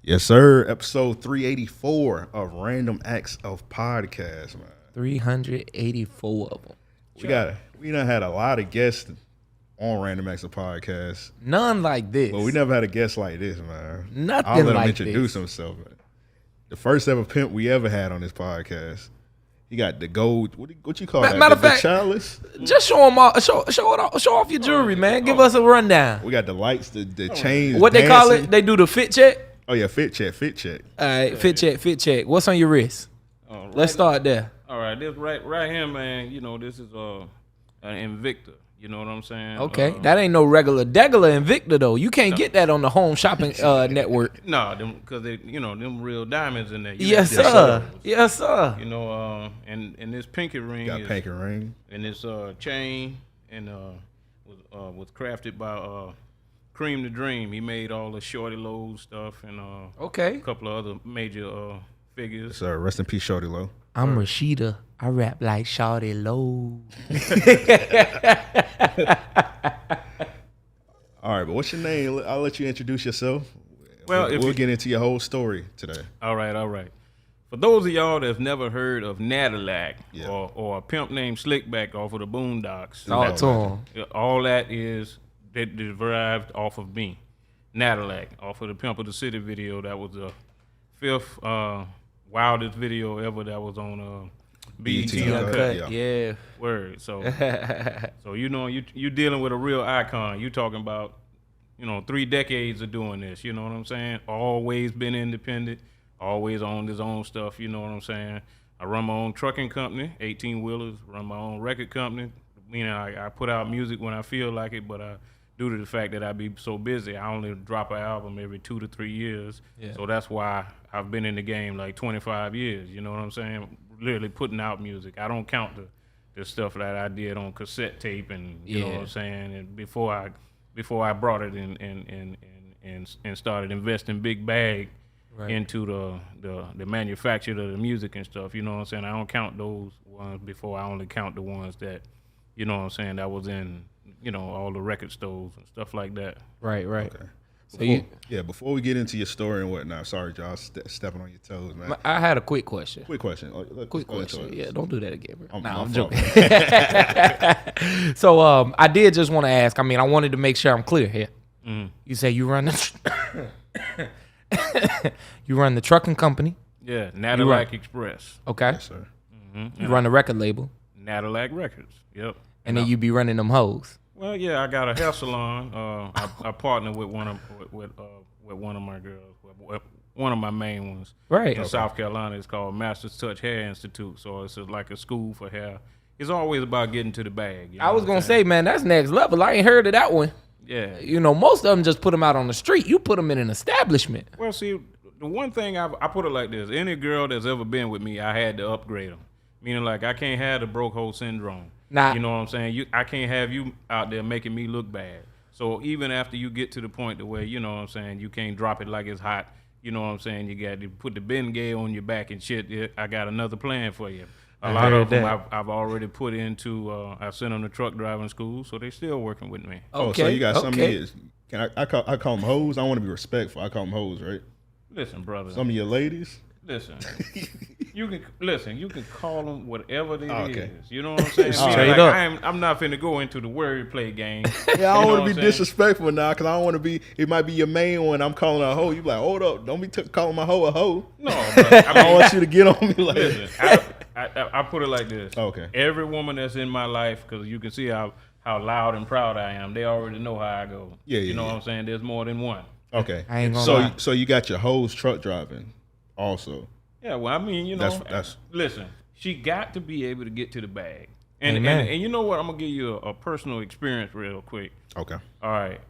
Yes, sir. Episode 384 of Random Acts of Podcast, man. 384 of them. We done had a lot of guests on Random Acts of Podcast. None like this. But we never had a guest like this, man. Nothing I'll let him like introduce himself, man. The first ever pimp we ever had on this podcast. He got the gold. What you call that? Matter of the fact, chalice. Just show them all. Show off your jewelry, man. Give us a rundown. We got the lights, the chains. What they call dancing. it? They do the fit check. Oh yeah, fit check. All right, fit check. What's on your wrist? Right. Let's start there. All right, this right here, man. You know, this is an Invicta. You know what I'm saying? Okay, that ain't no regular Invicta though. You can't get that on the Home Shopping Network. No, because they, them real diamonds in there. Yes, sir. Yes, sir. You know, and this pinky ring. Got pinky ring. And this chain and was crafted by Cream the Dream. He made all the Shorty Low stuff and Okay. a couple of other major figures. Yes, sir. Rest in peace, Shorty Low. I'm Rashida. I rap like Shawty Low. All right, but what's your name? I'll let you introduce yourself. Well, we'll get into your whole story today. All right. For those of y'all that's never heard of Natalac Yeah. or a Pimp Named Slickback off of the Boondocks, Talk to him. all that is that derived off of me. Natalac, off of the Pimp of the City video. That was the fifth wildest video ever that was on BET Uncut. Yeah. Word. So you dealing with a real icon. You talking about 3 decades of doing this. You know what I'm saying? Always been independent. Always owned his own stuff. You know what I'm saying? I run my own trucking company, 18 wheelers. Run my own record company. Meaning I put out music when I feel like it, but due to the fact that I be so busy, I only drop an album every 2 to 3 years. Yeah. So that's why I've been in the game like 25 years. You know what I'm saying? Literally putting out music. I don't count the stuff that I did on cassette tape and you know what I'm saying. And before I brought it in and started investing big bag into the manufacture of the music and stuff. You know what I'm saying? I don't count those ones before. I only count the ones that you know what I'm saying that was in all the record stores and stuff like that. Right. Okay. Before we get into your story and whatnot, sorry, y'all, stepping on your toes, man. I had a quick question. Quick question. Yeah, don't do that again, bro. I'm joking. So I did just want to ask. I mean, I wanted to make sure I'm clear here. Mm-hmm. You say you run the trucking company. Yeah, Natalac Express. Okay. Yes, sir. Mm-hmm. You run the record label. Natalac Records. Yep. And then you be running them hoes. Well, yeah, I got a hair salon. I partner with one of my girls, one of my main ones. Right. In South Carolina, it's called Master's Touch Hair Institute. So it's like a school for hair. It's always about getting to the bag. I was gonna say, man, that's next level. I ain't heard of that one. Yeah. Most of them just put them out on the street. You put them in an establishment. Well, see, the one thing I put it like this: any girl that's ever been with me, I had to upgrade them. Meaning, like, I can't have the broke hoe syndrome. Nah. You know what I'm saying? I can't have you out there making me look bad. So even after you get to the point to where, you know what I'm saying, you can't drop it like it's hot, you know what I'm saying, you got to put the Bengay on your back and shit, I got another plan for you. A lot of them I've already put into, I sent them to truck driving school, so they're still working with me. Okay. So you got some years. Can I call them hoes? I want to be respectful. I call them hoes, right? Listen, brother. Some of your ladies? Listen, you can call them whatever it is. You know what I'm saying? Straight up. I'm not finna go into the wordplay game. Yeah, I don't want to be disrespectful now because I don't want to be. It might be your main one. I'm calling her a hoe. You be like, hold up, don't be calling my hoe a hoe. No, but, I don't want you to get on me like. Listen, I put it like this. Okay. Every woman that's in my life, because you can see how loud and proud I am. They already know how I go. Yeah. You know what I'm saying? There's more than one. Okay. I ain't gonna lie. So you got your hoes truck driving. Also, yeah. Well, I mean, that's listen. She got to be able to get to the bag, and you know what? I'm gonna give you a personal experience real quick. Okay. All right.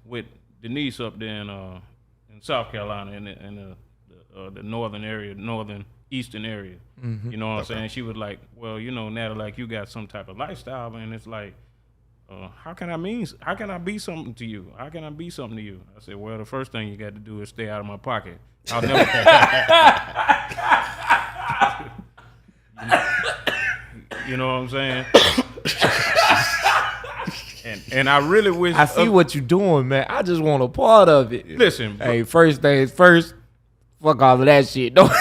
With Denise up there in South Carolina in the northeastern area. Mm-hmm. You know what I'm saying? She was like, well, Natalac, you got some type of lifestyle, and it's like, how can I be something to you? How can I be something to you? I said, well, the first thing you got to do is stay out of my pocket. I'll never. You know what I'm saying? And I really wish I see what you're doing, man. I just want a part of it. Listen, Hey, first things first. Fuck all of that shit. Don't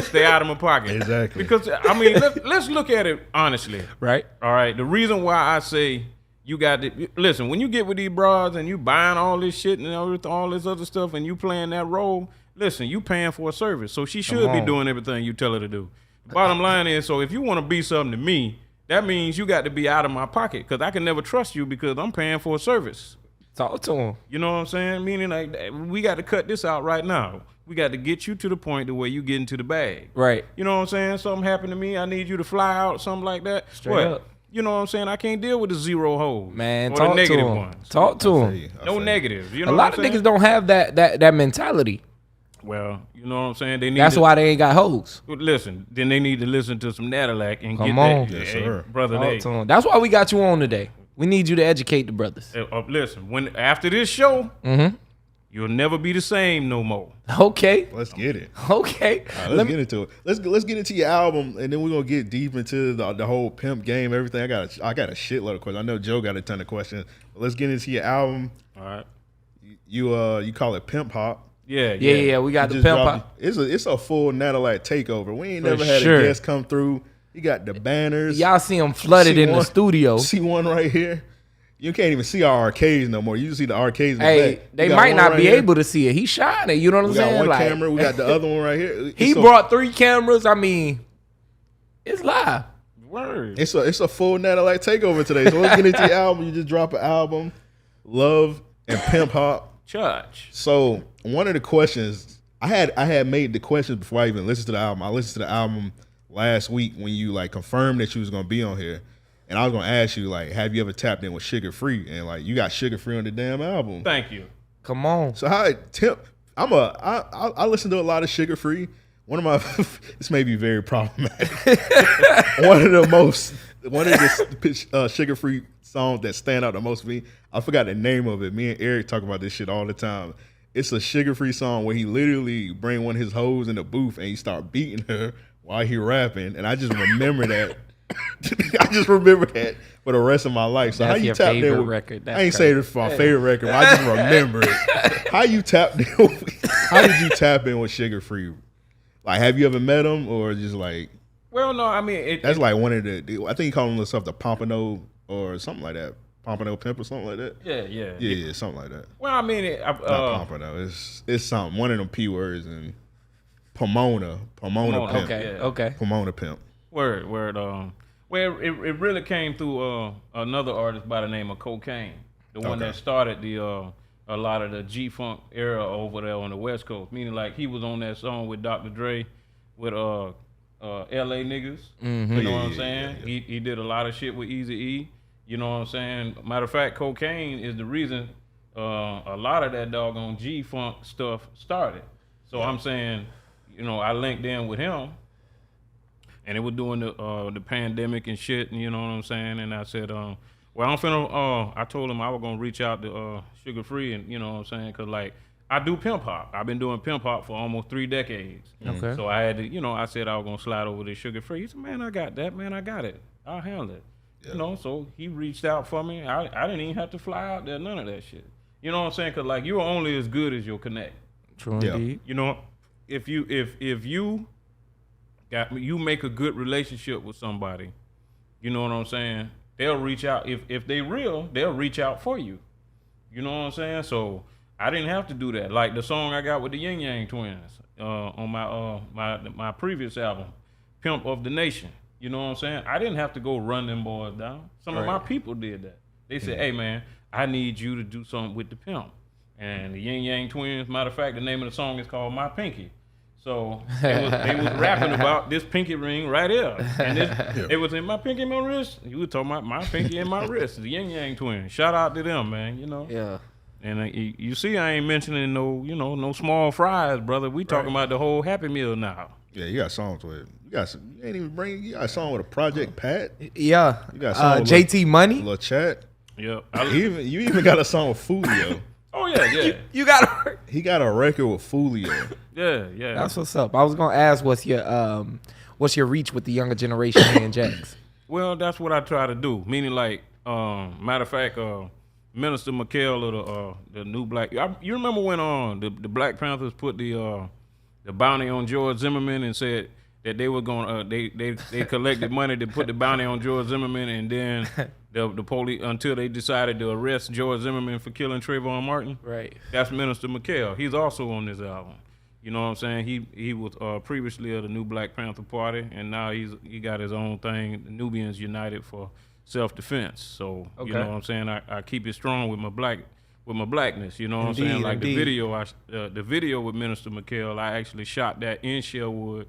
stay out of my pocket. Exactly. Because I mean, let's look at it honestly. right. All right. The reason why I say you got to listen, when you get with these broads and you buying all this shit and all this other stuff and you playing that role, listen, you paying for a service. So she should be doing everything you tell her to do. The bottom line is, so if you want to be something to me, that means you got to be out of my pocket because I can never trust you because I'm paying for a service. Talk to him. You know what I'm saying? Meaning like we got to cut this out right now. We got to get you to the point to where you get into the bag. Right. You know what I'm saying? Something happened to me. I need you to fly out, something like that. Straight up. You know what I'm saying? I can't deal with the zero holes. Man, or talk the negative to him. ones. Talk to I him. feel you. No negatives. You know A lot of what I'm niggas saying? don't have that mentality. Well, you know what I'm saying? They need That's why they ain't got hoes. Listen, then they need to listen to some Natalac and Come get on. that. Yes, Hey, sir. brother, Talk they, to him. That's why we got you on today. We need you to educate the brothers. listen, when after this show, Mm-hmm. you'll never be the same no more. Okay. Let's get it. Okay. All right, let's get into it. Let's get into your album, and then we're gonna get deep into the whole pimp game, everything. I got a shitload of questions. I know Joe got a ton of questions. But let's get into your album. All right. You call it Pimp Hop. Yeah. We got You the just pimp. dropped it's a full Natalac takeover. We ain't For never had sure. a guest come through. You got the banners. Y'all see him flooded in the one- studio. See one right here. You can't even see our arcades no more. You just see the arcades in the Hey, back. they We got might one not right be here. able to see it. He shining. You know what I'm We got saying? one Like, camera. We got the other one right here. he brought 3 cameras. I mean, it's live. Word. It's a full Natalac takeover today. So let's get into your album. You just drop an album, Love and Pimp Hop. CHUCH. So one of the questions I had made the questions before I even listened to the album. I listened to the album last week when you like confirmed that you was gonna be on here, and I was gonna ask you like, have you ever tapped in with Sugar Free? And like, you got Sugar Free on the damn album. Thank you. Come on. So how I listen to a lot of Sugar Free. One of my this may be very problematic. one of the Sugar Free songs that stand out the most for me. I forgot the name of it. Me and Eric talk about this shit all the time. It's a Sugar Free song where he literally bring one of his hoes in the booth and he start beating her while he rapping. And I just remember that. I just remember that for the rest of my life. So That's how you your tapped in favorite with, record. That's I ain't crazy. saying it's my favorite record, but I just remember it. How you tapped in? How did you tap in with Sugar Free? Like, have you ever met him or just like? Well, no, I mean That's like one of the. I think he called himself the Pompano or something like that. Pompano Pimp or something like that. Yeah. Something like that. Well, I mean, Not Pompano. It's something. One of them P words and Pomona Pimp. Okay. Pomona Pimp. Word. Well, it really came through another artist by the name of Cocaine, the one that started a lot of the G-Funk era over there on the West Coast. Meaning, like, he was on that song with Dr. Dre, with L.A. niggas. Mm-hmm. You know what I'm saying? Yeah. He did a lot of shit with Eazy-E. You know what I'm saying? Matter of fact, Cocaine is the reason a lot of that doggone G-Funk stuff started. So I'm saying, you know, I linked in with him, and it was during the pandemic and shit, and you know what I'm saying? And I said, well, I'm finna, I told him I was gonna reach out to Sugar Free, and you know what I'm saying? Cause like, I do Pimp Hop. I've been doing Pimp Hop for almost 3 decades. Okay. So I had to, you know, I said I was gonna slide over to Sugar Free. He said, man, I got that, man, I got it. I'll handle it. Yeah. You know, so he reached out for me. I didn't even have to fly out there, none of that shit. You know what I'm saying? Cause like, you're only as good as your connect. True indeed. You know, if you make a good relationship with somebody, you know what I'm saying? They'll reach out. If they real, they'll reach out for you. You know what I'm saying? So I didn't have to do that. Like the song I got with the Yin Yang Twins on my previous album, Pimp of the Nation. You know what I'm saying? I didn't have to go run them boys down. Some of my people did that. They said, hey man, I need you to do something with the Pimp. And the Yin Yang Twins, matter of fact, the name of the song is called My Pinky. So they was rapping about this pinky ring right here. And it was in my pinky and my wrist. You were talking about my pinky and my wrist. The Yin Yang Twins. Shout out to them, man, you know? Yeah. And you see I ain't mentioning no small fries, brother. We talking about the whole Happy Meal now. Yeah, you got songs with you got a song with a Project Pat. Yeah. You got a song with JT Money. Lil Chat. Yep. You even got a song with Fulio. Oh yeah. You got He got a record with Fulio. Yeah. That's what's up. I was gonna ask what's your reach with the younger generation and Jax. Well, that's what I try to do. Meaning, like, Matter of fact, Minister McKell of the new black. You remember when the Black Panthers put the bounty on George Zimmerman and said that they were going they collected money to put the bounty on George Zimmerman, and then the police, until they decided to arrest George Zimmerman for killing Trayvon Martin. Right. That's Minister McKell. He's also on this album. You know what I'm saying? He was previously of the new Black Panther Party, and now he got his own thing, the Nubians United for Self-Defense. So you know what I'm saying? I keep it strong with my blackness. You know what I'm saying? Like the video with Minister McKell, I actually shot that in Sherwood.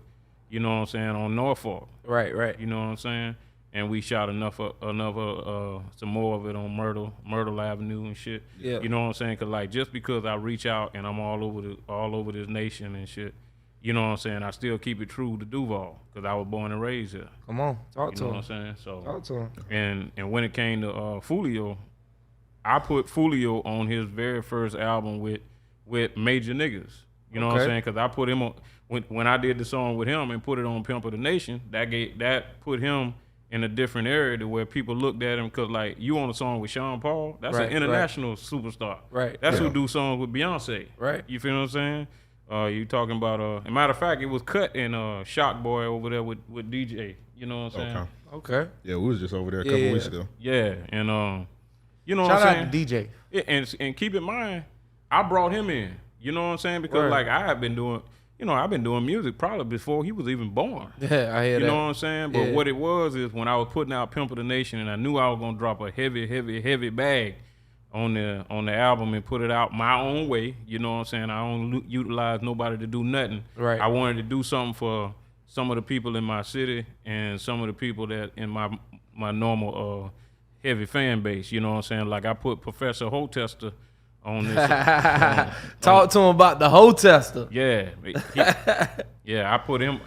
You know what I'm saying, on Norfolk. Right. You know what I'm saying? And we shot some more of it on Myrtle Avenue and shit. Yeah. You know what I'm saying? Cause like just because I reach out and I'm all over this nation and shit, you know what I'm saying? I still keep it true to Duval because I was born and raised here. Come on, talk to him. You know what I'm saying? So talk to him. And when it came to Fulio, I put Fulio on his very first album with major niggas. You know what I'm saying? Because I put him on when I did the song with him and put it on Pimp of the Nation. That put him in a different area to where people looked at him, because like you on a song with Sean Paul, that's an international superstar. Right. That's who do songs with Beyonce. Right. You feel what I'm saying? You talking about as a matter of fact, it was cut in Shock Boy over there with DJ. You know what I'm saying? Okay. Yeah, we was just over there a couple weeks ago. Yeah, and you know Shout what I'm saying? out to DJ. Yeah, and keep in mind, I brought him in. You know what I'm saying? Because like I've been doing music probably before he was even born. Yeah, I hear that. You know what I'm saying? But what it was is when I was putting out Pimp of the Nation, and I knew I was gonna drop a heavy bag on the album and put it out my own way. You know what I'm saying? I don't utilize nobody to do nothing. Right. I wanted to do something for some of the people in my city and some of the people that in my normal heavy fan base. You know what I'm saying? Like I put Professor Hotester on this. Talk to him about the hoe tester. Yeah. I put him.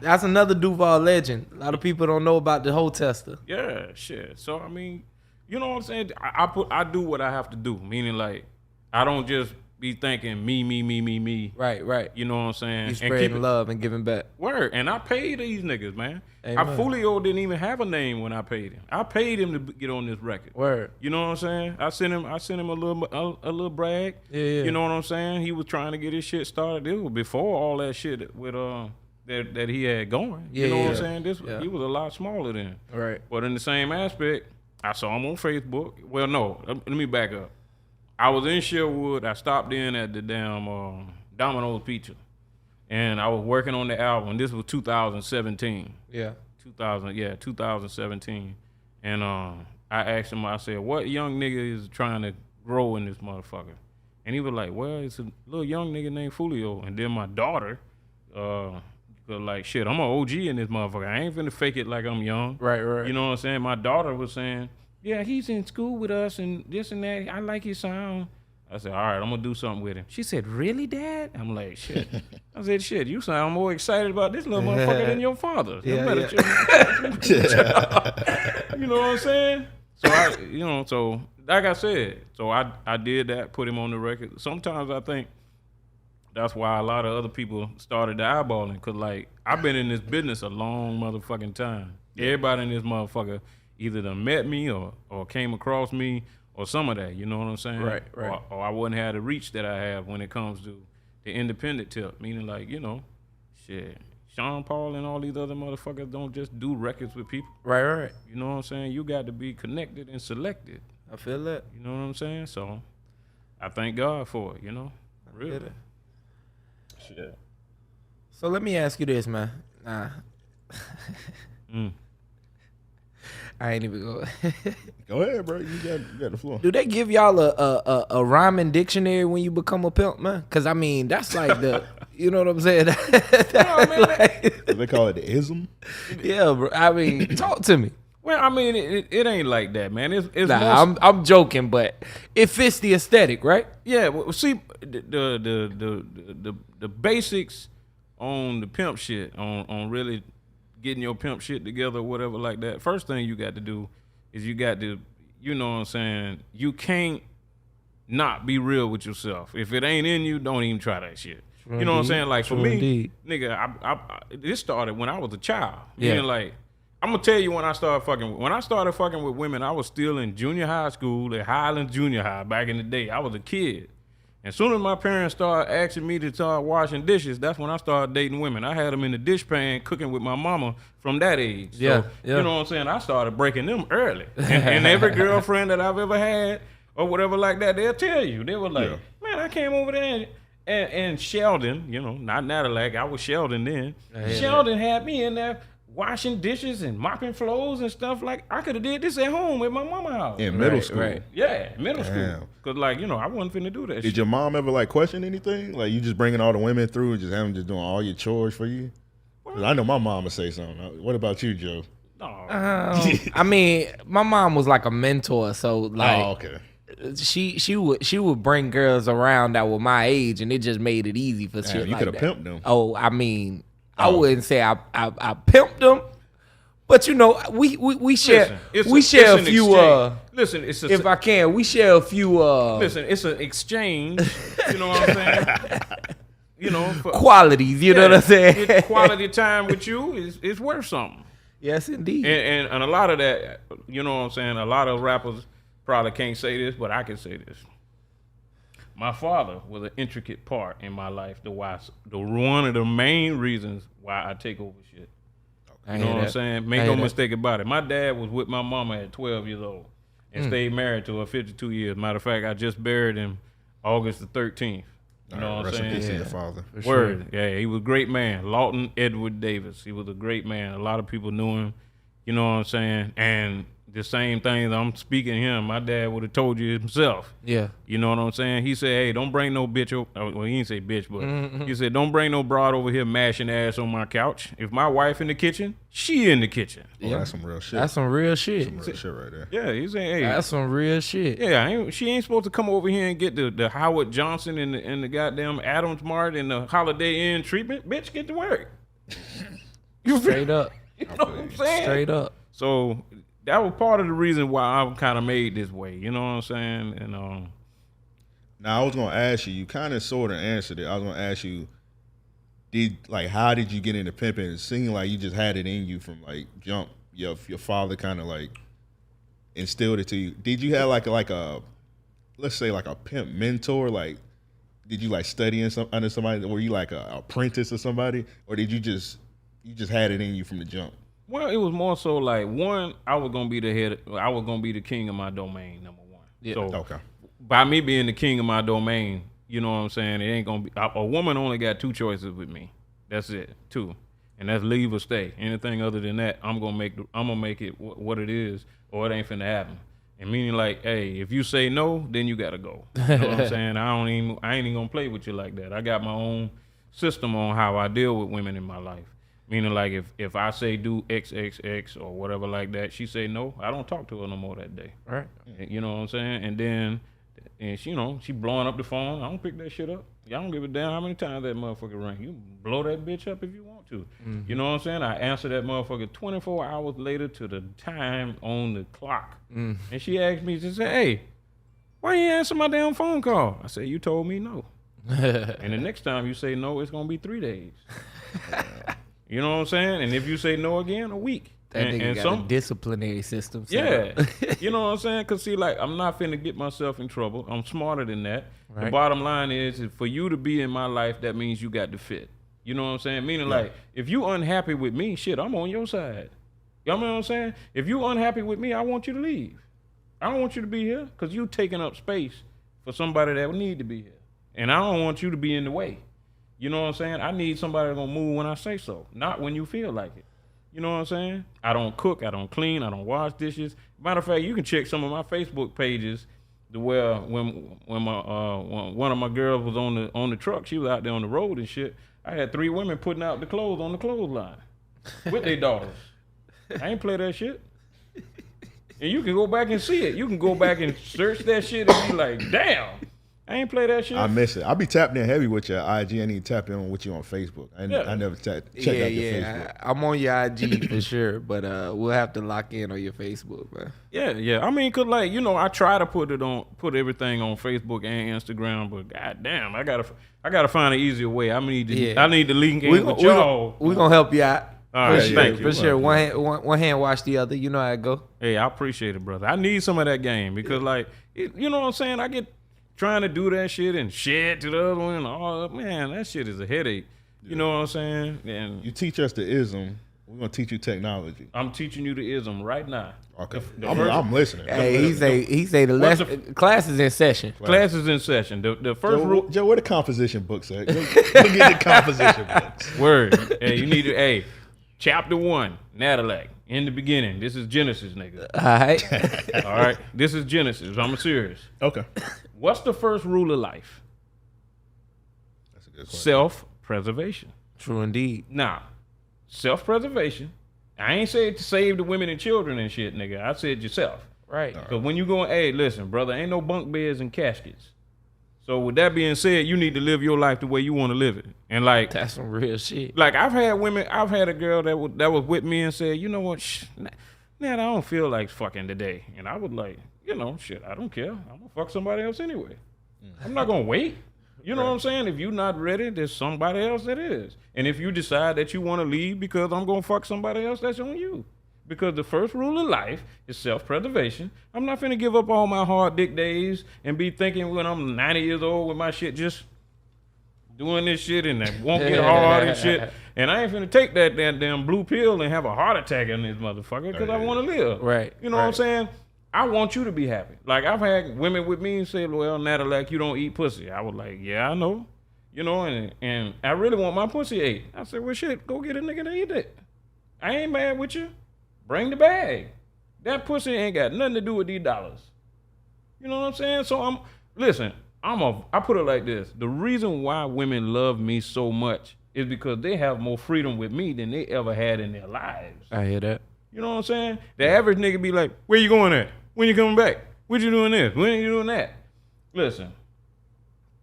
That's another Duval legend. A lot of people don't know about the hoe tester. Yeah, shit. So I mean, you know what I'm saying? I do what I have to do. Meaning like, I don't just be thinking me. Right. You know what I'm saying? You spreading love and giving back. Word. And I paid these niggas, man. Amen. Fulio didn't even have a name when I paid him. I paid him to get on this record. Word. You know what I'm saying? I sent him a little brag. Yeah. You know what I'm saying? He was trying to get his shit started. It was before all that shit with that he had going. Yeah, you know what I'm saying? He was a lot smaller then. Right. But in the same aspect, I saw him on Facebook. Well, no, let me back up. I was in Sherwood. I stopped in at the damn Domino's Pizza, and I was working on the album. This was 2017. Yeah. 2017. And I asked him, I said, what young nigga is trying to grow in this motherfucker? And he was like, well, it's a little young nigga named Fulio. And then my daughter, like, shit, I'm an OG in this motherfucker. I ain't finna fake it like I'm young. Right. You know what I'm saying? My daughter was saying, yeah, he's in school with us and this and that. I like his sound. I said, all right, I'm going to do something with him. She said, really, Dad? I'm like, shit. I said, shit, you sound more excited about this little motherfucker than your father. You know what I'm saying? So like I said, so I did that, put him on the record. Sometimes I think that's why a lot of other people started the eyeballing, because, like, I've been in this business a long motherfucking time. Everybody in this motherfucker either done met me or came across me or some of that, you know what I'm saying? Right. Or I wouldn't have the reach that I have when it comes to the independent tip, meaning like, you know, shit, Sean Paul and all these other motherfuckers don't just do records with people. Right. You know what I'm saying? You got to be connected and selected. I feel that. You know what I'm saying? So I thank God for it, you know? Really. Shit. So let me ask you this, man. I ain't even go. Go ahead, bro. You got the floor. Do they give y'all a rhyming dictionary when you become a pimp, man? Because I mean, that's like the, you know what I'm saying? They call it the ism. Yeah, bro. I mean, talk to me. Well, I mean, it ain't like that, man. It's I'm joking, but it fits the aesthetic, right? Yeah. Well, see, the basics on the pimp shit, on really getting your pimp shit together or whatever like that. First thing you got to do is you got to, you know what I'm saying, you can't not be real with yourself. If it ain't in you, don't even try that shit. You know what I'm saying? Like for me, nigga, this started when I was a child. Yeah. Meaning like I'm gonna tell you when I started fucking. When I started fucking with women, I was still in junior high school at Highlands Junior High back in the day. I was a kid. And soon as my parents started asking me to start washing dishes, that's when I started dating women. I had them in the dish pan cooking with my mama from that age. So, Yeah. you know what I'm saying? I started breaking them early. And every girlfriend that I've ever had or whatever like that, they'll tell you. They were like, man, I came over there and Sheldon, you know, not Natalac, I was Sheldon then. Sheldon had me in there washing dishes and mopping floors and stuff. Like, I could have did this at home at my mama's house. In middle school. Right. Yeah, middle school. Because, like, you know, I wasn't finna do that shit. Did your mom ever like question anything? Like you just bringing all the women through and just having just doing all your chores for you? 'Cause I know my mom would say something. What about you, Joe? No. I mean, my mom was like a mentor, so like, Oh, okay. she would bring girls around that were my age, and it just made it easy for shit you like could that. have pimped them. Oh, I mean, I wouldn't say I pimped them, but you know, we share Listen, a few. Listen, it's a, If I can, we share a few. listen, it's an exchange. You know what I'm saying? You know, for, qualities. You know what I'm saying? Quality time with you is worth something. Yes, indeed. And a lot of that, you know what I'm saying? A lot of rappers probably can't say this, but I can say this. My father was an intricate part in my life. One of the main reasons why I take over shit. You know what I'm saying? Make no mistake about it. My dad was with my mama at 12 years old and stayed married to her 52 years. Matter of fact, I just buried him August the 13th. You know what I'm saying? Rest in peace to your father. Word. Yeah, he was a great man. Lawton Edward Davis. He was a great man. A lot of people knew him. You know what I'm saying? And the same thing that I'm speaking to him, my dad would have told you himself. Yeah. You know what I'm saying? He said, hey, don't bring no bitch over. Well, he didn't say bitch, but he said, don't bring no broad over here mashing ass on my couch. If my wife in the kitchen, she in the kitchen. Oh, that's some real shit. That's some real shit. Some real shit right there. Yeah, he said, hey. That's some real shit. Yeah, she ain't supposed to come over here and get the Howard Johnson and the goddamn Adams Mart and the Holiday Inn treatment. Bitch, get to work. Straight up. You know what I'm saying? Straight up. So that was part of the reason why I'm kind of made this way. You know what I'm saying? And Now I was gonna ask you. You kind of sort of answered it. I was gonna ask you. How did you get into pimping? It seemed like you just had it in you from like jump. Your father kind of like instilled it to you. Did you have like a let's say like a pimp mentor? Like, did you like study under somebody? Were you like a apprentice or somebody, or did you just had it in you from the jump? Well, it was more so like, one, I was gonna be the king of my domain, number one. Yeah. So Okay. by me being the king of my domain, you know what I'm saying? It ain't gonna be a woman only got two choices with me. That's it, two, and that's leave or stay. Anything other than that, I'm gonna make it what it is, or it ain't finna happen. And meaning like, hey, if you say no, then you gotta go. You know what I'm saying? I ain't even gonna play with you like that. I got my own system on how I deal with women in my life. Meaning like if I say do XXX or whatever like that, she say no, I don't talk to her no more that day. Right. You know what I'm saying? And then, she, you know, she blowing up the phone. I don't pick that shit up. Y'all don't give a damn how many times that motherfucker ring. You blow that bitch up if you want to. Mm-hmm. You know what I'm saying? I answer that motherfucker 24 hours later to the time on the clock. Mm. And she asked me, she said, hey, why you answer my damn phone call? I said, you told me no. And the next time you say no, it's going to be 3 days. You know what I'm saying? And if you say no again, a week. That nigga got a disciplinary system. Yeah. You know what I'm saying? Because, see, like, I'm not finna get myself in trouble. I'm smarter than that. Right. The bottom line is for you to be in my life, that means you got to fit. You know what I'm saying? Meaning, like, if you unhappy with me, shit, I'm on your side. You know what I'm saying? If you unhappy with me, I want you to leave. I don't want you to be here because you taking up space for somebody that would need to be here. And I don't want you to be in the way. You know what I'm saying? I need somebody that's going to move when I say so, not when you feel like it. You know what I'm saying? I don't cook, I don't clean, I don't wash dishes. Matter of fact, you can check some of my Facebook pages to where when one of my girls was on the truck, she was out there on the road and shit. I had 3 women putting out the clothes on the clothesline with their daughters. I ain't play that shit. And you can go back and see it. You can go back and search that shit and be like, damn. I ain't play that shit. I miss it. I be tapping in heavy with your IG. I need to tap in with you on Facebook. I never checked out your Facebook. I'm on your IG for sure, but we'll have to lock in on your Facebook, man. Yeah. I mean, cause like, you know, I try to put everything on Facebook and Instagram, but goddamn, I gotta find an easier way. I need to link in with y'all. We gonna help you out. All right, thank you. For sure. One hand wash the other. You know how it go. Hey, I appreciate it, brother. I need some of that game because, you know what I'm saying? I get trying to do that shit and shit to the other one. And all, man, that shit is a headache. You know what I'm saying? And you teach us the ism. We're going to teach you technology. I'm teaching you the ism right now. Okay. I'm listening. Hey, he say class is in session. Class is in session. The first rule. Joe, where the composition books at? Go get the composition books. Word. Hey, you need to, chapter 1, Natalac. In the beginning. This is Genesis, nigga. All right. This is Genesis. I'm serious. Okay. What's the first rule of life? That's a good question. Self-preservation. True indeed. Now, self-preservation. I ain't said to save the women and children and shit, nigga. I said yourself. Right. Because when you going, hey, listen, brother, ain't no bunk beds and caskets. So with that being said, you need to live your life the way you want to live it. And like that's some real shit. Like I've had a girl that was with me and said, you know what, man, I don't feel like fucking today. And I was like, shit, I don't care. I'm gonna fuck somebody else anyway. I'm not gonna wait. You know what I'm saying? If you're not ready, there's somebody else that is. And if you decide that you want to leave because I'm going to fuck somebody else, that's on you. Because the first rule of life is self-preservation. I'm not finna give up all my hard dick days and be thinking when I'm 90 years old with my shit just doing this shit and that won't get hard and shit. And I ain't finna take that damn blue pill and have a heart attack in this motherfucker because I want to live. Right. You know what I'm saying? I want you to be happy. Like, I've had women with me and say, well, Natalac, you don't eat pussy. I was like, yeah, I know. And I really want my pussy ate. I said, well, shit, go get a nigga to eat it. I ain't mad with you. Bring the bag. That pussy ain't got nothing to do with these dollars. You know what I'm saying? So I put it like this. The reason why women love me so much is because they have more freedom with me than they ever had in their lives. I hear that. You know what I'm saying? The average nigga be like, where you going at? When you coming back? What you doing this? When you doing that? Listen,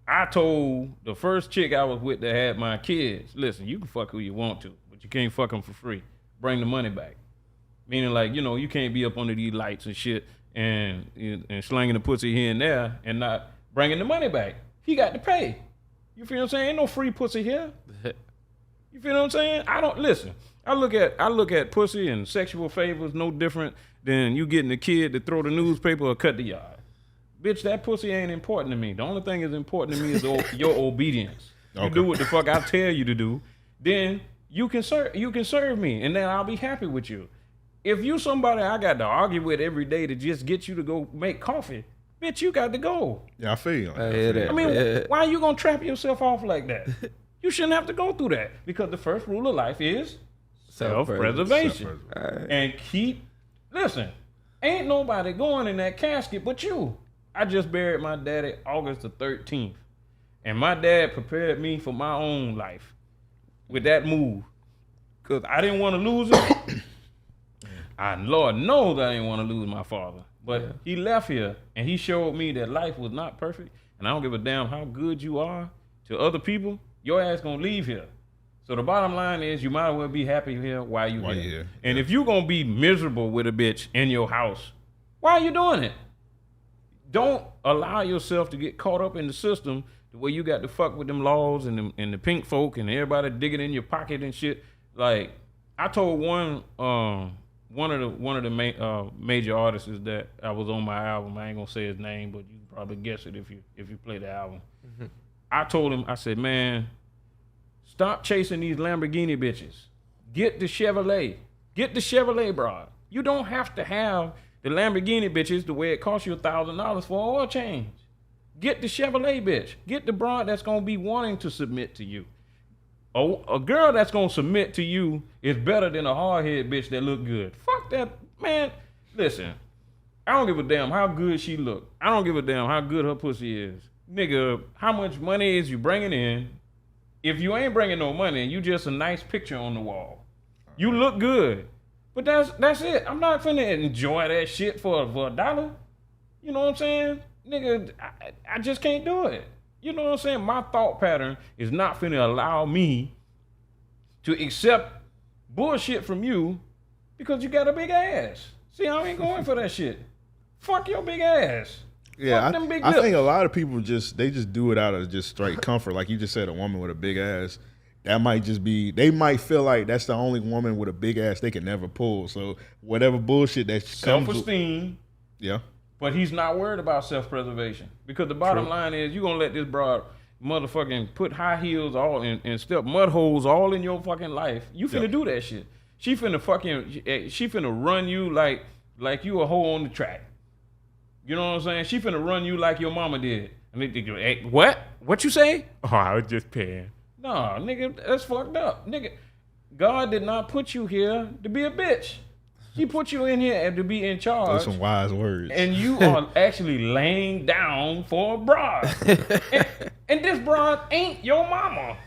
I told the first chick I was with that had my kids, listen, you can fuck who you want to, but you can't fuck them for free. Bring the money back. Meaning like, you can't be up under these lights and shit and slanging the pussy here and there and not bringing the money back. He got to pay. You feel what I'm saying? Ain't no free pussy here. You feel what I'm saying? I look at pussy and sexual favors no different than you getting a kid to throw the newspaper or cut the yard. Bitch, that pussy ain't important to me. The only thing that's important to me is your obedience. Okay. You do what the fuck I tell you to do, then you can serve me, and then I'll be happy with you. If you somebody I got to argue with every day to just get you to go make coffee, bitch, you got to go. Yeah, I feel you. I mean, why are you gonna trap yourself off like that? You shouldn't have to go through that because the first rule of life is self-preservation. And listen, ain't nobody going in that casket but you. I just buried my daddy August the 13th. And my dad prepared me for my own life with that move. Because I didn't want to lose him. Lord knows I didn't want to lose my father. But he left here and he showed me that life was not perfect. And I don't give a damn how good you are to other people. Your ass gonna leave here. So the bottom line is you might as well be happy here while you here. And if you're gonna be miserable with a bitch in your house, why are you doing it? Don't allow yourself to get caught up in the system the way you got to fuck with them laws and the pink folk and everybody digging in your pocket and shit. Like I told one of the major artists that I was on my album. I ain't gonna say his name, but you can probably guess it if you play the album. Mm-hmm. I told him, I said, man, stop chasing these Lamborghini bitches. Get the Chevrolet. Get the Chevrolet broad. You don't have to have the Lamborghini bitches the way it costs you $1,000 for an oil change. Get the Chevrolet bitch. Get the broad that's gonna be wanting to submit to you. A girl that's gonna submit to you is better than a hard-head bitch that look good. Fuck that, man. Listen, I don't give a damn how good she look. I don't give a damn how good her pussy is. Nigga, how much money is you bringing in? If you ain't bringing no money, you just a nice picture on the wall. You look good, but that's it. I'm not finna enjoy that shit for $1. You know what I'm saying? Nigga, I just can't do it. You know what I'm saying? My thought pattern is not finna allow me to accept bullshit from you because you got a big ass. See, I ain't going for that shit. Fuck your big ass. Yeah, I think a lot of people just do it out of just straight comfort. Like you just said, a woman with a big ass. that might just be, they might feel like that's the only woman with a big ass they can never pull. So whatever bullshit that comes with, Self-esteem. yeah. But he's not worried about self-preservation because the bottom line is you gonna let this broad motherfucking put high heels all and step mud holes all in your fucking life. You finna do that shit. She finna run you like you a hoe on the track. You know what I'm saying? She finna run you like your mama did. And they think, hey, what? What you say? Oh, I was just paying. Nah, nigga, that's fucked up. Nigga, God did not put you here to be a bitch. He put you in here to be in charge. Those some wise words. And you are actually laying down for a broad. and this broad ain't your mama.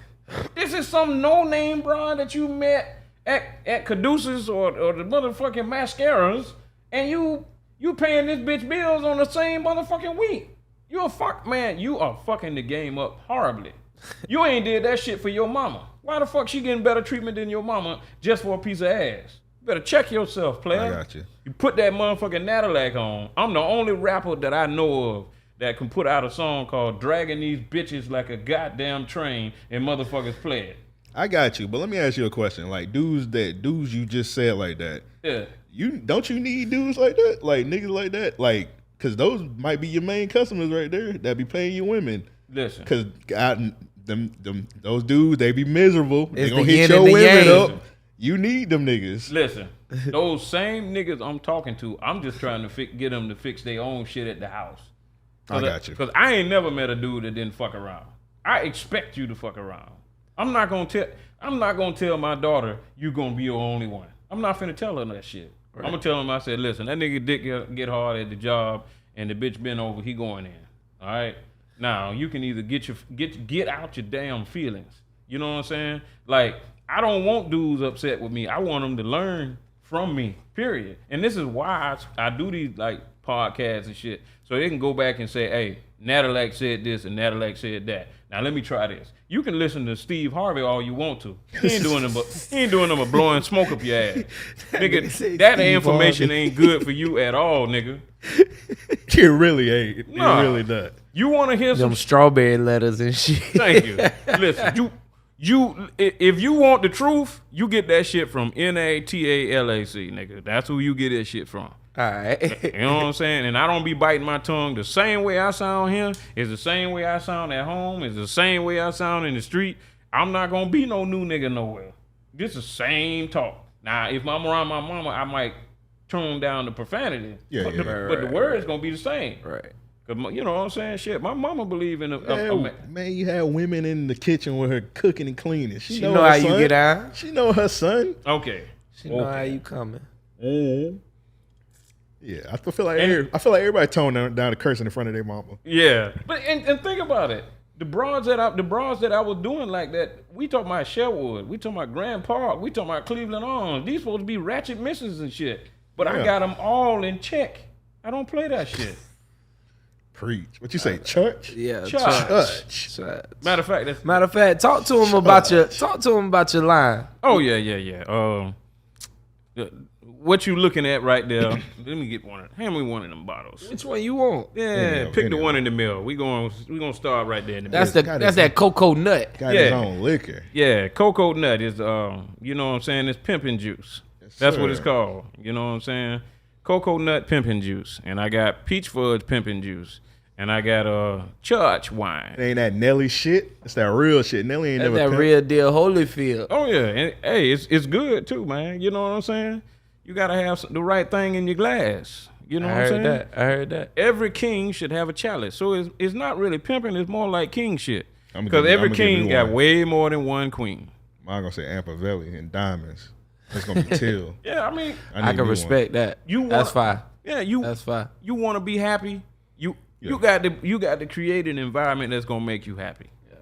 This is some no-name broad that you met at Caduceus or the motherfucking mascaras, and you paying this bitch bills on the same motherfucking week. You are fucking the game up horribly. You ain't did that shit for your mama. Why the fuck she getting better treatment than your mama just for a piece of ass? Better check yourself, player. I got you. You put that motherfucking Natalac on. I'm the only rapper that I know of that can put out a song called Dragging These Bitches Like a Goddamn Train and motherfuckers play it. I got you, but let me ask you a question. Like dudes you just said like that. Yeah. Don't you need dudes like that? Like niggas like that? Like, cause those might be your main customers right there that be paying you women. Listen. Cause those dudes, they be miserable. They It's gonna the hit yin your and the women yang. up. You need them niggas. Listen, those same niggas I'm talking to, I'm just trying to get them to fix their own shit at the house. I got you. Because I ain't never met a dude that didn't fuck around. I expect you to fuck around. I'm not gonna tell my daughter you gonna be your only one. I'm not finna tell her that shit. Right. I'm gonna tell him, I said, listen, that nigga dick get hard at the job and the bitch been over, he going in. All right? Now, you can either get out your damn feelings. You know what I'm saying? Like, I don't want dudes upset with me. I want them to learn from me, period. And this is why I do these like podcasts and shit. So they can go back and say, hey, Natalac said this and Natalac said that. Now let me try this. You can listen to Steve Harvey all you want to. He ain't doing them but blowing smoke up your ass. Nigga, that information ain't good for you at all, nigga. It really ain't. Nah. It really not. You wanna hear Them some strawberry letters and shit. Thank you. Listen, if you want the truth, you get that shit from Natalac, nigga. That's who you get that shit from. All right. You know what I'm saying? And I don't be biting my tongue. The same way I sound here is the same way I sound at home. Is the same way I sound in the street. I'm not gonna be no new nigga nowhere. This is the same talk. Now, if I'm around my mama, I might tone down the profanity. Yeah, but yeah. the words gonna be the same. Right. Cause you know what I'm saying? Shit, my mama believe in Man, you had women in the kitchen with her cooking and cleaning. She know her how son. you get out. She know her son. Okay. She know how you coming. Mm-hmm. Yeah, I feel like everybody toned down the cursing in front of their mama. Yeah, but and think about it. The broads that I was doing like that, we talking about Sherwood, we talking about Grand Park, we talking about Cleveland Arms. These supposed to be ratchet misses and shit. But I got them all in check. I don't play that shit. Preach. What you say, church? Yeah, Church. Matter of fact, talk to him about your line. Oh yeah. What you looking at right there? Let me get hand me one of them bottles. Which one you want? Yeah, pick the one in the middle. We gonna start right there in the middle. That's that cocoa nut. Got his own liquor. Yeah, cocoa nut is you know what I'm saying? It's pimping juice. That's what it's called. You know what I'm saying? Cocoa nut pimping juice, and I got peach fudge pimping juice, and I got CHUCH wine. It ain't that Nelly shit. It's that real shit. Nelly ain't That's never that pimped. real deal Holyfield. Oh yeah, and hey, it's good too, man. You know what I'm saying? You gotta have the right thing in your glass. You know what I'm saying? I heard that. Every king should have a chalice. So it's not really pimping. It's more like king shit. I'ma Because give every you king got one. way more than one queen. I'm gonna say Ampavelli and diamonds. It's gonna be Till. Yeah, I mean, I can respect that. That's fine. Yeah, that's fine. You want to be happy. You got to create an environment that's gonna make you happy. Yeah.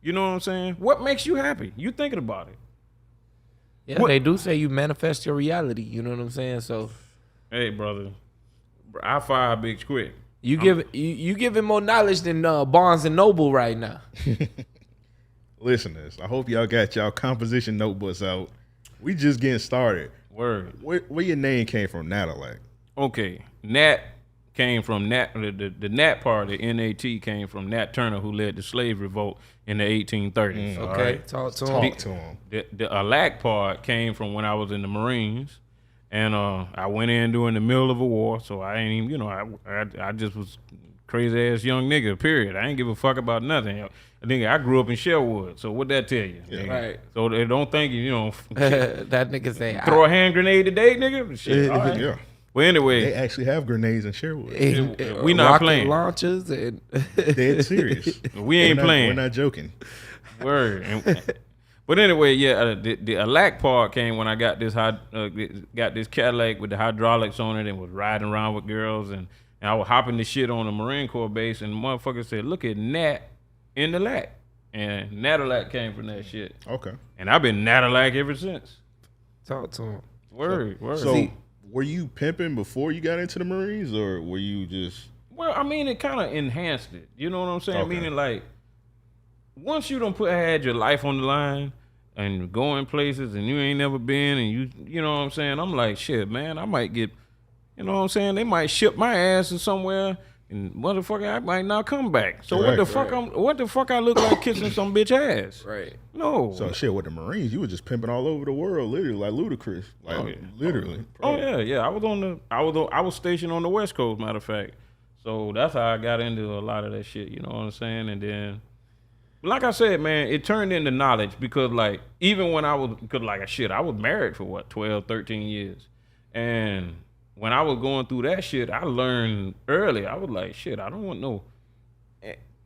You know what I'm saying? What makes you happy? You thinking about it. Yeah, they do say you manifest your reality. You know what I'm saying? So, hey, brother, I fire bitch quick. You giving more knowledge than Barnes and Noble right now. Listeners, I hope y'all got y'all composition notebooks out. We just getting started. Word. Where your name came from, Natalac? Okay, Nat came from Nat. The Nat part, the NAT came from Nat Turner, who led the slave revolt in the 1830s. Okay, right? talk to Talk him. to him. The Alac part came from when I was in the Marines, and I went in during the middle of a war, so I ain't even, I just was crazy ass young nigga. Period. I ain't give a fuck about nothing. I grew up in Sherwood, so what that tell you? Yeah. Nigga? Right. So they don't think shit, That nigga say, throw a hand grenade today, nigga. Shit. All right. Yeah. Well, anyway, They actually have grenades in Sherwood. we not rocket playing. launchers and Dead serious. we ain't playing. We're not joking. Word. But anyway, yeah, the Alac part came when I got this Cadillac with the hydraulics on it and was riding around with girls, and I was hopping the shit on the Marine Corps base, and the motherfucker said, "Look at Nat in the lac," and Natalac came from that shit. Okay. And I've been Natalac ever since. talk to him. Word. So were you pimping before you got into the Marines, or were you just? Well, I mean, it kind of enhanced it. You know what I'm saying? Okay. Meaning, like, once you done had your life on the line and going places and you ain't never been, and you know what I'm saying? I'm like, shit, man, I might get, you know what I'm saying? They might ship my ass to somewhere, and motherfucker, I might not come back. So what the fuck I look like kissing some bitch ass? Right. No. So shit, with the Marines, you were just pimping all over the world, literally, like Ludacris, like Oh, yeah. literally. Oh yeah. I was stationed on the West Coast, matter of fact. So that's how I got into a lot of that shit. You know what I'm saying? And then, like I said, man, it turned into knowledge because, like, even when I was married for 12, 13 years, and when I was going through that shit, I learned early. I was like, shit, I don't want no.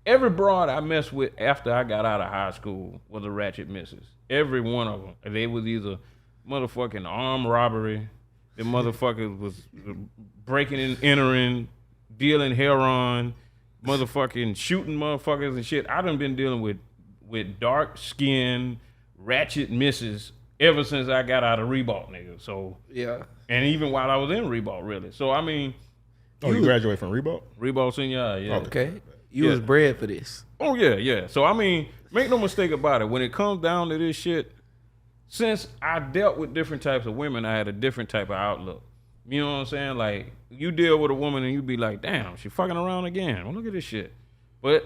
Every broad I messed with after I got out of high school was a ratchet missus. Every one of them. They was either motherfucking armed robbery, the motherfuckers was breaking and entering, dealing heroin, motherfucking shooting motherfuckers and shit. I done been dealing with dark skin, ratchet misses ever since I got out of Reebok, nigga. So Yeah. and even while I was in Reebok, really. So I mean, Oh, you graduated from Reebok? Reebok senior, yeah. Okay. You Yeah. was bred for this. Oh yeah. So I mean, make no mistake about it. When it comes down to this shit, since I dealt with different types of women, I had a different type of outlook. You know what I'm saying? Like, you deal with a woman and you be like, damn, she fucking around again. Well, look at this shit. But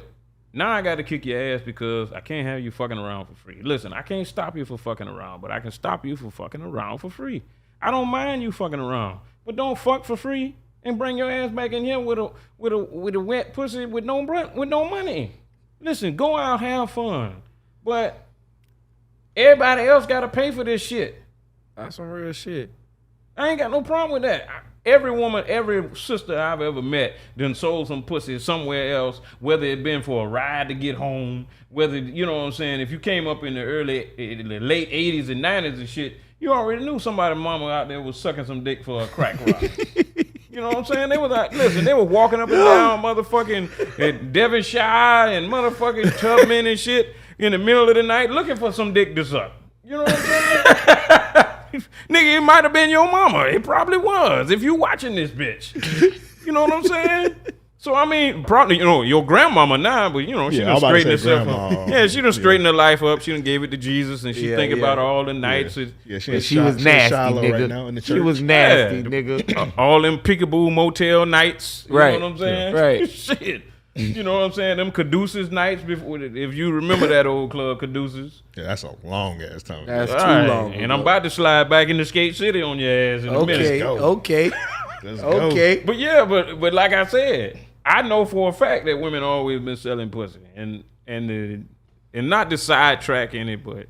now I got to kick your ass because I can't have you fucking around for free. Listen, I can't stop you for fucking around, but I can stop you for fucking around for free. I don't mind you fucking around, but don't fuck for free and bring your ass back in here with a wet pussy with no money. Listen, go out, have fun, but everybody else got to pay for this shit. That's some real shit. I ain't got no problem with that. Every woman, every sister I've ever met done sold some pussy somewhere else, whether it been for a ride to get home, whether, you know what I'm saying, if you came up in the late 80s and 90s and shit, you already knew somebody's mama out there was sucking some dick for a crack rock. You know what I'm saying? They was like, listen, they were walking up and down motherfucking Devonshire and motherfucking Tubman and shit in the middle of the night looking for some dick to suck. You know what I'm saying? Nigga, it might have been your mama. It probably was if you watching this bitch. You know what I'm saying? So, I mean, probably, your grandmama now, but, she done straightened herself up. Yeah, she done straightened her life up. She done gave it to Jesus, and she think about all the nights. Yeah, She was nasty, nigga. right now in the church. She was nasty, nigga. All them peekaboo motel nights. You Right. know what I'm saying? Yeah. Right. Shit. You know what I'm saying? Them Caduceus nights before, if you remember that old club, Caduceus. Yeah, that's a long ass time. That's All too right. long. And I'm about to slide back into Skate City on your ass in a minute. Okay, go. okay, Let's go. okay. But yeah, but like I said, I know for a fact that women always been selling pussy, and not to sidetrack any, but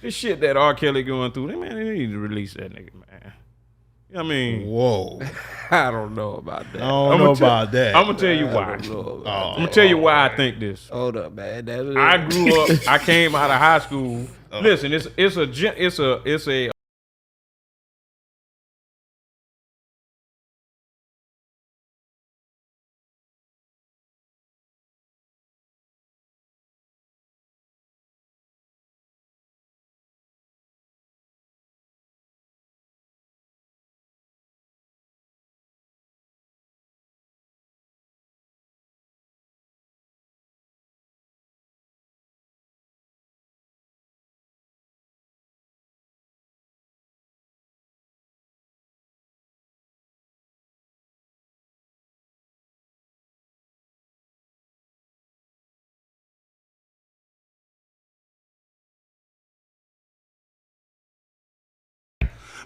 this shit that R. Kelly going through, man, they need to release that nigga, man. I mean, Whoa. I don't know about that. I don't know about that. I'm gonna tell you why. Oh, I'm gonna tell you why I think this. hold up, man. I grew up. I came out of high school. Listen, it's a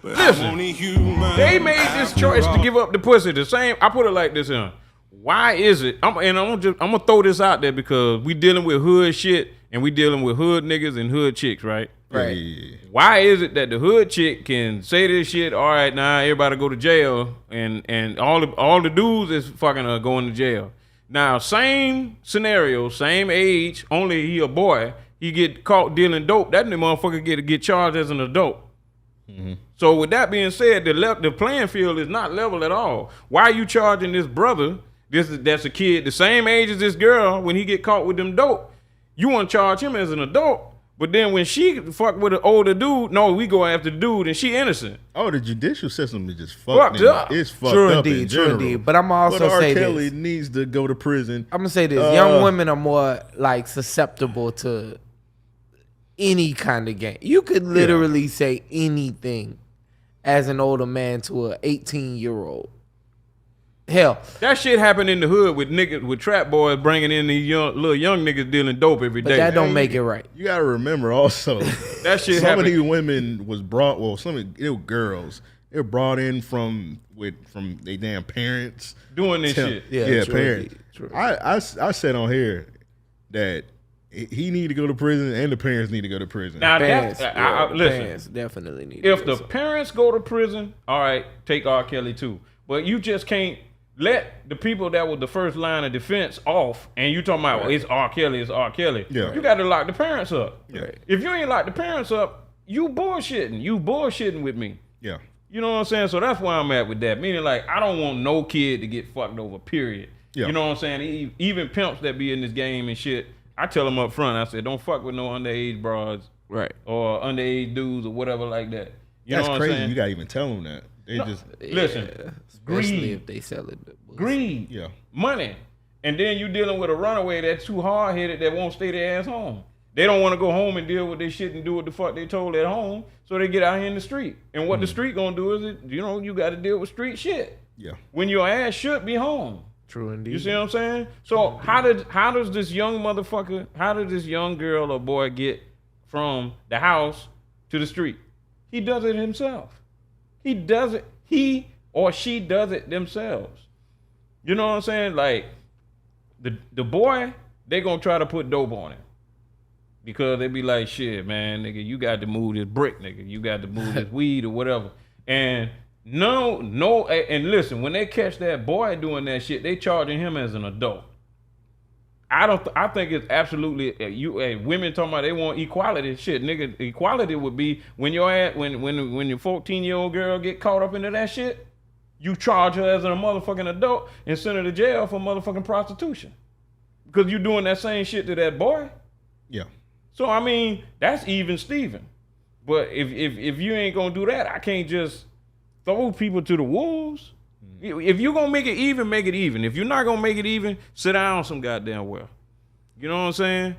Listen, they made this choice to give up the pussy. The same. I put it like this here. Why is it? I'm gonna throw this out there because we dealing with hood shit and we dealing with hood niggas and hood chicks, right? Right. Yeah. Why is it that the hood chick can say this shit? All right, now everybody go to jail, and all the dudes is fucking going to jail. Now, same scenario, same age, only he a boy. He get caught dealing dope. That motherfucker get charged as an adult. Mm-hmm. So with that being said, the playing field is not level at all. Why are you charging this brother? That's a kid the same age as this girl. When he get caught with them dope, you want to charge him as an adult. But then when she fuck with an older dude, no, we go after the dude and she innocent. Oh, the judicial system is just fucked up. It's fucked True up indeed, in true general. indeed. But I'm also R. say Kelly this. needs to go to prison. I'm gonna say this: young women are more like susceptible to any kind of game. You could literally say anything as an older man to an 18-year-old. Hell, that shit happened in the hood with niggas, with trap boys bringing in these little young niggas dealing dope every day. but that don't make it right. You gotta remember also That shit some happened. of these women was brought. Well, some of they were girls. They were brought in from their damn parents doing this shit. Yeah, true parents. indeed, true. I said on here that he need to go to prison and the parents need to go to prison. Now Parents, listen. parents definitely need. If to the do parents go to prison, all right, take R. Kelly too. But you just can't let the people that was the first line of defense off, and you talking about it's R. Kelly, it's R. Kelly. Yeah. You got to lock the parents up. Yeah. If you ain't lock the parents up, you bullshitting. You bullshitting with me. Yeah. You know what I'm saying? So that's where I'm at with that. Meaning, like, I don't want no kid to get fucked over, period. Yeah. You know what I'm saying? Even pimps that be in this game and shit, I tell them up front, I said, don't fuck with no underage broads. Right. Or underage dudes or whatever like that. You That's know what crazy. I'm saying? You gotta even tell them that. They just Listen, especially greed. if they sell it. Greed. Yeah. Money. And then you dealing with a runaway that's too hard-headed that won't stay their ass home. They don't want to go home and deal with this shit and do what the fuck they told at home, so they get out here in the street. And what the street gonna do is, you got to deal with street shit. Yeah. When your ass should be home. True indeed. You see what I'm saying? So how does this young motherfucker, how does this young girl or boy get from the house to the street? He does it himself. He does it. He or she does it themselves. You know what I'm saying? Like the boy, they gonna try to put dope on him. Because they be like, shit, man, nigga, you got to move this brick, nigga. You got to move this weed or whatever. And no, and listen, when they catch that boy doing that shit, they charging him as an adult. I think it's absolutely women talking about they want equality. Shit, nigga, equality would be when your 14-year-old girl get caught up into that shit, you charge her as a motherfucking adult and send her to jail for motherfucking prostitution. Because you doing that same shit to that boy. Yeah. So I mean, that's even Steven. But if you ain't gonna do that, I can't just throw people to the wolves. If you gonna make it even, make it even. If you're not gonna make it even, sit down some goddamn well. You know what I'm saying?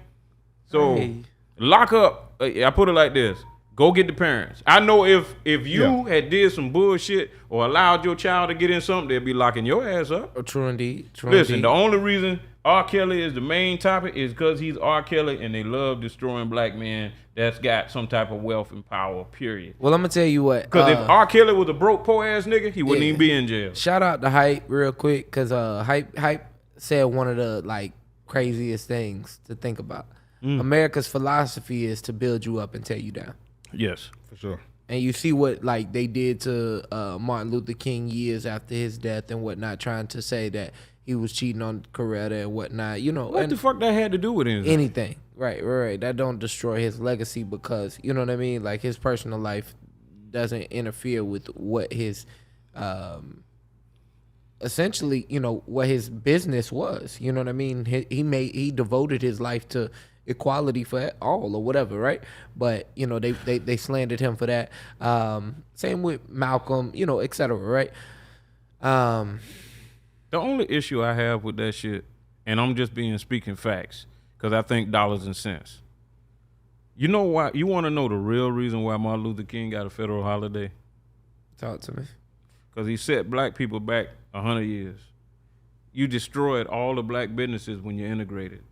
So lock up. I put it like this: go get the parents. I know if you had did some bullshit or allowed your child to get in something, they'd be locking your ass up. True indeed. Listen, the only reason R. Kelly is the main topic is because he's R. Kelly and they love destroying black men that's got some type of wealth and power, period. Well, I'm going to tell you what. Because if R. Kelly was a broke, poor ass nigga, he wouldn't even be in jail. Shout out to Hype real quick because Hype said one of the like craziest things to think about. America's philosophy is to build you up and tear you down. Yes. For sure. And you see what like they did to Martin Luther King years after his death and whatnot, trying to say that he was cheating on Coretta and whatnot. You know, What the fuck that had to do with anything? anything. Right. That don't destroy his legacy because, you know what I mean? Like his personal life doesn't interfere with what his essentially, you know, what his business was. You know what I mean? He devoted his life to equality for all or whatever, right? But, you know, they slandered him for that. Same with Malcolm, you know, et cetera, right? The only issue I have with that shit, and I'm just speaking facts, because I think dollars and cents. You know why? You want to know the real reason why Martin Luther King got a federal holiday? Talk to me. Because he set black people back 100 years. You destroyed all the black businesses when you integrated.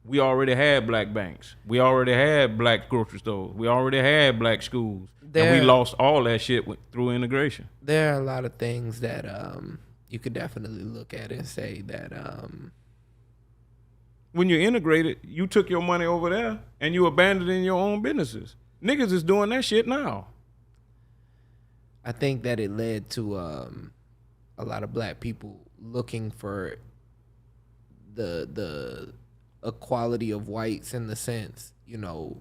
we already had black banks. We already had black grocery stores. We already had black schools. And we lost all that shit through integration. There are a lot of things that you could definitely look at and say that when you're integrated, you took your money over there and you abandoned your own businesses. Niggas is doing that shit now. I think that it led to a lot of black people looking for the equality of whites in the sense, you know,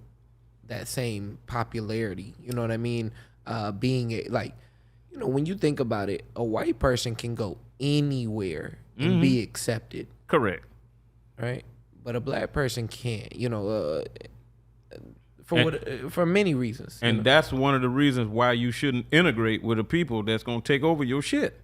that same popularity. You know what I mean? Being like, you know, when you think about it, a white person can go anywhere and be accepted. Correct. Right? But a black person can't, you know, for many reasons. And that's one of the reasons why you shouldn't integrate with the people that's going to take over your shit.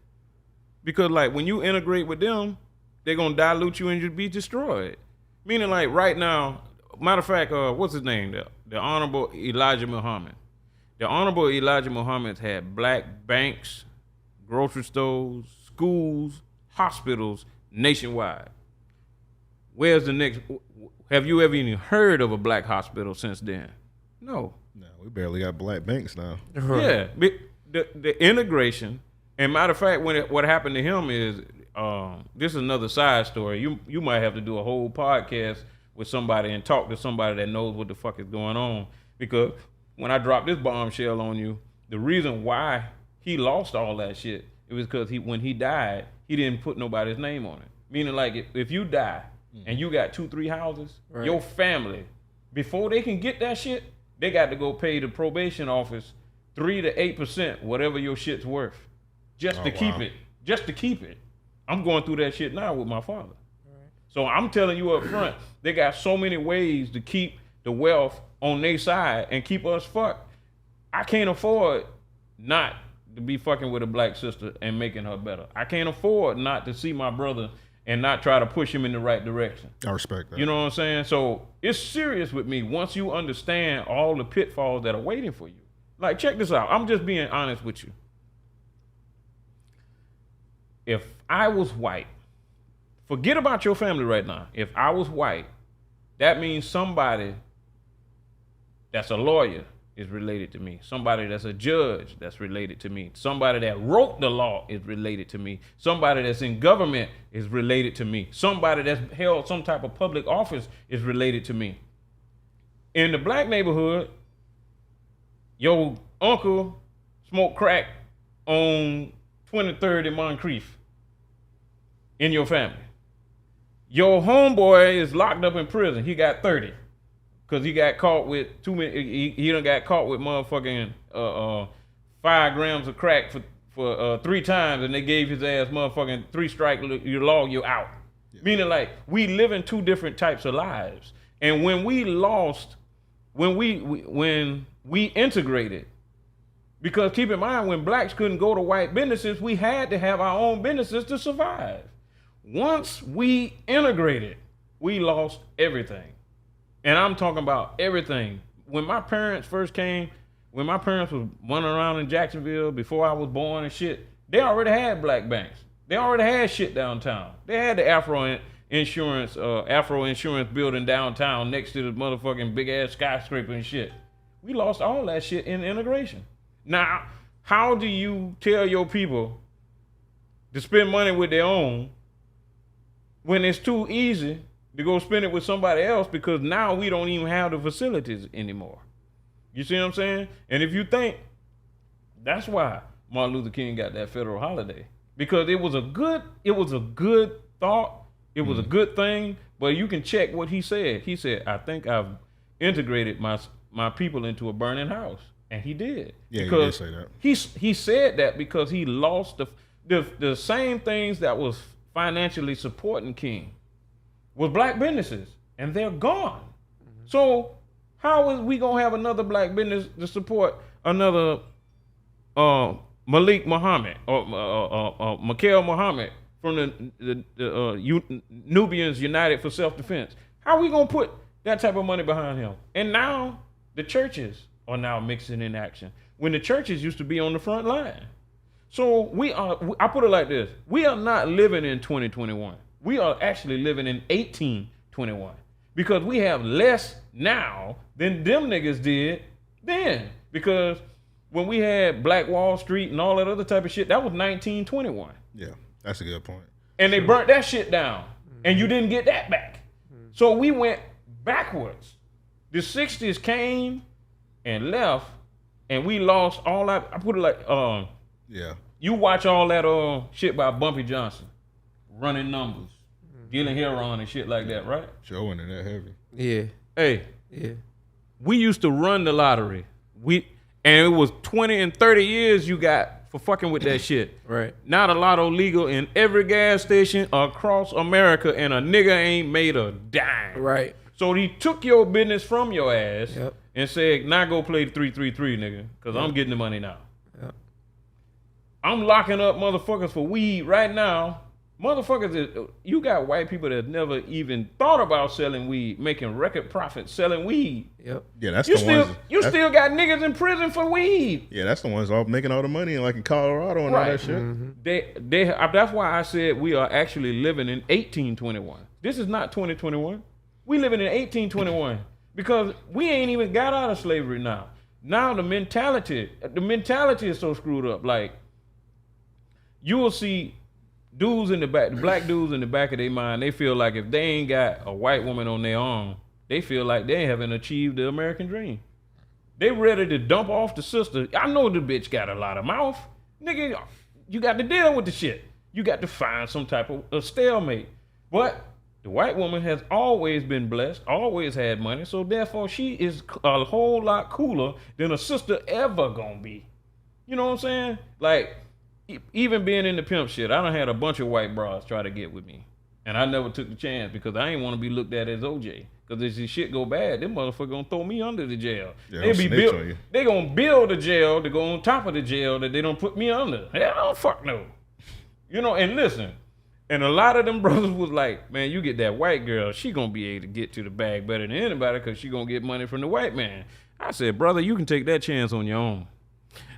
Because, like, when you integrate with them, they're going to dilute you and you'll be destroyed. Meaning, like, right now, matter of fact, what's his name? The Honorable Elijah Muhammad. The Honorable Elijah Muhammad had black banks, grocery stores, schools, hospitals nationwide. Where's the next? Have you ever even heard of a black hospital since then? No. No, we barely got black banks now. Yeah, the integration. And matter of fact, what happened to him is this is another side story. You might have to do a whole podcast with somebody and talk to somebody that knows what the fuck is going on. Because when I dropped this bombshell on you, the reason why he lost all that shit, it was because when he died, he didn't put nobody's name on it. Meaning, like, if you die and you got 2-3 houses, right, your family, before they can get that shit, they got to go pay the probation office 3 to 8%, whatever your shit's worth, just to keep it. Just to keep it. I'm going through that shit now with my father. Right. So I'm telling you up front, they got so many ways to keep the wealth on their side and keep us fucked. I can't afford not to be fucking with a black sister and making her better. I can't afford not to see my brother and not try to push him in the right direction. I respect that. You know what I'm saying? So it's serious with me once you understand all the pitfalls that are waiting for you. Like, check this out. I'm just being honest with you. If I was white, forget about your family right now. If I was white, that means somebody that's a lawyer is related to me. Somebody that's a judge that's related to me. Somebody that wrote the law is related to me. Somebody that's in government is related to me. Somebody that's held some type of public office is related to me. In the black neighborhood, your uncle smoked crack on 23rd and Moncrief in your family. Your homeboy is locked up in prison. He got 30. Because he got caught with too many. He done got caught with motherfucking 5 grams of crack for 3 times, and they gave his ass motherfucking 3 strike law, you out. Yeah. Meaning, like, we live in 2 different types of lives, and when we integrated, because keep in mind, when blacks couldn't go to white businesses, we had to have our own businesses to survive. Once we integrated, we lost everything. And I'm talking about everything. When my parents first came, when my parents was running around in Jacksonville before I was born and shit, they already had black banks. They already had shit downtown. They had the Afro Insurance building downtown next to the motherfucking big ass skyscraper and shit. We lost all that shit in integration. Now, how do you tell your people to spend money with their own when it's too easy to go spend it with somebody else, because now we don't even have the facilities anymore? You see what I'm saying? And if you think, that's why Martin Luther King got that federal holiday, because it was a good thought, it was a good thing, but you can check what he said. He said, I think I've integrated my people into a burning house. And he did. Yeah, because he did say that. He said that because he lost the same things that was financially supporting King was black businesses, and they're gone. Mm-hmm. So how is we gonna have another black business to support another Malik Muhammad or Mikael Muhammad from the Nubians United for Self-Defense? How are we gonna put that type of money behind him? And now the churches are now mixing in action when the churches used to be on the front line. So I put it like this: we are not living in 2021. We are actually living in 1821, because we have less now than them niggas did then. Because when we had Black Wall Street and all that other type of shit, that was 1921. Yeah, that's a good point. And they burnt that shit down. And you didn't get that back. So we went backwards. The 60s came and left, and we lost all that. I put it like, yeah. You watch all that shit by Bumpy Johnson, running numbers, dealing heroin and shit like that, right? Showing it that heavy. Yeah. Hey, Yeah. we used to run the lottery. And it was 20 and 30 years you got for fucking with that shit. Right. Now the lotto legal in every gas station across America, and a nigga ain't made a dime. Right. So he took your business from your ass Yep. and said, "Now go play the 333, nigga, because I'm getting the money now." Yep. I'm locking up motherfuckers for weed right now. Motherfuckers, you got white people that never even thought about selling weed, making record profits selling weed. Yep. Yeah, that's You the still, ones. you still got niggas in prison for weed. Yeah, that's the ones all making all the money, like in Colorado and all Right. that shit. That's why I said we are actually living in 1821. This is not 2021. We living in 1821 because we ain't even got out of slavery now. Now the mentality is so screwed up. Like, you will see dudes in the back, black dudes in the back of their mind, they feel like if they ain't got a white woman on their arm, they feel like they haven't achieved the American dream. They ready to dump off the sister. I know the bitch got a lot of mouth. Nigga, you got to deal with the shit. You got to find some type of a stalemate. But the white woman has always been blessed, always had money, so therefore she is a whole lot cooler than a sister ever gonna be. You know what I'm saying? Like, even being in the pimp shit, I done had a bunch of white bras try to get with me. And I never took the chance because I ain't want to be looked at as OJ. Because if this shit go bad, them motherfuckers gonna throw me under the jail. Yeah, They gonna build a jail to go on top of the jail that they don't put me under. Hell no, fuck no. You know, and listen, and a lot of them brothers was like, man, you get that white girl, she gonna be able to get to the bag better than anybody because she gonna get money from the white man. I said, brother, you can take that chance on your own.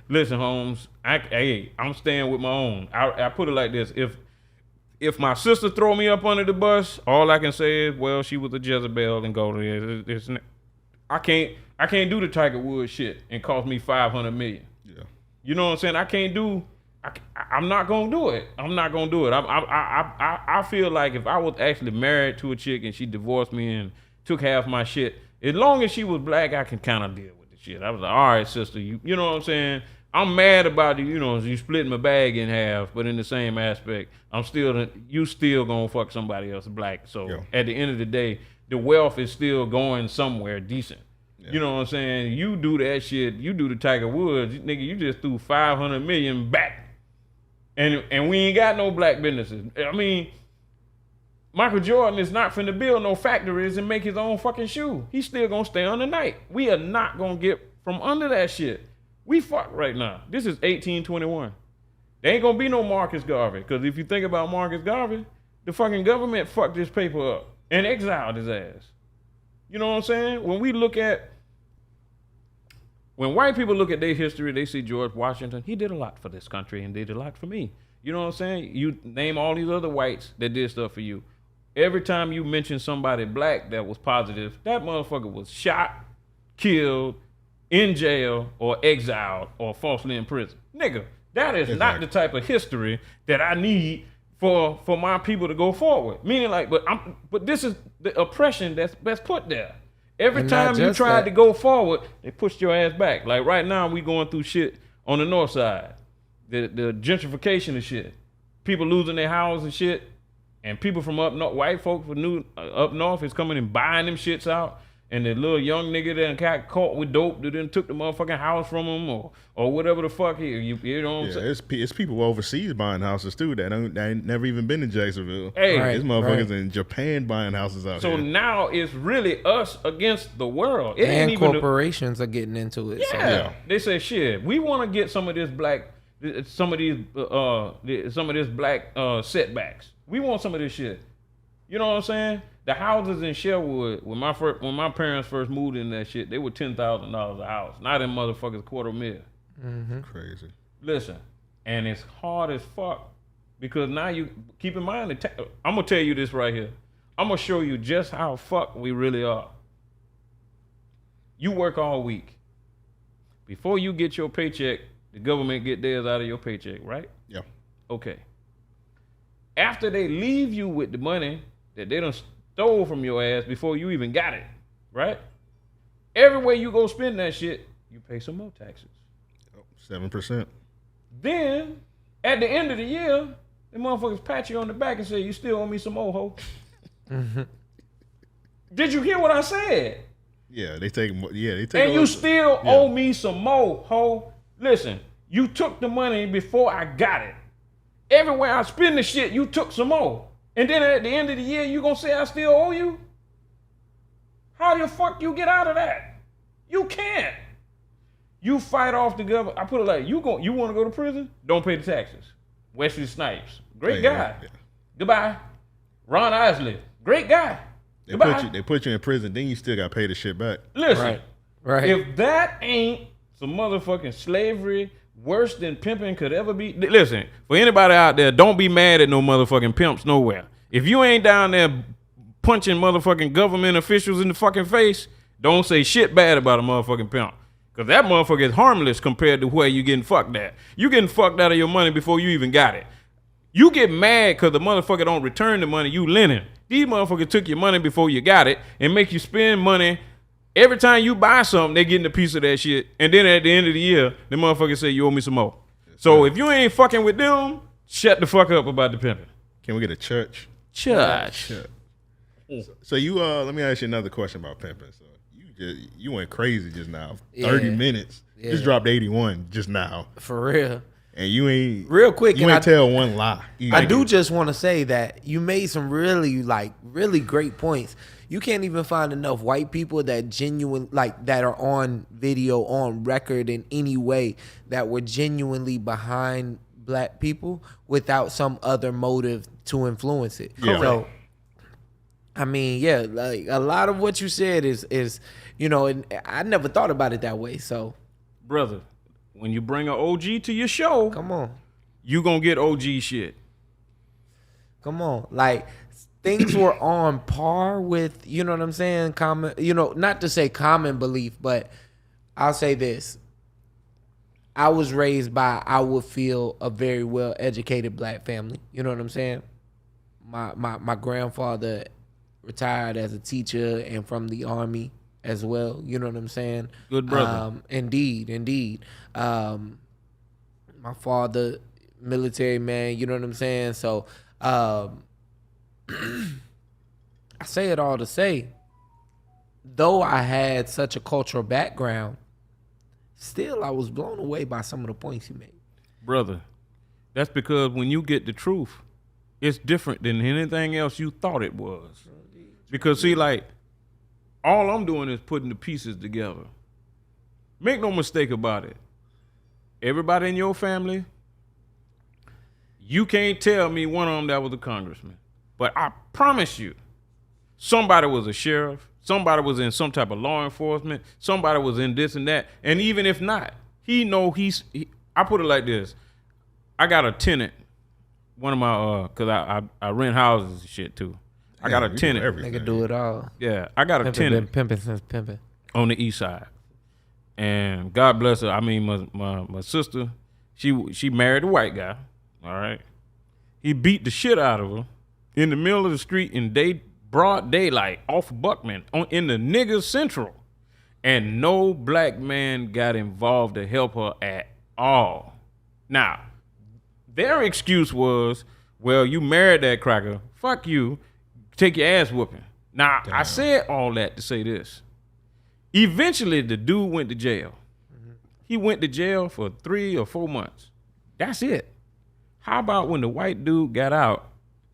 Listen, Holmes, I'm staying with my own. I put it like this: if my sister throw me up under the bus, all I can say is, well, she was a Jezebel and go there. I can't do the Tiger Woods shit and cost me $500 million. Yeah, you know what I'm saying? I can't do. I'm not gonna do it. I'm not gonna do it. I feel like if I was actually married to a chick and she divorced me and took half my shit, as long as she was black, I can kind of deal with the shit. I was like, all right, sister, you know what I'm saying? I'm mad about you splitting my bag in half, but in the same aspect, you still gonna fuck somebody else black. So yeah. At the end of the day, the wealth is still going somewhere decent. Yeah. You know what I'm saying? You do that shit, you do the Tiger Woods, nigga, you just threw $500 million back. And we ain't got no black businesses. I mean, Michael Jordan is not finna build no factories and make his own fucking shoe. He's still gonna stay on the night. We are not gonna get from under that shit. We fuck right now. This is 1821. There ain't gonna be no Marcus Garvey. Because if you think about Marcus Garvey, the fucking government fucked this paper up and exiled his ass. You know what I'm saying? When white people look at their history, they see George Washington. He did a lot for this country and did a lot for me. You know what I'm saying? You name all these other whites that did stuff for you. Every time you mention somebody black that was positive, that motherfucker was shot, killed, in jail, or exiled, or falsely in prison. Nigga, that is not the type of history that I need for my people to go forward. Meaning like, but this is the oppression that's put there. Every time you tried to go forward, they pushed your ass back. Like right now, we going through shit on the north side. The gentrification of shit. People losing their houses and shit. And people from up north, white folks from up north is coming and buying them shits out. And the little young nigga that got caught with dope that then took the motherfucking house from him or whatever the fuck you know what I'm saying? It's people overseas buying houses too that ain't never even been to Jacksonville. Hey, these motherfuckers in Japan buying houses out here. So now it's really us against the world. It and corporations are getting into it. Yeah. They say shit. We want to get some of this black, some of this black setbacks. We want some of this shit. You know what I'm saying? The houses in Sherwood, when my parents first moved in that shit, they were $10,000 a house. Now them motherfuckers $250,000. Mm-hmm. Crazy. Listen, and it's hard as fuck because now you keep in mind I'm gonna tell you this right here. I'm gonna show you just how fucked we really are. You work all week. Before you get your paycheck, the government get theirs out of your paycheck, right? Yeah. Okay. After they leave you with the money that they done stole from your ass before you even got it, right? Everywhere you go spend that shit, you pay some more taxes. 7%. Then, at the end of the year, the motherfuckers pat you on the back and say, you still owe me some more, ho. Did you hear what I said? Yeah, they take. Yeah, they take. And you still owe me some more, ho. Listen, you took the money before I got it. Everywhere I spend the shit, you took some more. And then at the end of the year, you gonna say I still owe you? How the fuck you get out of that? You can't. You fight off the government. I put it like, you want to go to prison? Don't pay the taxes. Wesley Snipes, great guy. Yeah. Goodbye. Ron Isley, great guy. They put you in prison, then you still got to pay the shit back. Listen, right. If that ain't some motherfucking slavery worse than pimping could ever be. Listen, for anybody out there, don't be mad at no motherfucking pimps nowhere. If you ain't down there punching motherfucking government officials in the fucking face, don't say shit bad about a motherfucking pimp. Because that motherfucker is harmless compared to where you getting fucked at. You getting fucked out of your money before you even got it. You get mad because the motherfucker don't return the money you lending. These motherfuckers took your money before you got it and make you spend money. Every time you buy something, they getting a piece of that shit. And then at the end of the year, the motherfucker say, you owe me some more. So if you ain't fucking with them, shut the fuck up about the pimping. Can we get a church? Church. So you, let me ask you another question about pimping. So you went crazy just now. 30 minutes. Yeah. Just dropped 81 just now. For real. And you ain't real quick. You ain't tell one lie. I do just want to say that you made some really great points. You can't even find enough white people that that are on video, on record in any way that were genuinely behind black people without some other motive to influence it. Yeah. So, I mean, yeah, like a lot of what you said is and I never thought about it that way. So, brother, when you bring an OG to your show, come on, you gonna get OG shit. Come on, like things were on par with, you know what I'm saying? Common, not to say common belief, but I'll say this. I was raised by, I would feel, a very well educated black family. You know what I'm saying? My grandfather retired as a teacher and from the Army as well. You know what I'm saying? Good brother. Indeed. My father, military man, you know what I'm saying? So I say it all to say, though I had such a cultural background, still I was blown away by some of the points you made. Brother, that's because when you get the truth, it's different than anything else you thought it was. Because see, like, all I'm doing is putting the pieces together. Make no mistake about it. Everybody in your family, you can't tell me one of them that was a congressman. But I promise you, somebody was a sheriff, somebody was in some type of law enforcement, somebody was in this and that. And even if not, I put it like this. I got a tenant, one of my, cause I rent houses and shit too. I got a tenant. They could do it all. Yeah, I got a tenant. Pimping since pimping. On the east side. And God bless her. I mean, my sister, she married a white guy. All right. He beat the shit out of her in the middle of the street in broad daylight off of Buckman in the niggas central. And no black man got involved to help her at all. Now, their excuse was, well, you married that cracker. Fuck you. Take your ass whooping. Now, damn. I said all that to say this. Eventually, the dude went to jail. Mm-hmm. He went to jail for 3 or 4 months. That's it. How about when the white dude got out,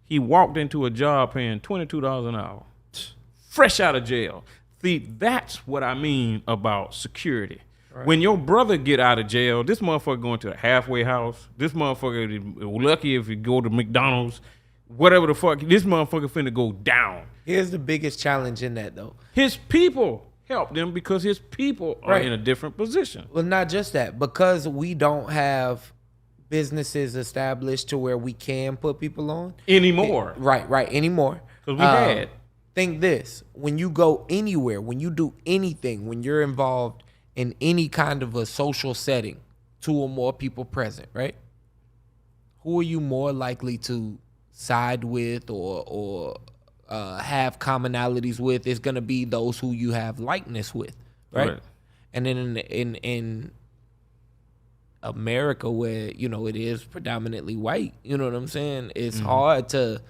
he walked into a job paying $22 an hour. Fresh out of jail. See, that's what I mean about security. Right. When your brother get out of jail, this motherfucker going to a halfway house. This motherfucker is lucky if he go to McDonald's. Whatever the fuck, this motherfucker finna go down. Here's the biggest challenge in that, though. His people help them because his people are in a different position. Well, not just that. Because we don't have businesses established to where we can put people on. Anymore. Right, anymore. Because we had. Think this. When you go anywhere, when you do anything, when you're involved in any kind of a social setting, 2 or more people present, right? Who are you more likely to side with or have commonalities with? It's going to be those who you have likeness with, right? And then in America, where, you know, it is predominantly white, you know what I'm saying? It's hard to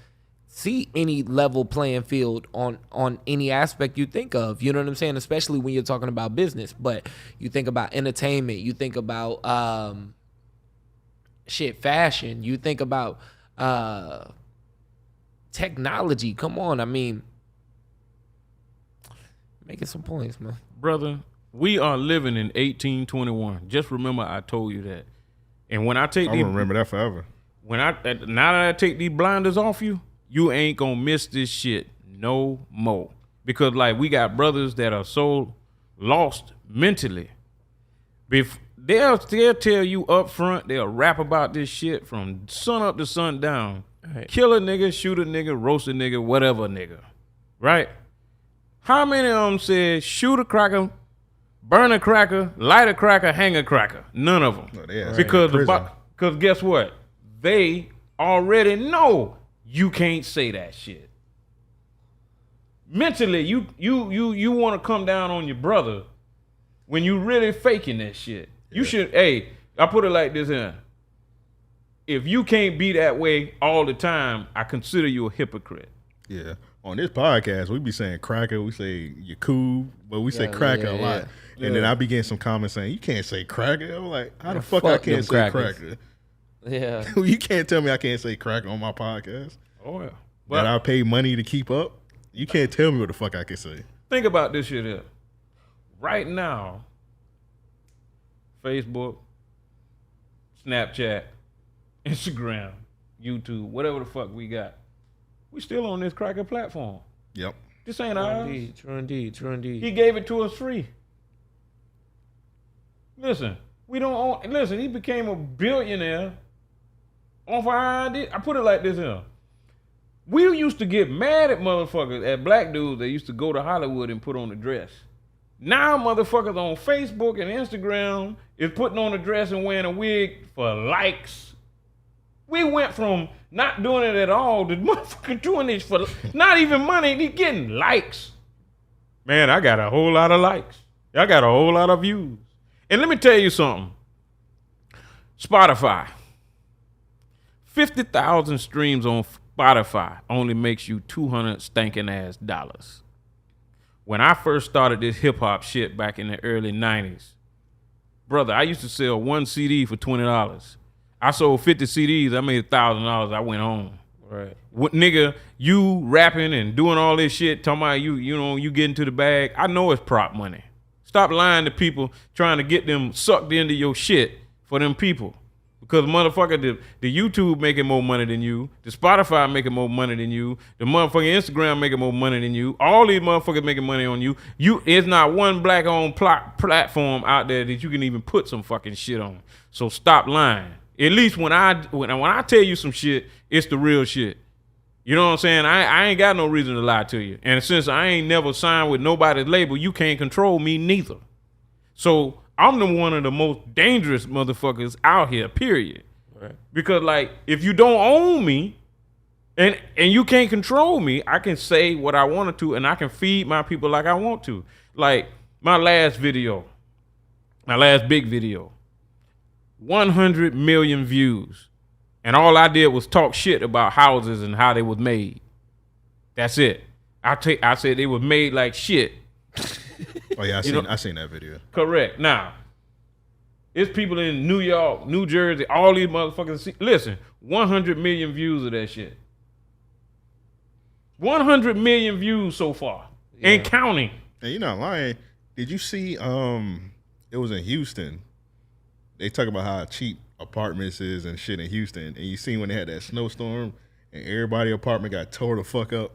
see any level playing field on any aspect you think of, you know what I'm saying? Especially when you're talking about business. But you think about entertainment, you think about fashion, you think about technology. Come on, I mean, making some points, man. Brother, we are living in 1821. Just remember I told you that. And when I take I'm gonna remember that forever. now that I take these blinders off you, you ain't gonna miss this shit no more. Because like we got brothers that are so lost mentally. They'll tell you up front, they'll rap about this shit from sun up to sundown. Right. Kill a nigga, shoot a nigga, roast a nigga, whatever nigga. Right? How many of them said shoot a cracker, burn a cracker, light a cracker, hang a cracker? None of them. No, Because guess what? They already know you can't say that shit. Mentally, you want to come down on your brother when you really faking that shit. You should, I put it like this here. If you can't be that way all the time, I consider you a hypocrite. Yeah. On this podcast, we be saying cracker, we say you cool, but we say cracker a lot. Yeah. And then I be getting some comments saying, you can't say cracker. I'm like, how the fuck I can't say cracker? Yeah. You can't tell me I can't say cracker on my podcast. Oh, yeah. But I pay money to keep up. You can't tell me what the fuck I can say. Think about this shit here. Right now, Facebook, Snapchat, Instagram, YouTube, whatever the fuck we got, we still on this cracker platform. Yep. This ain't ours. True indeed. He gave it to us free. Listen, we don't own. Listen, he became a billionaire off our idea. I put it like this here. We used to get mad at motherfuckers, at black dudes that used to go to Hollywood and put on a dress. Now motherfuckers on Facebook and Instagram is putting on a dress and wearing a wig for likes. We went from not doing it at all to motherfucker doing this for not even money. He getting likes. Man, I got a whole lot of likes. I got a whole lot of views. And let me tell you something. Spotify. 50,000 streams on Spotify only makes you $200 stinking ass dollars. When I first started this hip hop shit back in the early 90s, brother, I used to sell one CD for $20. I sold 50 CDs. I made $1,000. I went home. Right. What nigga, you rapping and doing all this shit, talking about you get into the bag. I know it's prop money. Stop lying to people, trying to get them sucked into your shit for them people. Because motherfucker, the YouTube making more money than you, the Spotify making more money than you, the motherfucking Instagram making more money than you, all these motherfuckers making money on you. It's not one black-owned platform out there that you can even put some fucking shit on. So stop lying. At least when I tell you some shit, it's the real shit. You know what I'm saying? I ain't got no reason to lie to you. And since I ain't never signed with nobody's label, you can't control me neither. So I'm one of the most dangerous motherfuckers out here, period. Right. Because like, if you don't own me and you can't control me, I can say what I wanted to and I can feed my people like I want to. Like my last big video, 100 million views. And all I did was talk shit about houses and how they was made. That's it. I said they was made like shit. Oh yeah, I seen that video. Correct. Now, it's people in New York, New Jersey, all these motherfuckers. Listen, 100 million views of that shit. 100 million views so far, and counting. And you're not lying. Did you see? It was in Houston. They talk about how cheap apartments is and shit in Houston, and you seen when they had that snowstorm and everybody's apartment got tore the fuck up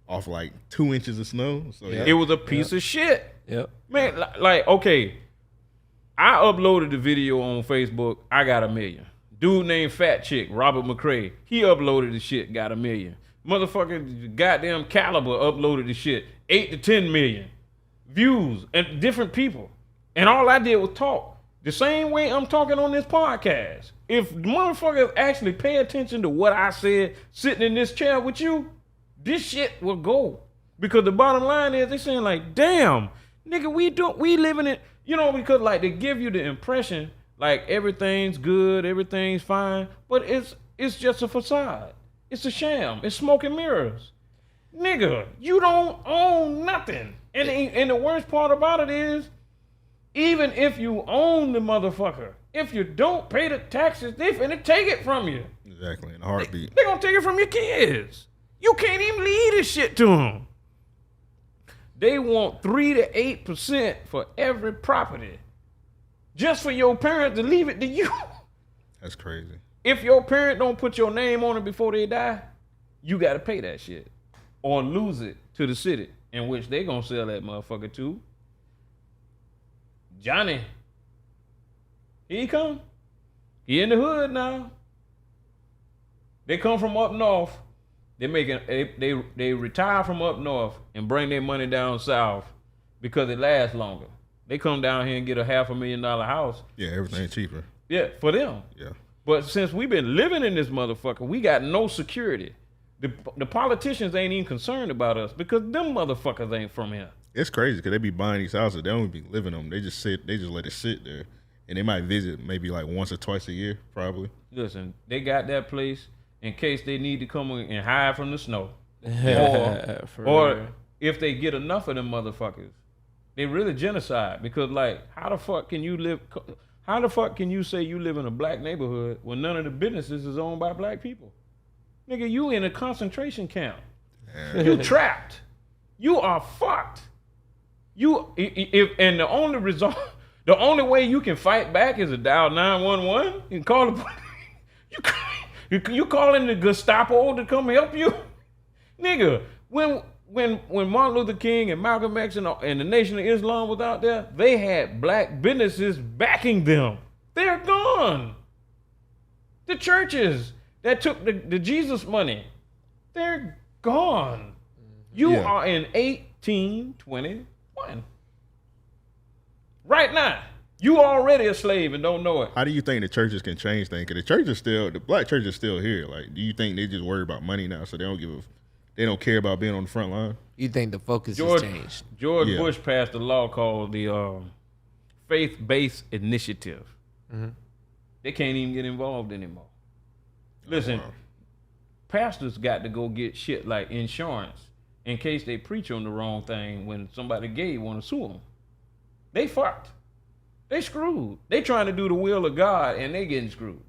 off like 2 inches of snow. So it was a piece of shit. Yep. Man, like, okay, I uploaded the video on Facebook. I got 1 million. Dude named Fat Chick, Robert McCray, he uploaded the shit, got 1 million. Motherfucking goddamn Caliber uploaded the shit. 8 to 10 million views and different people. And all I did was talk. The same way I'm talking on this podcast. If motherfuckers actually pay attention to what I said sitting in this chair with you, this shit will go. Because the bottom line is they saying like, damn, nigga, we living it, because like they give you the impression like everything's good, everything's fine, but it's just a facade. It's a sham. It's smoke and mirrors. Nigga, you don't own nothing. And the worst part about it is, even if you own the motherfucker, if you don't pay the taxes, they finna take it from you. Exactly, in a heartbeat. They gonna take it from your kids. You can't even leave this shit to them. They want 3 to 8% for every property. Just for your parent to leave it to you. That's crazy. If your parent don't put your name on it before they die, you gotta pay that shit. Or lose it to the city in which they gonna sell that motherfucker to. Johnny, here he come. He in the hood now. They come from up north. They retire from up north and bring their money down south because it lasts longer. They come down here and get a $500,000 house. Yeah, everything cheaper. Yeah, for them. Yeah. But since we've been living in this motherfucker, we got no security. The politicians ain't even concerned about us because them motherfuckers ain't from here. It's crazy because they be buying these houses. They don't be living in them. They just let it sit there. And they might visit maybe like once or twice a year, probably. Listen, they got that place in case they need to come and hide from the snow. or if they get enough of them motherfuckers, they really genocide. Because like, how the fuck can you say you live in a black neighborhood when none of the businesses is owned by black people? Nigga, you in a concentration camp. You trapped. You are fucked. And the only way you can fight back is to dial 911 and call the police. You calling the Gestapo to come help you? Nigga, when Martin Luther King and Malcolm X and the Nation of Islam was out there, they had black businesses backing them. They're gone. The churches that took the Jesus money, they're gone. You are in 1821. Right now. You already a slave and don't know it. How do you think the churches can change things? Because the black church is still here. Like, do you think they just worry about money now, so they don't care about being on the front line? You think the focus has changed? George Bush passed a law called the Faith-Based Initiative. Mm-hmm. They can't even get involved anymore. Listen, pastors got to go get shit like insurance in case they preach on the wrong thing when somebody gay want to sue them. They fucked. They screwed. They trying to do the will of God and they getting screwed.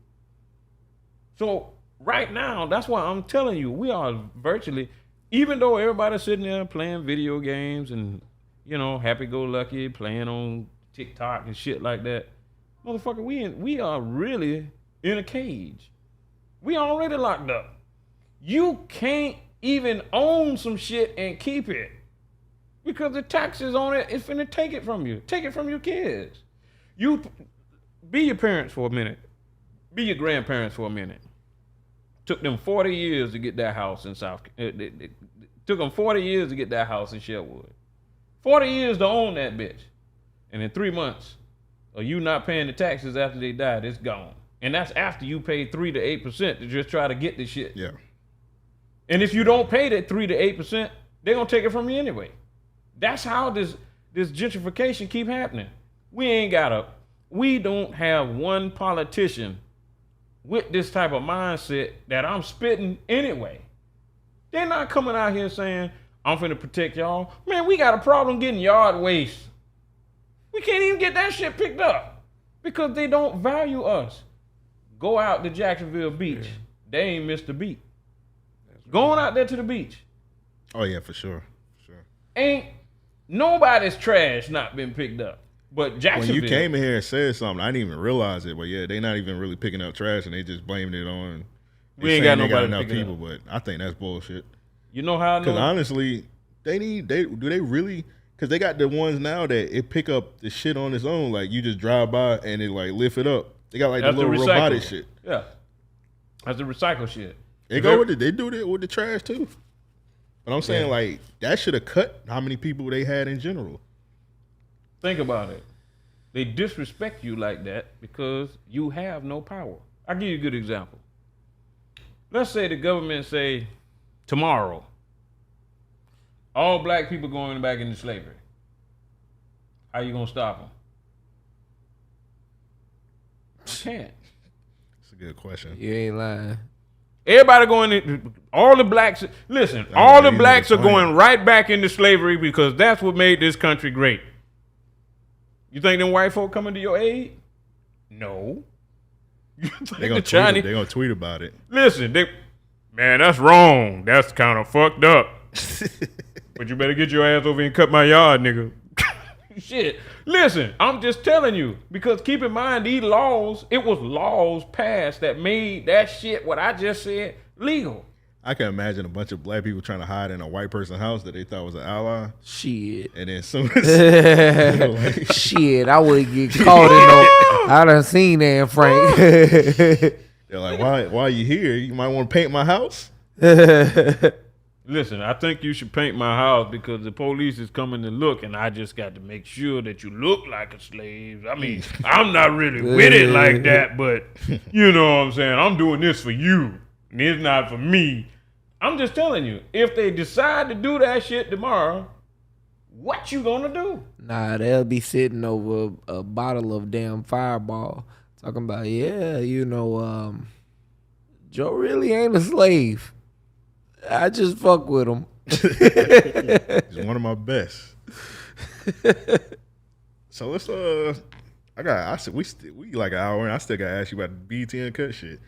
So right now, that's why I'm telling you, we are virtually, even though everybody's sitting there playing video games and, happy-go-lucky, playing on TikTok and shit like that, motherfucker, we are really in a cage. We already locked up. You can't even own some shit and keep it because the taxes on it is finna take it from you. Take it from your kids. You be your parents for a minute. Be your grandparents for a minute. Took them 40 years to get that house in took them 40 years to get that house in Sherwood. 40 years to own that bitch. And in 3 months of you not paying the taxes after they died, it's gone. And that's after you pay 3 to 8% to just try to get this shit. Yeah. And if you don't pay that 3 to 8%, they're gonna take it from you anyway. That's how this gentrification keep happening. We don't have one politician with this type of mindset that I'm spitting anyway. They're not coming out here saying, I'm finna protect y'all. Man, we got a problem getting yard waste. We can't even get that shit picked up because they don't value us. Go out to Jacksonville Beach. They ain't missed a beat. Going out there to the beach. Oh yeah, for sure. Ain't nobody's trash not been picked up. But Jacksonville. When you came in here and said something, I didn't even realize it. But yeah, they not even really picking up trash and they just blaming it on. We ain't got nobody enough people, but I think that's bullshit. You know how I know? Because honestly, do they really? Because they got the ones now that it pick up the shit on its own. Like you just drive by and it like lift it up. They got like the little robotic shit. Yeah, that's the recycle shit. They do it with the trash too. But I'm saying like that should have cut how many people they had in general. Think about it. They disrespect you like that because you have no power. I'll give you a good example. Let's say the government say tomorrow, all black people going back into slavery. How you gonna stop them? You can't. That's a good question. You ain't lying. Everybody going in, all the blacks, listen, all the blacks are going right back into slavery because that's what made this country great. You think them white folk coming to your aid? No. They're gonna tweet about it. Listen, man, that's wrong. That's kind of fucked up. But you better get your ass over here and cut my yard, nigga. Shit. Listen, I'm just telling you, because keep in mind, these laws, it was laws passed that made that shit, what I just said, legal. I can imagine a bunch of black people trying to hide in a white person's house that they thought was an ally. Shit. And then soon as like, shit, I would get caught in I done seen that, Frank. They're like, why are you here? You might want to paint my house? Listen, I think you should paint my house because the police is coming to look, and I just got to make sure that you look like a slave. I mean, I'm not really with it like that, but you know what I'm saying? I'm doing this for you, and it's not for me. I'm just telling you, if they decide to do that shit tomorrow, what you gonna do? Nah, they'll be sitting over a bottle of damn Fireball talking about, Joe really ain't a slave. I just fuck with him. He's one of my best. So let's we like an hour and I still gotta ask you about the BET Uncut shit.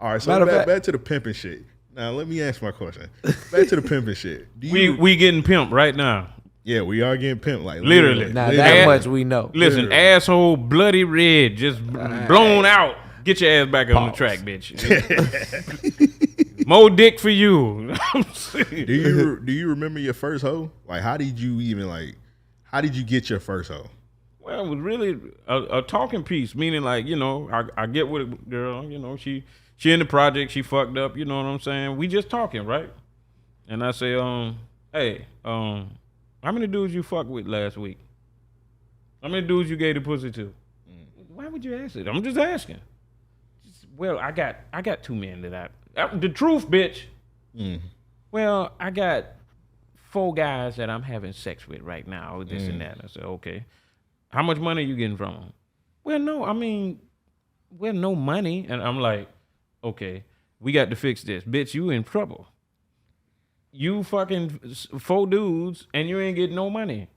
All right, so back to the pimping shit. Now let me ask my question. Back to the pimping shit. We getting pimped right now. Yeah, we are getting pimped, like literally. Now that much we know. Listen, literally. Asshole, bloody red, just blown out. Get your ass back on the track, bitch. More dick for you. Do you remember your first hoe? Like, how did you get your first hoe? Well, it was really a talking piece, meaning like, I get with a girl, she in the project, she fucked up, you know what I'm saying? We just talking, right? And I say, hey, how many dudes you fucked with last week? How many dudes you gave the pussy to? Why would you ask it? I'm just asking. Well, I got 2 men that the truth, bitch. Well, I got 4 guys that I'm having sex with right now, this and that. I said, okay. How much money are you getting from them? Well, no money. And I'm like, okay, we got to fix this. Bitch, you in trouble. You fucking 4 dudes and you ain't getting no money.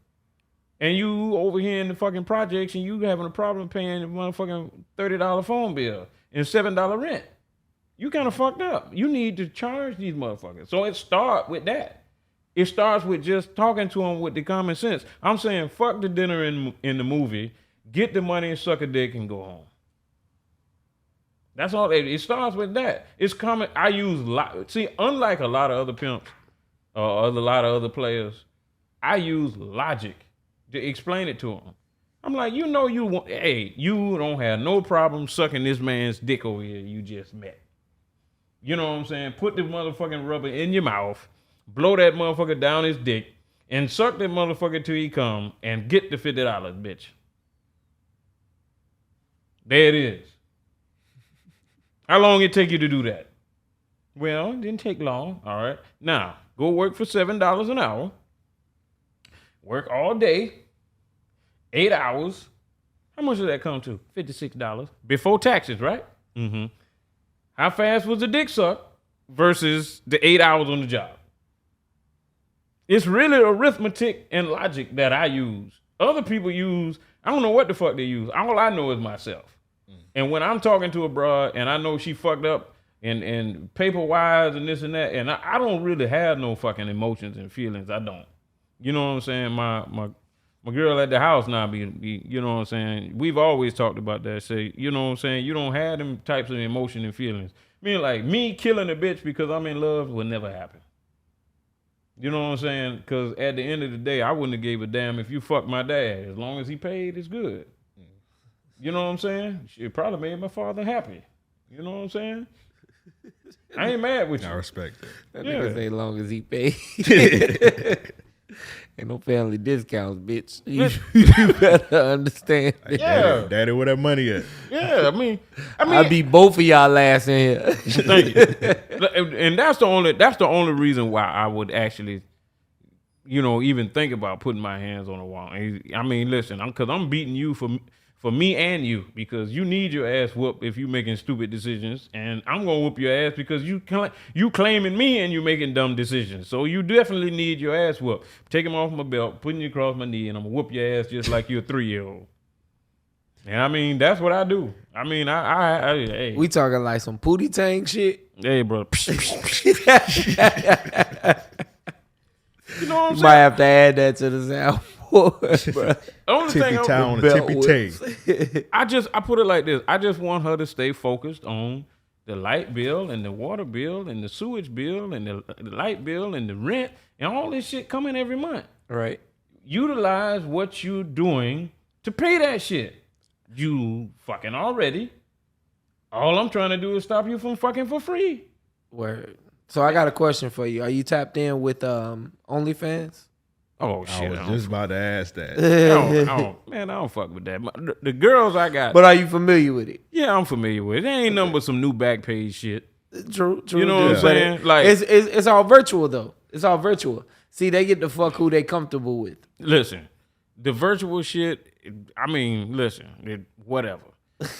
And you over here in the fucking projects and you having a problem paying the motherfucking $30 phone bill and $7 rent. You kind of fucked up. You need to charge these motherfuckers. So it starts with that. It starts with just talking to them with the common sense. I'm saying fuck the dinner in the movie, get the money and suck a dick and go home. That's all. It starts with that. It's common. I use unlike a lot of other pimps or a lot of other players, I use logic to explain it to them. I'm like, you don't have no problem sucking this man's dick over here you just met. You know what I'm saying? Put the motherfucking rubber in your mouth, blow that motherfucker down his dick, and suck that motherfucker till he come and get the $50, bitch. There it is. How long it take you to do that? Well, it didn't take long. All right. Now, go work for $7 an hour. Work all day. 8 hours. How much did that come to? $56. Before taxes, right? Mm-hmm. How fast was the dick suck versus the 8 hours on the job? It's really arithmetic and logic that I use. Other people use, I don't know what the fuck they use. All I know is myself. And when I'm talking to a broad and I know she fucked up and paper-wise and this and that, and I don't really have no fucking emotions and feelings. I don't. You know what I'm saying? My girl at the house now be, you know what I'm saying? We've always talked about that. Say, you know what I'm saying? You don't have them types of emotion and feelings. I mean, like me killing a bitch because I'm in love will never happen. You know what I'm saying? Because at the end of the day, I wouldn't have gave a damn if you fucked my dad. As long as he paid, it's good. You know what I'm saying? It probably made my father happy. You know what I'm saying? I ain't mad with you. I respect That Yeah. nigga say long as he pay. it. Ain't no family discounts, bitch. You better understand. Like, Yeah. Daddy, where that money at? Yeah, I mean, I beat both of y'all ass in here. thank you. And that's the only reason why I would actually, even think about putting my hands on the wall. I mean, listen, because I'm beating you for me and you, because you need your ass whooped if you making stupid decisions, and I'm gonna whoop your ass because you claiming me and you making dumb decisions. So you definitely need your ass whooped. Take him off my belt, putting you across my knee, and I'm gonna whoop your ass just like you're a 3-year-old. And I mean, that's what I do. I mean, hey. We talking like some Pootie Tang shit. Hey, bro. You know what I'm You saying? might have to add that to the soundboard, bro. The only Tippy thing toe on a belt tippy whips. tay. I put it like this. I just want her to stay focused on the light bill and the water bill and the sewage bill and the light bill and the rent and all this shit coming every month. Right. Utilize what you're doing to pay that shit. You fucking already. All I'm trying to do is stop you from fucking for free. Word. So I got a question for you. Are you tapped in with OnlyFans? Oh I shit! was just about to ask that. I don't fuck with that. The girls I got, But are you familiar with it? yeah, I'm familiar with it. There ain't nothing but some new back page shit. True. You know what I'm But saying? Like, it's all virtual though. It's all virtual. See, they get to fuck who they comfortable with. listen, the virtual shit. I mean, whatever.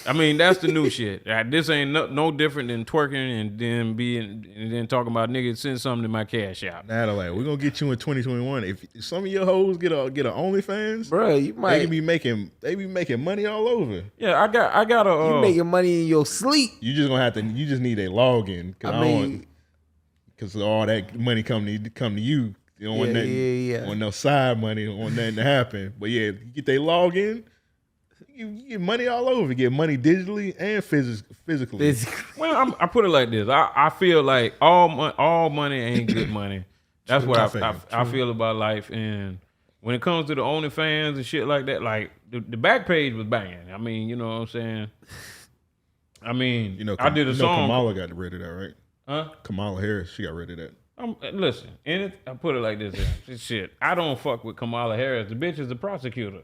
I mean, that's the new shit. This ain't no different than twerking and then talking about niggas send something to my cash out. Natalac, we're gonna get you in 2021. If some of your hoes get a OnlyFans, Bro, you might they be making money all over. Yeah, I got a. you making money in your sleep. You just gonna have to. You just need a login I because all that money come to you. You don't want nothing. Yeah. Want no side money. Don't want nothing to happen. But yeah, you get they login. You get money all over. You get money digitally and physically. Well, I put it like this. I feel like all money ain't good money. That's what I feel about life. And when it comes to the OnlyFans and shit like that, like the back page was banging. I mean, you know what I'm saying? I mean, I did a song. Kamala got rid of that, right? Huh? Kamala Harris, she got rid of that. Listen, I put it like this. Shit, I don't fuck with Kamala Harris. The bitch is a prosecutor.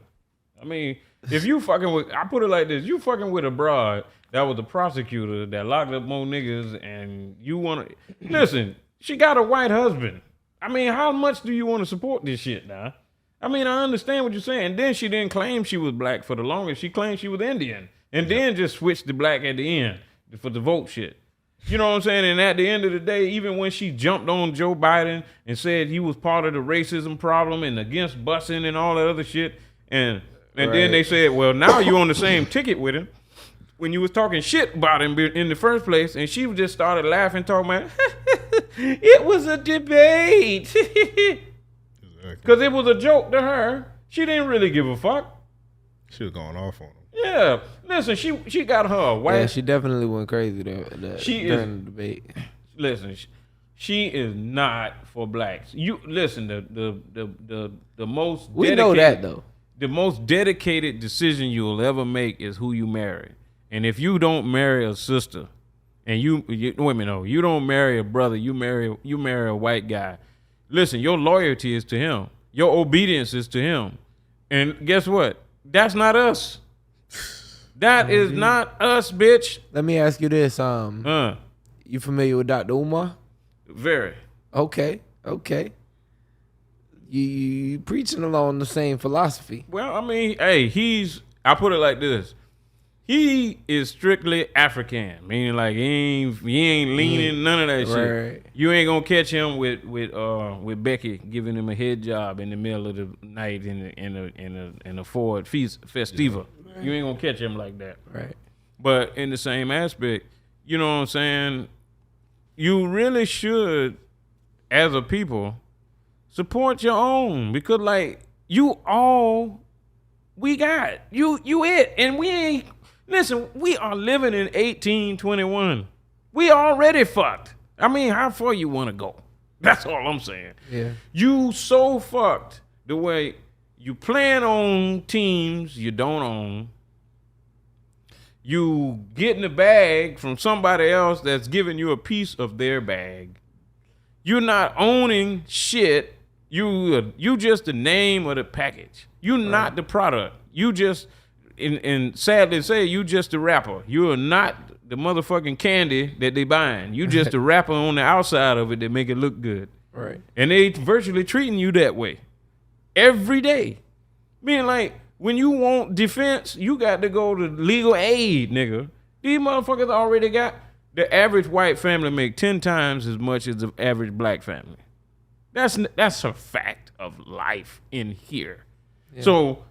I mean, if you fucking with, I put it like this, you fucking with a broad that was a prosecutor that locked up more niggas and you want to, listen, she got a white husband. I mean, how much do you want to support this shit now? I mean, I understand what you're saying. Then she didn't claim she was black for the longest. She claimed she was Indian and then just switched to black at the end for the vote shit. You know what I'm saying? And at the end of the day, even when she jumped on Joe Biden and said he was part of the racism problem and against busing and all that other shit, and then they said, well, now you're on the same ticket with him when you was talking shit about him in the first place, and she just started laughing, talking about, it was a debate. Because it was a joke to her. She didn't really give a fuck. She was going off on him. Yeah. Listen, she got her a white. Yeah, she definitely went crazy during the debate. Listen, she is not for blacks. You listen, the most We know that though. The most dedicated decision you'll ever make is who you marry. And if you don't marry a sister, and you women know, you don't marry a brother, you marry a white guy. Listen, your loyalty is to him. Your obedience is to him. And guess what? That's not us. That is not us, bitch. Let me ask you this. You familiar with Dr. Umar? Very. Okay. You preaching along the same philosophy. Well, I mean, hey, I put it like this. He is strictly African, meaning like he ain't leaning, none of that shit. You ain't gonna catch him with Becky giving him a head job in the middle of the night in a Ford Festiva. Yeah. You ain't gonna catch him like that. Right. But in the same aspect, you know what I'm saying? You really should, as a people, support your own, because like you all we got. You it, and we ain't. Listen, we are living in 1821. We already fucked. I mean, how far you want to go? That's all I'm saying. Yeah. You so fucked the way you plan on teams you don't own. You getting the bag from somebody else that's giving you a piece of their bag. You're not owning shit. You just the name of the package. You're not the product. You just, and sadly to say, you just a rapper. You are not the motherfucking candy that they buying. You just a rapper on the outside of it that make it look good. Right. And they virtually treating you that way every day. Being like, when you want defense, you got to go to legal aid, nigga. These motherfuckers already got, the average white family make 10 times as much as the average black family. That's a fact of life in here. Yeah. So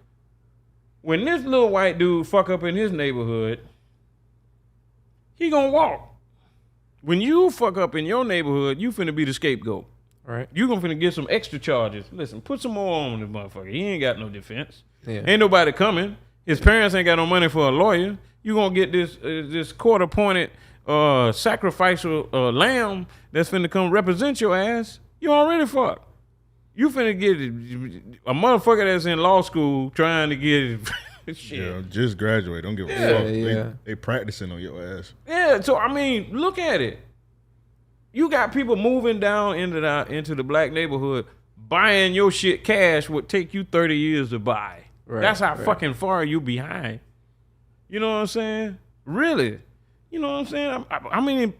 when this little white dude fuck up in his neighborhood, he gonna walk. When you fuck up in your neighborhood, you finna be the scapegoat. Right. You gonna finna get some extra charges. Listen, put some more on the motherfucker. He ain't got no defense. Yeah. Ain't nobody coming. His parents ain't got no money for a lawyer. You gonna get this court-appointed sacrificial lamb that's finna come represent your ass. You already fucked. You finna get a motherfucker that's in law school trying to get shit. Yeah, just graduate. Don't give a fuck. Yeah. They practicing on your ass. Yeah, so I mean, look at it. You got people moving down into the black neighborhood, buying your shit cash would take you 30 years to buy. Right, that's how fucking far you behind. You know what I'm saying? Really? You know what I'm saying? I mean,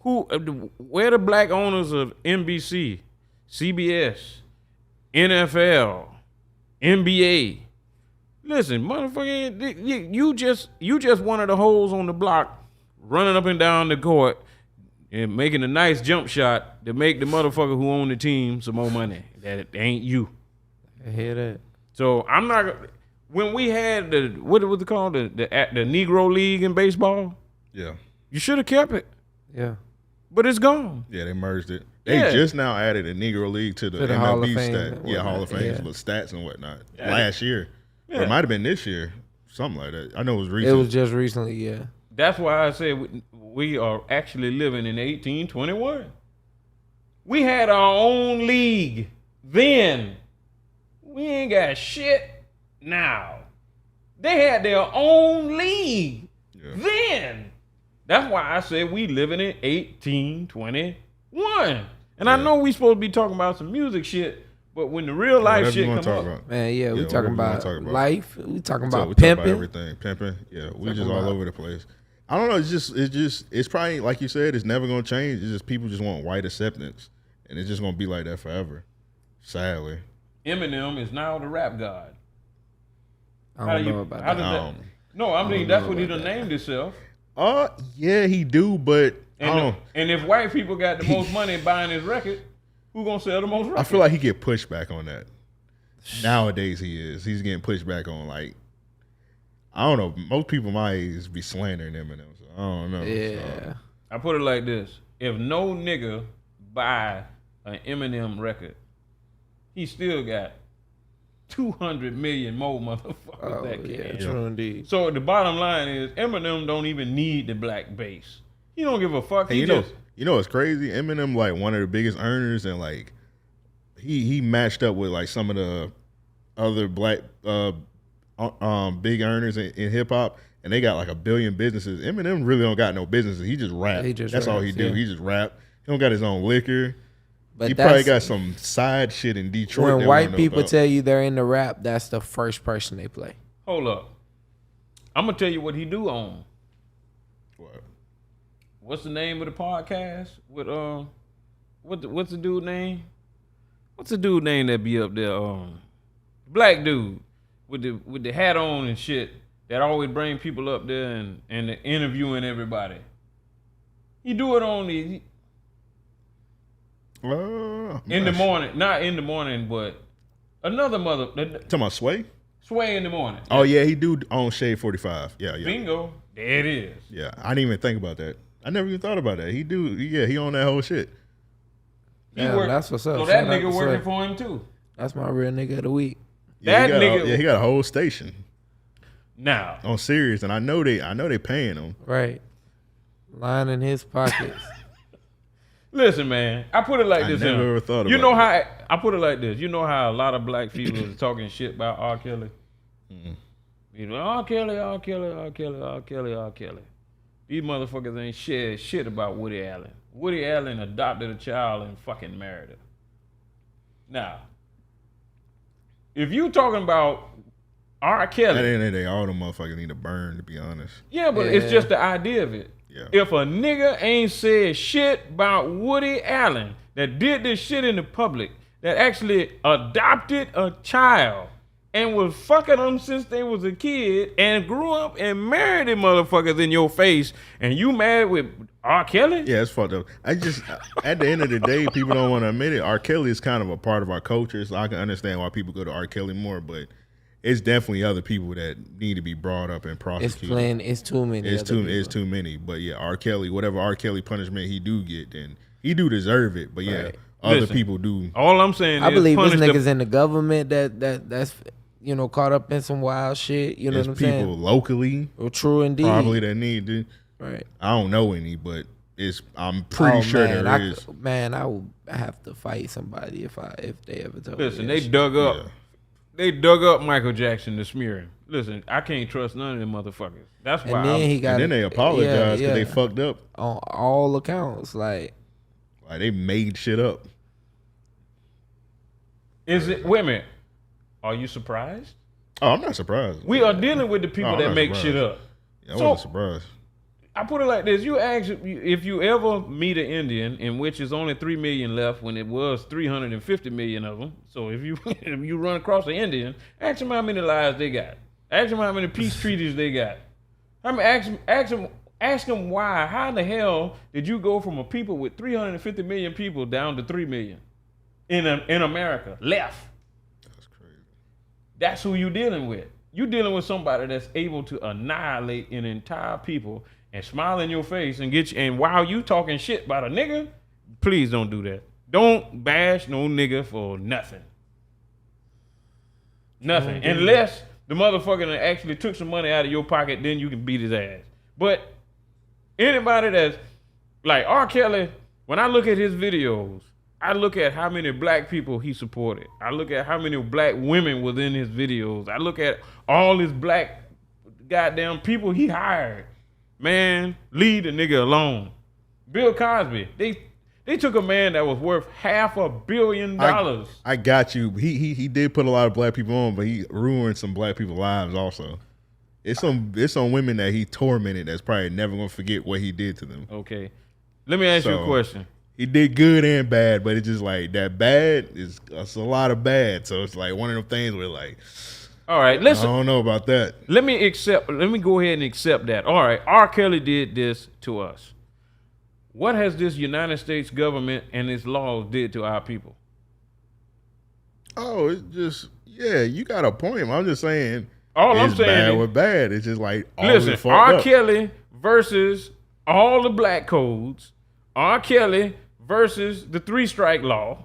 where the black owners of NBC, CBS, NFL, NBA? Listen, motherfucker, you just one of the hoes on the block running up and down the court and making a nice jump shot to make the motherfucker who own the team some more money. That ain't you. I hear that. So I'm not. When we had what was it called, the Negro League in baseball? Yeah. You should have kept it. Yeah. But it's gone. Yeah, they merged it. They just now added a Negro League to the MLB Hall of Fame stat. Yeah, Hall of Fame with stats and whatnot. Last year. Yeah. Or it might have been this year. Something like that. I know it was recent. It was just recently, yeah. That's why I said we are actually living in 1821. We had our own league then. We ain't got shit now. They had their own league then. That's why I said we living in 1821. And I know we supposed to be talking about some music shit, but when the real life shit come up, man, we talking about life. We talking about we pimping. Talking about everything, pimping. Yeah, we just all over the place. I don't know. It's probably like you said. It's never gonna change. It's just people just want white acceptance, and it's just gonna be like that forever. Sadly, Eminem is now the rap god. I don't know about that. No, I mean that's what he done named himself. Yeah, he do, but and if white people got the most money buying his record, who gonna sell the most records? I feel like he get pushed back on that. Nowadays he's getting pushed back on, like, I don't know. Most people my age be slandering Eminem, so I don't know. Yeah. So. I put it like this: if no nigga buy an Eminem record, he still got 200 million more motherfuckers that can. Yeah, true indeed. So the bottom line is Eminem don't even need the black base. He don't give a fuck. Hey, you know what's crazy? Eminem like one of the biggest earners, and like he matched up with like some of the other black big earners in hip hop, and they got like 1 billion businesses. Eminem really don't got no businesses. He just rap. That's all he do. Yeah. He just rap. He don't got his own liquor. But he probably got some side shit in Detroit. When white people tell you they're into rap, that's the first person they play. Hold up. I'm going to tell you what he do own. What? What's the name of the podcast? With what's the dude name? What's the dude name that be up there? Black dude with the hat on and shit that always bring people up there and interviewing everybody. He do it on the... in the morning, not in the morning, but another mother. Talking about Sway? Sway in the morning. Oh yeah, he do own Shade 45. Yeah. Bingo, there it is. Yeah, I didn't even think about that. I never even thought about that. He do. Yeah, he own that whole shit. That's what's up. So that nigga working for him too. That's my real nigga of the week. Yeah, he got a whole station. Now on Sirius, and I know they paying him. Right, line in his pockets. Listen, man, I put it like this. I never ever thought about it. You know how I put it like this. You know how a lot of black people is talking shit about R. Kelly? Mm-hmm. You know, R. Kelly, R. Kelly, R. Kelly, R. Kelly, R. Kelly. These motherfuckers ain't shared shit about Woody Allen. Woody Allen adopted a child and fucking married her. Now, if you talking about R. Kelly, at the end of the day, all the motherfuckers need to burn, to be honest. yeah, but it's just the idea of it. Yeah. If a nigga ain't said shit about Woody Allen that did this shit in the public, that actually adopted a child and was fucking them since they was a kid and grew up and married them motherfuckers in your face, and you mad with R. Kelly? Yeah, it's fucked up. I just, at the end of the day, people don't want to admit it. R. Kelly is kind of a part of our culture, so I can understand why people go to R. Kelly more, but it's definitely other people that need to be brought up and prosecuted. It's too many. It's too many. But yeah, R. Kelly, whatever R. Kelly punishment he do get, then he do deserve it. But yeah, Right. other Listen, people do. All I'm saying I is believe there's punish niggas in the government that's caught up in some wild shit. You know There's what I'm people saying? locally Well, true indeed. probably that need to. Right. I don't know any, but I'm pretty sure man, there is. I would have to fight somebody if they ever told Listen, me. they dug up. They dug up Michael Jackson to smear him. Listen, I can't trust none of them motherfuckers. That's why. And then he got. And then they apologized because they fucked up. on all accounts. Like They made shit up. Is it? Wait a minute. Are you surprised? Oh, I'm not surprised. We are dealing with the people I'm that not make surprised. shit up. I So- wasn't surprised. I put it like this: you ask if you ever meet an Indian, in which is only 3 million left when it was 350 million of them. So if you if you run across an Indian, ask them how many lives they got. Ask them how many peace treaties they got. I mean, ask them why. How in the hell did you go from a people with 350 million people down to 3 million in America left? That's crazy. That's who you dealing with. You dealing with somebody that's able to annihilate an entire people and smile in your face and get you. And while you talking shit about a nigga, please don't do that. Don't bash no nigga for nothing. Nothing. Unless the motherfucker that actually took some money out of your pocket, then you can beat his ass. But anybody that's like R. Kelly, when I look at his videos, I look at how many black people he supported. I look at how many black women was in his videos. I look at all his black goddamn people he hired. Man, leave the nigga alone. Bill Cosby, they took a man that was worth $500 million. I got you. He did put a lot of black people on, but he ruined some black people's lives also. It's some women that he tormented that's probably never gonna forget what he did to them. Okay. Let me ask you a question. He did good and bad, but it's just like that bad it's a lot of bad. So it's like one of them things where like, All right, I listen. don't know about that. Let me go ahead and accept that. All right, R. Kelly did this to us. What has this United States government and its laws did to our people? Oh, it's just you got a point. I'm just saying. All I'm it's saying bad is- with bad. It's just like all Listen, it fucked R. up. Kelly versus all the black codes. R. Kelly versus the 3-strike law.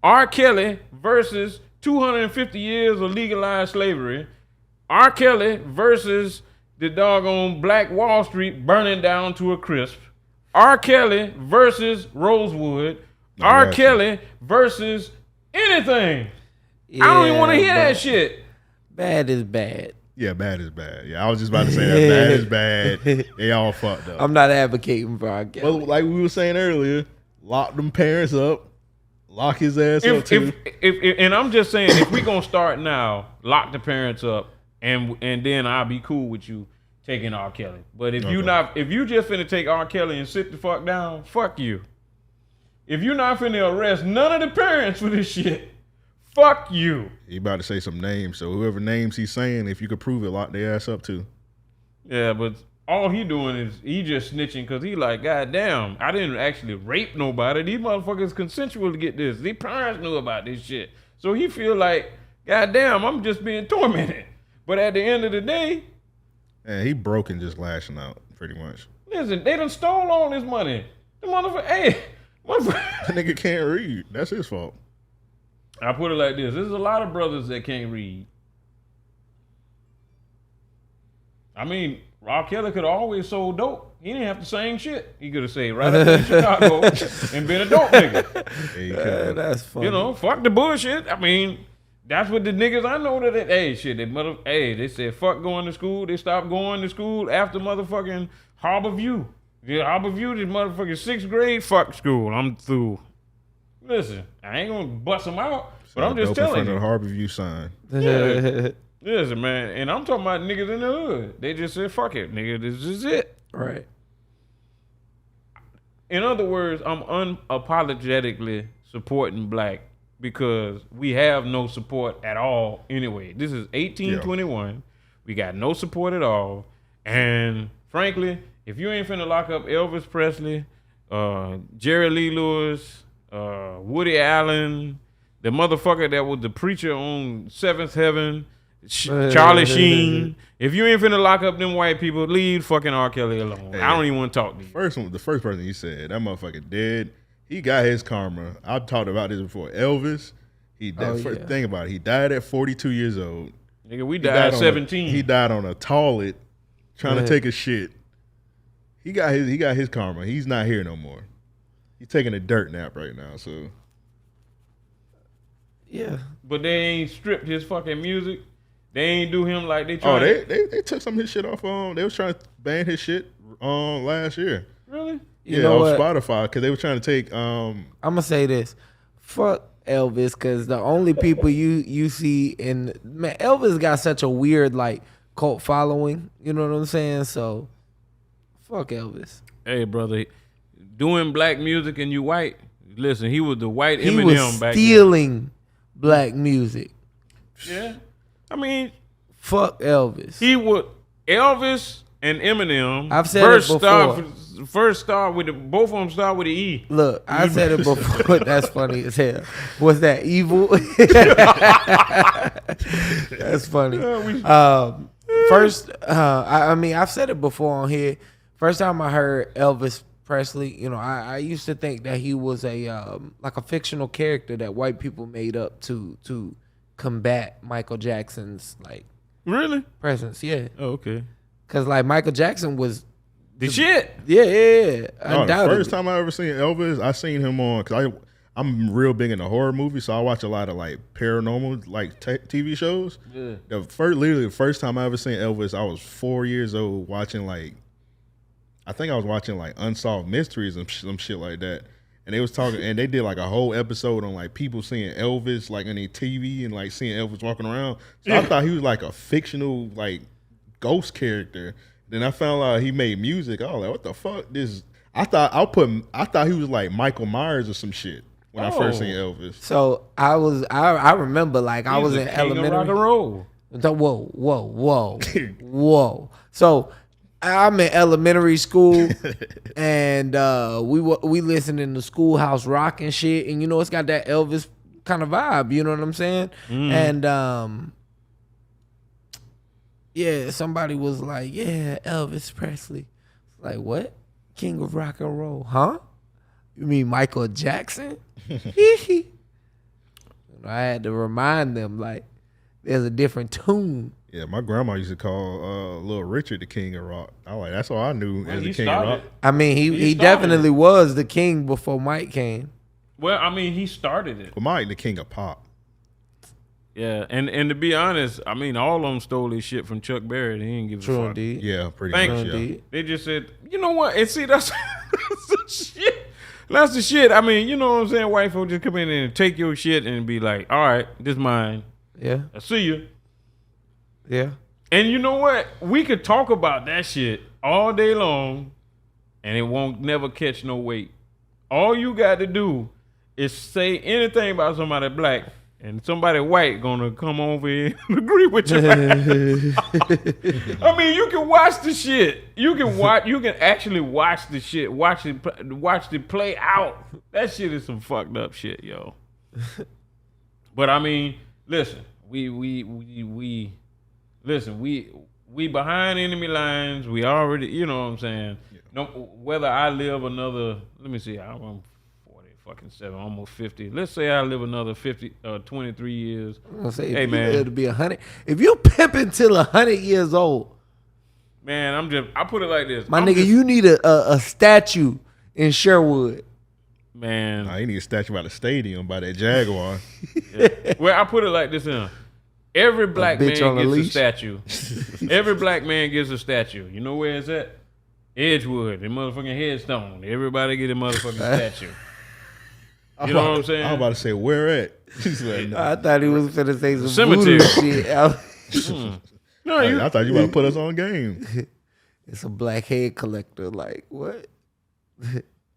R. Kelly versus 250 years of legalized slavery. R. Kelly versus the doggone Black Wall Street burning down to a crisp. R. Kelly versus Rosewood. R. got you. Kelly versus anything. I don't even want to hear that shit. Bad is bad. Yeah, bad is bad. Yeah, I was just about to say that. Bad is bad. They all fucked up. I'm not advocating for R. Kelly. Well, like we were saying earlier, lock them parents up. Lock his ass up too. And I'm just saying, if we gonna start now, lock the parents up, and then I'll be cool with you taking R. Kelly. But if you just finna take R. Kelly and sit the fuck down, fuck you. If you're not finna arrest none of the parents for this shit, fuck you. He about to say some names, so whoever names he's saying, if you could prove it, lock their ass up too. Yeah, but all he doing is he just snitching because he like, God damn, I didn't actually rape nobody. These motherfuckers consensual to get this. Their parents knew about this shit. So he feel like, God damn, I'm just being tormented. But at the end of the day, And he broke and just lashing out, pretty much. listen, they done stole all this money. The motherfucker, That nigga can't read. That's his fault. I put it like this. There's a lot of brothers that can't read. I mean, R. Kelly could have always sold dope. He didn't have to sing shit. He could have stayed right up in Chicago and been a dope nigga. Yeah, he could've. That's funny. You know, fuck the bullshit. I mean, That's what the niggas I know that they said fuck going to school. They stopped going to school after motherfucking Harbor View. Yeah, Harbor View, this motherfucking 6th grade, fuck school. I'm through. Listen, I ain't gonna bust them out, but I'm just telling you. The Harbor View sign. Yeah. Listen, man, and I'm talking about niggas in the hood. They just said fuck it, nigga. This is it. Right. In other words, I'm unapologetically supporting black because we have no support at all anyway. This is 1821. We got no support at all. And frankly, if you ain't finna lock up Elvis Presley, Jerry Lee Lewis, Woody Allen, the motherfucker that was the preacher on Seventh Heaven, Charlie Sheen. If you ain't finna lock up them white people, leave fucking R. Kelly alone. Hey, I don't even want to talk to you. The first person you said, that motherfucker dead. He got his karma. I've talked about this before. Elvis, think about it. He died at 42 years old. Nigga, we died at 17. He died on a toilet trying to take a shit. He got his karma. He's not here no more. He's taking a dirt nap right now, so. Yeah. But they ain't stripped his fucking music. They ain't do him like they tried. They took some of his shit off. They was trying to ban his shit last year. Really? You know on what? Spotify because they were trying to take. I'm gonna say this, fuck Elvis, because the only people you see in man, Elvis got such a weird like cult following. You know what I'm saying? So, fuck Elvis. Hey, brother, doing black music and you white. Listen, he was the white He Eminem was back stealing black music. then. Yeah, I mean, fuck Elvis. He would Elvis and Eminem. I've said it before. First start with both of them start with the E. Look, I said it before. That's funny as hell. Was that evil? That's funny. First, I mean, I've said it before on here. First time I heard Elvis Presley, you know, I used to think that he was a like a fictional character that white people made up to combat Michael Jackson's like presence. Yeah. Oh, okay. Cause like Michael Jackson was the shit. Yeah. No, the first time I ever seen Elvis, I seen him on because I'm real big into horror movies, so I watch a lot of like paranormal like TV shows. Yeah. The first time I ever seen Elvis, I was 4 years old watching like. I think I was watching like Unsolved Mysteries and some shit like that. And they was talking, and they did like a whole episode on like people seeing Elvis like on their TV and like seeing Elvis walking around. So I thought he was like a fictional like ghost character. Then I found out he made music. I was like, what the fuck? I thought he was like Michael Myers or some shit when I first seen Elvis. So I remember like I was in elementary. Rock and roll. Whoa. So I'm in elementary school, and we listening to Schoolhouse Rock and shit, and you know it's got that Elvis kind of vibe. You know what I'm saying? And yeah, somebody was like, "Yeah, Elvis Presley." Like what? King of rock and roll, huh? You mean Michael Jackson? I had to remind them like there's a different tune. Yeah, my grandma used to call Little Richard the King of Rock. That's all I knew as the King of Rock. I mean, he definitely was the king before Mike came. Well, I mean, he started it. But Mike the King of Pop. Yeah, and to be honest, I mean, all of them stole this shit from Chuck Berry. They didn't give a fuck. Indeed. Yeah, pretty much. Yeah. They just said, you know what? And see, that's the shit. That's the shit. I mean, you know what I'm saying? White folks just come in and take your shit and be like, all right, this mine. Yeah. I see you. Yeah. And you know what? We could talk about that shit all day long and it won't never catch no weight. All you got to do is say anything about somebody black and somebody white gonna come over here and agree with you. I mean, you can watch the shit. You can actually watch the shit. Watch it play out. That shit is some fucked up shit, yo. But I mean, listen, we behind enemy lines. We already, you know what I'm saying? Yeah. No, whether I live another, let me see, I'm 47, almost 50. Let's say I live another 23 years. I'm gonna say, hey man, it'll be 100. If you pimping till 100 years old, man, I put it like this, nigga, you need a statue in Sherwood. Man. Nah, he need a statue by the stadium by that Jaguar. Yeah. Well, I put it like this in. Every black man gets a statue. Every black man gets a statue. You know where it's at? Edgewood, the motherfucking headstone. Everybody get a motherfucking statue. You know what I'm saying? I was about to say, where at? He's like, no. I thought he was finna say some cemetery shit. No, I thought you were about to put us on game. It's a black head collector. Like, what?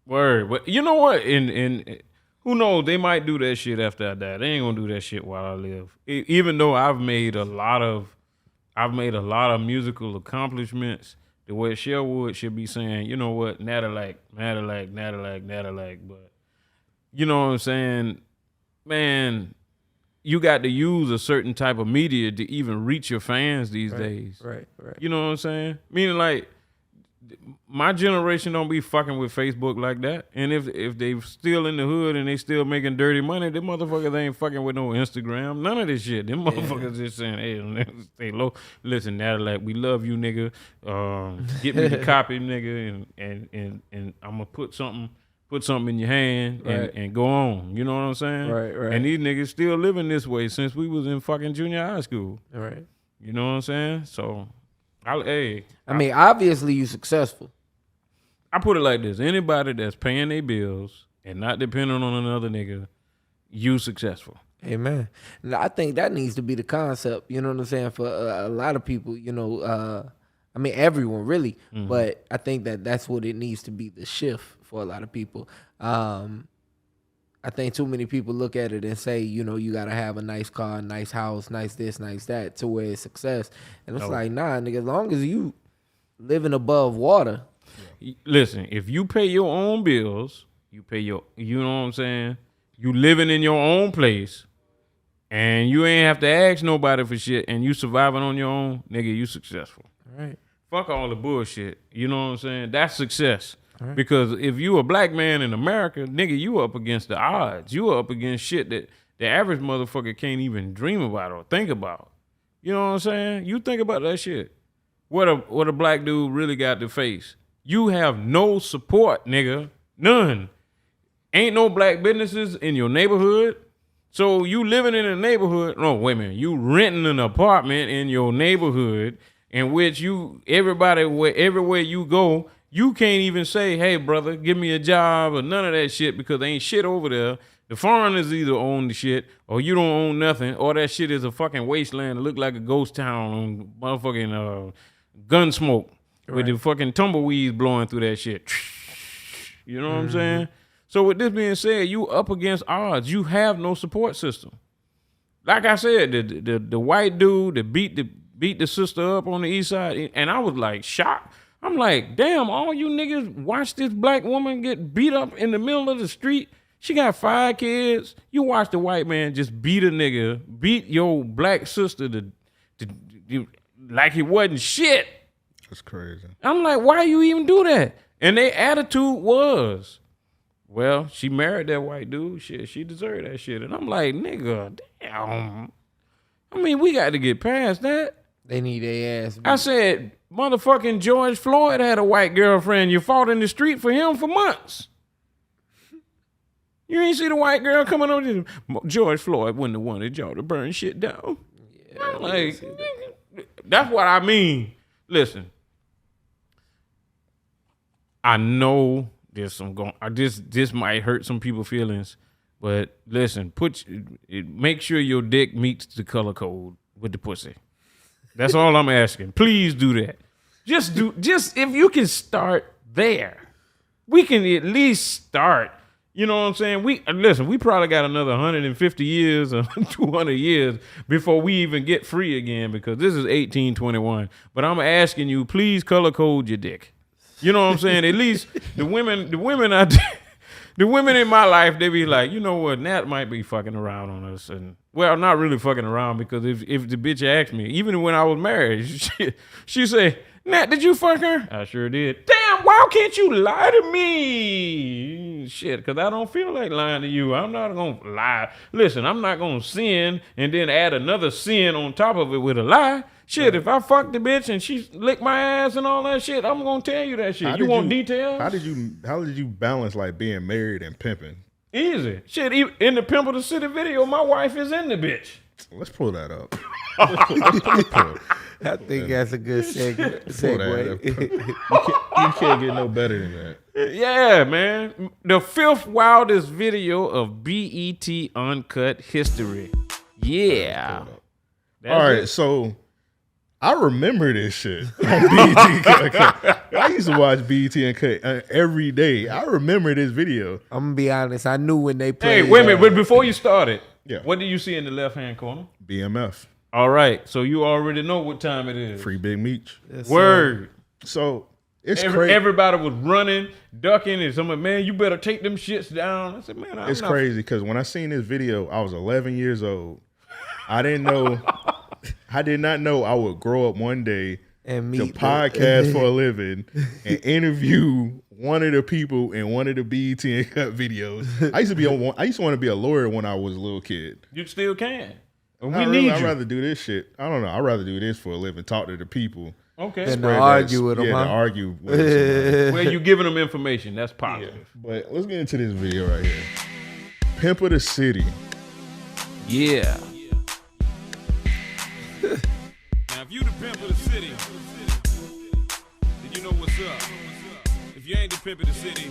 Word. But you know what? In who knows? They might do that shit after I die. They ain't gonna do that shit while I live. Even though I've made a lot of musical accomplishments. The way Sherwood should be saying, you know what, Natalac. But you know what I'm saying, man. You got to use a certain type of media to even reach your fans these days. Right. You know what I'm saying? Meaning like my generation don't be fucking with Facebook like that. And if they still in the hood and they still making dirty money, them motherfuckers ain't fucking with no Instagram. None of this shit. Them motherfuckers just saying, hey, stay low. Listen, Natalac, we love you, nigga. Get me the copy, nigga, and I'm gonna put something in your hand and go on. You know what I'm saying? Right. And these niggas still living this way since we was in fucking junior high school. Right. You know what I'm saying? So, I mean, obviously you successful. I put it like this. Anybody that's paying their bills and not depending on another nigga, you successful. Amen. Now, I think that needs to be the concept, you know what I'm saying, for a lot of people, you know, I mean, everyone really, but I think that's what it needs to be, the shift for a lot of people. I think too many people look at it and say, you know, you got to have a nice car, nice house, nice this, nice that to where it's success. And it's like, nah, nigga, as long as you living above water. Listen, if you pay your own bills, you pay your, you know what I'm saying? You living in your own place and you ain't have to ask nobody for shit and you surviving on your own, nigga, you successful. All right. Fuck all the bullshit. You know what I'm saying? That's success. Right. Because if you a black man in America, nigga, you up against the odds. You up against shit that the average motherfucker can't even dream about or think about. You know what I'm saying? You think about that shit. What a black dude really got to face. You have no support, nigga. None. Ain't no black businesses in your neighborhood. So you living in a neighborhood. No, wait a minute. You renting an apartment in your neighborhood in which you, everywhere you go, you can't even say, hey, brother, give me a job or none of that shit because there ain't shit over there. The foreigners either own the shit or you don't own nothing or that shit is a fucking wasteland that look like a ghost town on motherfucking gun smoke with the fucking tumbleweeds blowing through that shit. You know what I'm saying? So with this being said, you up against odds. You have no support system. Like I said, the white dude that beat the sister up on the east side, and I was like shocked. I'm like, damn, all you niggas watch this black woman get beat up in the middle of the street. She got 5 kids. You watch the white man just beat a nigga, beat your black sister like it wasn't shit. That's crazy. I'm like, why you even do that? And their attitude was, well, she married that white dude. Shit, she deserved that shit. And I'm like, nigga, damn. I mean, we got to get past that. They need their ass beat. I said, motherfucking George Floyd had a white girlfriend. You fought in the street for him for months. You ain't see the white girl coming over. George Floyd wouldn't have wanted y'all to burn shit down. Yeah, I'm like, that's what I mean. Listen, I know there's some this might hurt some people's feelings, but listen, make sure your dick meets the color code with the pussy. That's all I'm asking. Please do that. Just if you can start there, we can at least start. You know what I'm saying? We probably got another 150 years or 200 years before we even get free again because this is 1821. But I'm asking you, please color code your dick. You know what I'm saying? At least the women out there, the women in my life, they be like, you know what, Nat might be fucking around on us. And well, not really fucking around because if the bitch asked me, even when I was married, she say, Nat, did you fuck her? I sure did. Damn, why can't you lie to me? shit, because I don't feel like lying to you. I'm not going to lie. Listen, I'm not going to sin and then add another sin on top of it with a lie. Shit, if I fuck the bitch and she lick my ass and all that shit, I'm going to tell you that shit. You want details? How did you balance like being married and pimping? Easy. Shit, in the Pimp of the City video, my wife is in the bitch. Let's pull that up. I think that's a good segue. You can't get no better than that. Yeah, man. The fifth wildest video of BET Uncut history. Yeah. All right, so I remember this shit. I used to watch BET Uncut every day. I remember this video. I'm gonna be honest. I knew when they played. Hey, wait a minute. But before you started, yeah, what do you see in the left-hand corner? BMF. All right, so you already know what time it is. Free Big Meech. Yes, Word. So it's crazy. Everybody was running, ducking, and someone, man, you better take them shits down. I said, man, it's crazy because when I seen this video, I was 11 years old. I didn't know. I did not know I would grow up one day and to podcast for a living and interview one of the people in one of the BET Uncut videos. I used to want to be a lawyer when I was a little kid. You still can. And I'd rather do this shit. I don't know. I'd rather do this for a living. Talk to the people. Okay. Than to argue with them. Yeah, to argue with them. Well, you giving them information. That's positive. Yeah. But let's get into this video right here. Pimp of the City. Yeah. Now, if you the pimp of the city, then you know what's up. If you ain't the pimp of the city,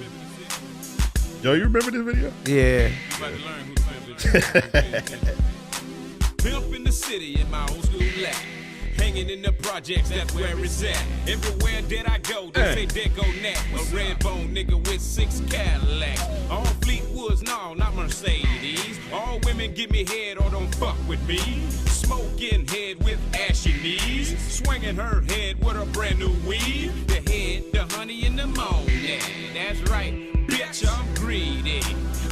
Joe, you remember this video? Yeah. you about to learn who the pimp is. Pimp in the city in my old school life. Hanging in the projects, that's where it's at. Everywhere that I go, they say there go Nat. A red bone nigga with 6 Cadillacs. All Fleetwoods, no, not Mercedes. All women give me head or don't fuck with me. Smoking head with ashy knees. Swinging her head with a brand new weave. The head, the honey, and the morning. That's right, bitch, I'm greedy.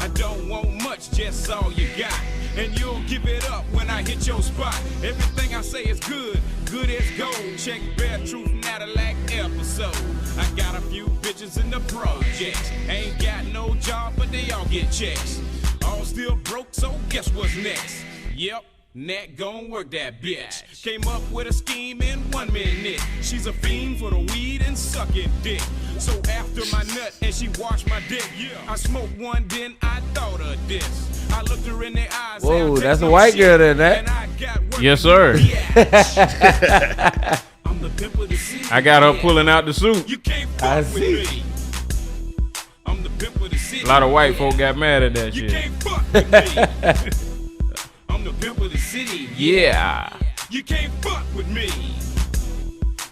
I don't want much, just all you got. And you'll give it up when I hit your spot. Everything I say is good, good as gold. Check Bare Truth Natalac episode. I got a few bitches in the projects. Ain't got no job, but they all get checks. All still broke, so guess what's next? Yep. Nat gon' work that bitch. Came up with a scheme in 1 minute. She's a fiend for the weed and sucking dick. So after my nut and she washed my dick, I smoked one, then I thought of this. I looked her in the eyes. Whoa, that's a white girl then, that. Yes, sir. I'm the pimp of the city. I got her pulling out the suit. You can't I fuck with see. me. I'm the pimp of the city. A lot of white folk got mad at that You shit. can't fuck with me. I'm the pimp of the city. Yeah. You can't fuck with me.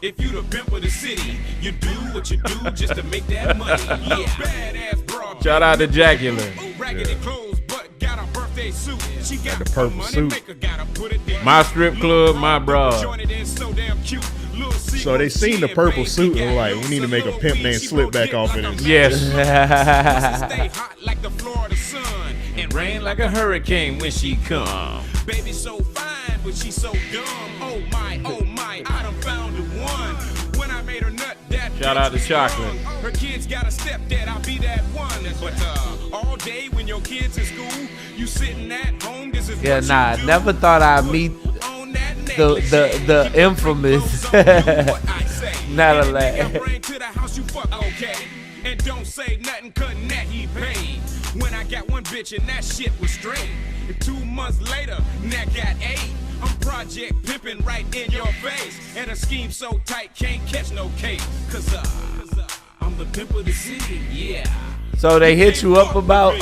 If you the pimp of the city, you do what you do just to make that money. Yeah. Badass broad. Shout out to Jacqueline. Raggedy clothes, but got a birthday suit. She got the purple money suit. maker, gotta put it there. My strip club, my broad. Jointed in so damn cute. So they seen the purple suit and were like, we need to make a Pimp Named Slickback off of this. Yes. Stay hot like the Florida sun and Rain like a hurricane when she come. baby so fine, but she's so dumb. Oh my, I done found the one. When I made her nut, that Shout out to bitch is Chocolate. wrong. Her kids got a stepdad, I'll be that one. But all day when your kids in school, you sitting at home, this is Yeah, what nah, you do. never thought I'd meet On that the infamous Natalac. Bring to the house, you fuck okay. And don't say nothing, cutting that he paid. When I got one bitch and that shit was straight. And 2 months later, Nat got 8. I'm project pimping right in your face. And a scheme so tight, can't catch no case. Cause I'm the pimp of the city, yeah. So they hit you up about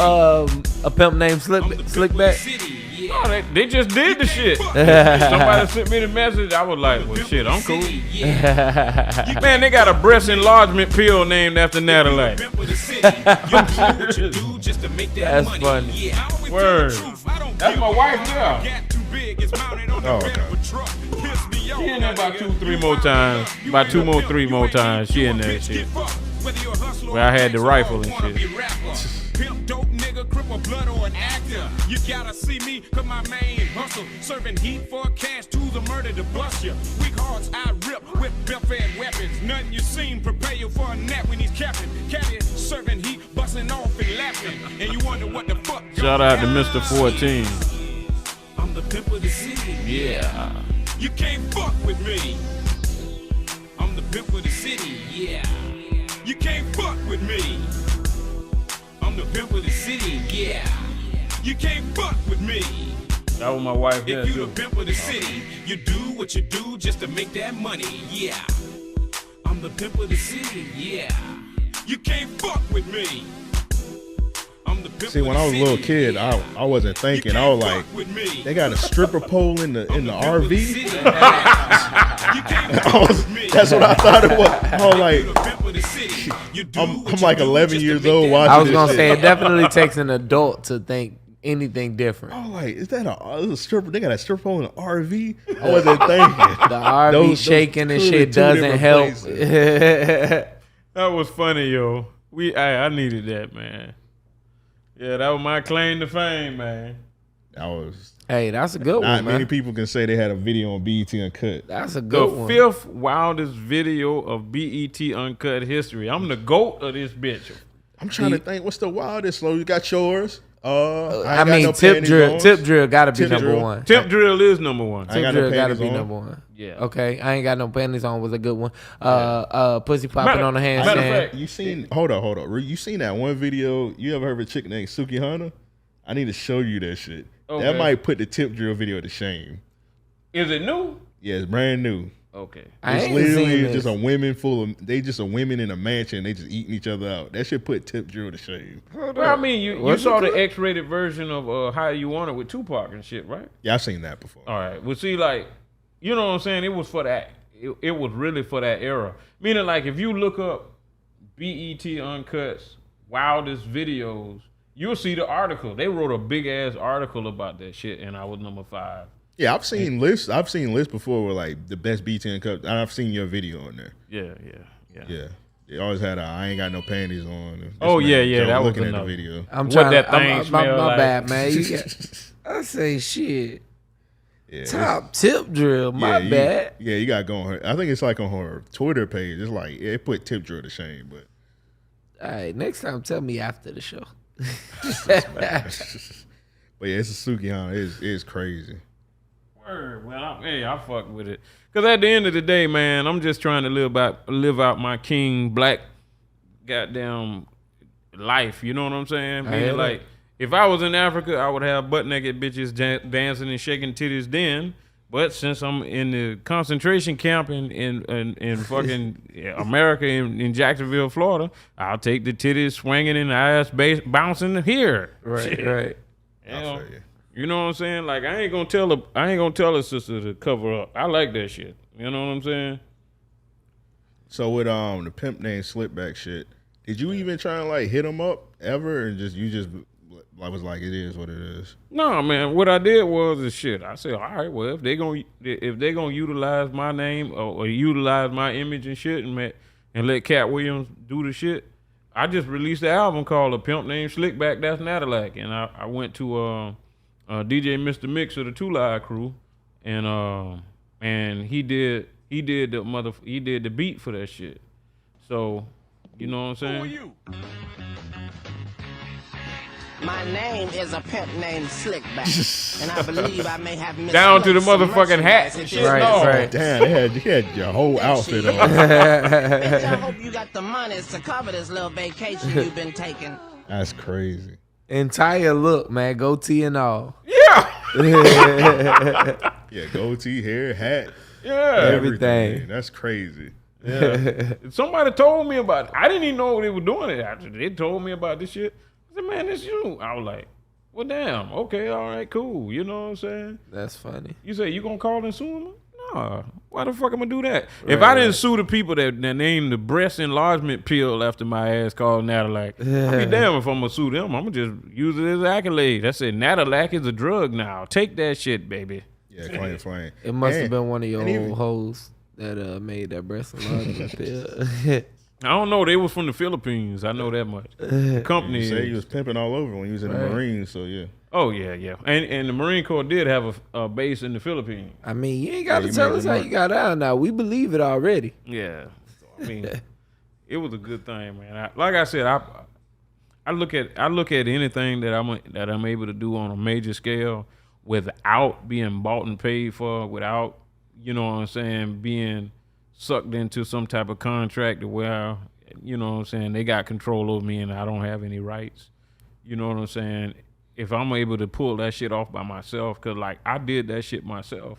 a pimp named I'm the pimp of the Slickback. city, Oh, yeah. they just did the shit. Somebody sent me the message. I was like, well, shit, I'm cool. Yeah. Man, they got a breast enlargement pill named after Natalac. Pimp of the city. You do what you do just to make that That's money. funny. Yeah, I always Word. tell the truth. I don't That's give my a wife fuck. now. Gat too big, it's mounted on the Oh, bed okay. of a truck. Piss me off, She in there about nigga. 2, 3 You more out times. there. You About ain't 2 a more, pimp. 3 more You times. She in ain't there bitch, shit. get fucked. Whether you're a hustler or Where I had the gangster rifle or and wannabe shit. rapper. Pimp, dope nigga, cripple, blood, or an actor. You gotta see me, cause my main hustle. Serving heat for cash to the murder to bust you. Weak hearts, I rip with belt-fed weapons. Nothing you seen, prepare you for a nap when he's capping. Caddy, serving heat, bust bouncing off and laughing, and you wonder what the fuck. Shout out to Mr. 14. I'm the pimp of the city. Yeah. You can't fuck with me. I'm the pimp of the city. Yeah. You can't fuck with me. I'm the pimp of the city. Yeah. You can't fuck with me. That was my wife. If you the pimp of the city, you do what you do just to make that money. Yeah. I'm the pimp of the city. Yeah. You can't fuck with me. I'm the pimp. See, when I was a little kid, I wasn't thinking. I was like, they got a stripper pole in the RV. That's what I thought it was. I was like, I'm like 11 years old watching I was this gonna shit. say it definitely takes an adult to think anything different. I was like, is that a stripper? They got a stripper pole in an RV? I wasn't thinking. The RV Those shaking and clearly shit two doesn't different help. places. That was funny, yo. I needed that, man. Yeah, that was my claim to fame, man. That was Hey, that's a good not one, many man. people can say they had a video on BET Uncut. That's a The good one. fifth wildest video of BET Uncut history. I'm the GOAT of this bitch. I'm trying to think, what's the wildest? So you got yours. I I ain't got mean, no tip panties drill. on. Tip drill got to be Tip number drill. one. Tip drill is number one. I ain't Tip got no drill got to panties be on. number one. Yeah. Okay, I ain't got no panties on was a good one. Pussy popping Matter- on the matter of handstand. fact, You seen? Hold on. You seen that one video? You ever heard of a chick named Suki Hana? I need to show you that shit. Okay. That might put the tip drill video to shame. Is it new? Yeah, it's brand new. Okay. I It's ain't literally seen just this. a women full of. They just a women in a mansion. They just eating each other out. That should put tip drill to shame. Well, I mean, you What's saw it the called? X-rated version of How You Want It with Tupac and shit, right? Yeah, I've seen that before. All right. Well, see, like, you know what I'm saying? It was for that. It was really for that era. Meaning, like, if you look up BET Uncut's wildest videos, you'll see the article. They wrote a big ass article about that shit, and I was number 5. Yeah, I've seen lists. I've seen lists before with like the best BET Uncut. And I've seen your video on there. Yeah. Yeah, they always had a I ain't got no panties on. This Oh, man yeah, Joe that was looking at the another. video. I'm What trying that to, thing my smell like. bad, man. You got, I say shit. Yeah, Top tip drill, my bad. Yeah, you got to go on her. I think it's like on her Twitter page. It's like it put tip drill to shame, but All right, next time tell me after the show. but yeah, it's a Suki Hana. It's crazy. Word. Well, I fuck with it. Cause at the end of the day, man, I'm just trying to live out my king black goddamn life. You know what I'm saying? hear Meaning, that. like, if I was in Africa, I would have butt naked bitches dancing and shaking titties then. But since I'm in the concentration camp in fucking America in Jacksonville, Florida, I'll take the titties swinging and the ass bouncing here. Right, Shit. right. You I know? feel you. You know what I'm saying? Like, I ain't gonna tell a sister to cover up. I like that shit. You know what I'm saying? So with the Pimp Named Slickback shit, did you even try and like hit him up ever, and you just was like it is what it is? No, man. What I did was this shit. I said, all right, well, if they gonna utilize my name or utilize my image and shit and let Cat Williams do the shit, I just released the album called "A Pimp Named Slickback." That's Natalac, and I went to DJ Mr. Mix of the Two Live Crew, and he did the beat for that shit. So, you know what I'm saying? Who are you? My name is a pimp named Slickback, and I believe I may have Down to the misplaced some motherfucking hat merchandise and at shit. your Right, No. right. Damn, you had your whole outfit on. Baby, I hope you got the monies to cover this little vacation you've been taking. That's crazy. Entire look, man. Goatee and all. Yeah, goatee, hair, hat, Yeah. Everything. That's crazy. Yeah. Somebody told me about it. I didn't even know they were doing it after they told me about this shit. I said, man, it's you. I was like, well, damn. Okay, all right, cool. You know what I'm saying? That's funny. You say you gonna call and sue them? Nah. Why the fuck am I do that? If I didn't sue the people that named the breast enlargement pill after my ass called Natalac, I'd be damn if I'm gonna sue them. I'm gonna just use it as an accolade. That's it. Natalac is a drug now. Take that shit, baby. Yeah, flame. It must have been one of your and even- old hoes that made that breast enlargement pill. I don't know. They was from the Philippines. I know that much. The company. You say you was pimping all over when you was in the Right. Marines, so yeah. Oh yeah. And the Marine Corps did have a base in the Philippines. I mean, you ain't got Yeah, to you tell made us the how mark. you got out now. We believe it already. Yeah. So, I mean, it was a good thing, man. Like I said, I look at anything that I'm able to do on a major scale without being bought and paid for, without, you know what I'm saying, being sucked into some type of contract to where, you know what I'm saying, they got control over me and I don't have any rights. You know what I'm saying? If I'm able to pull that shit off by myself, cause like I did that shit myself.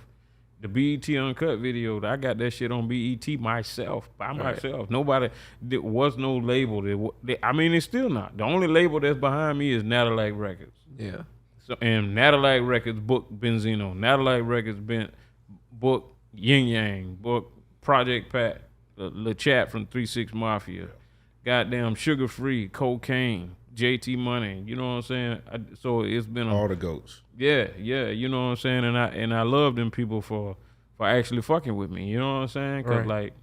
The BET Uncut video, I got that shit on BET myself, by myself. Nobody, there was no label. I mean, it's still not. The only label that's behind me is Natalac Records. Yeah. So, and Natalac Records booked Benzino. Natalac Records booked Yin Yang, booked Project Pat, Le Chat from 3-6 Mafia, goddamn Sugar Free, Cocaine, JT Money. You know what I'm saying? So it's been all the goats. Yeah, you know what I'm saying? And I love them people for actually fucking with me. You know what I'm saying? Cause like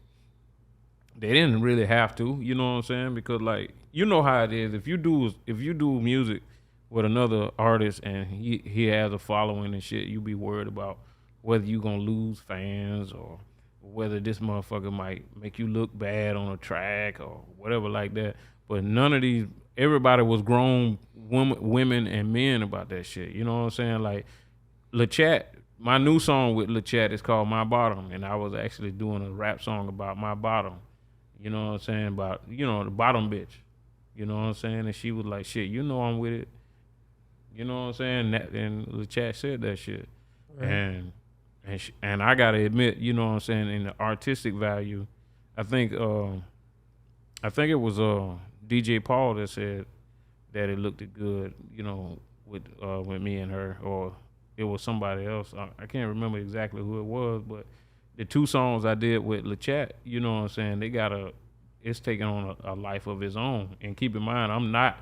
they didn't really have to. You know what I'm saying? Because like you know how it is. If you do music with another artist and he has a following and shit, you be worried about whether you gonna lose fans or whether this motherfucker might make you look bad on a track or whatever like that. But none of these. Everybody was grown women and men about that shit. You know what I'm saying? Like, Le Chat, my new song with Le Chat is called My Bottom, and I was actually doing a rap song about my bottom. You know what I'm saying? About, you know, the bottom bitch. You know what I'm saying? And she was like, shit, you know I'm with it. You know what I'm saying? And Le Chat said that shit. Right. And I gotta admit, you know what I'm saying, in the artistic value, I think it was DJ Paul that said that it looked good, you know, with me and her, or it was somebody else. I can't remember exactly who it was, but the two songs I did with Le Chat, you know what I'm saying, it's taking on a life of its own. And keep in mind, I'm not,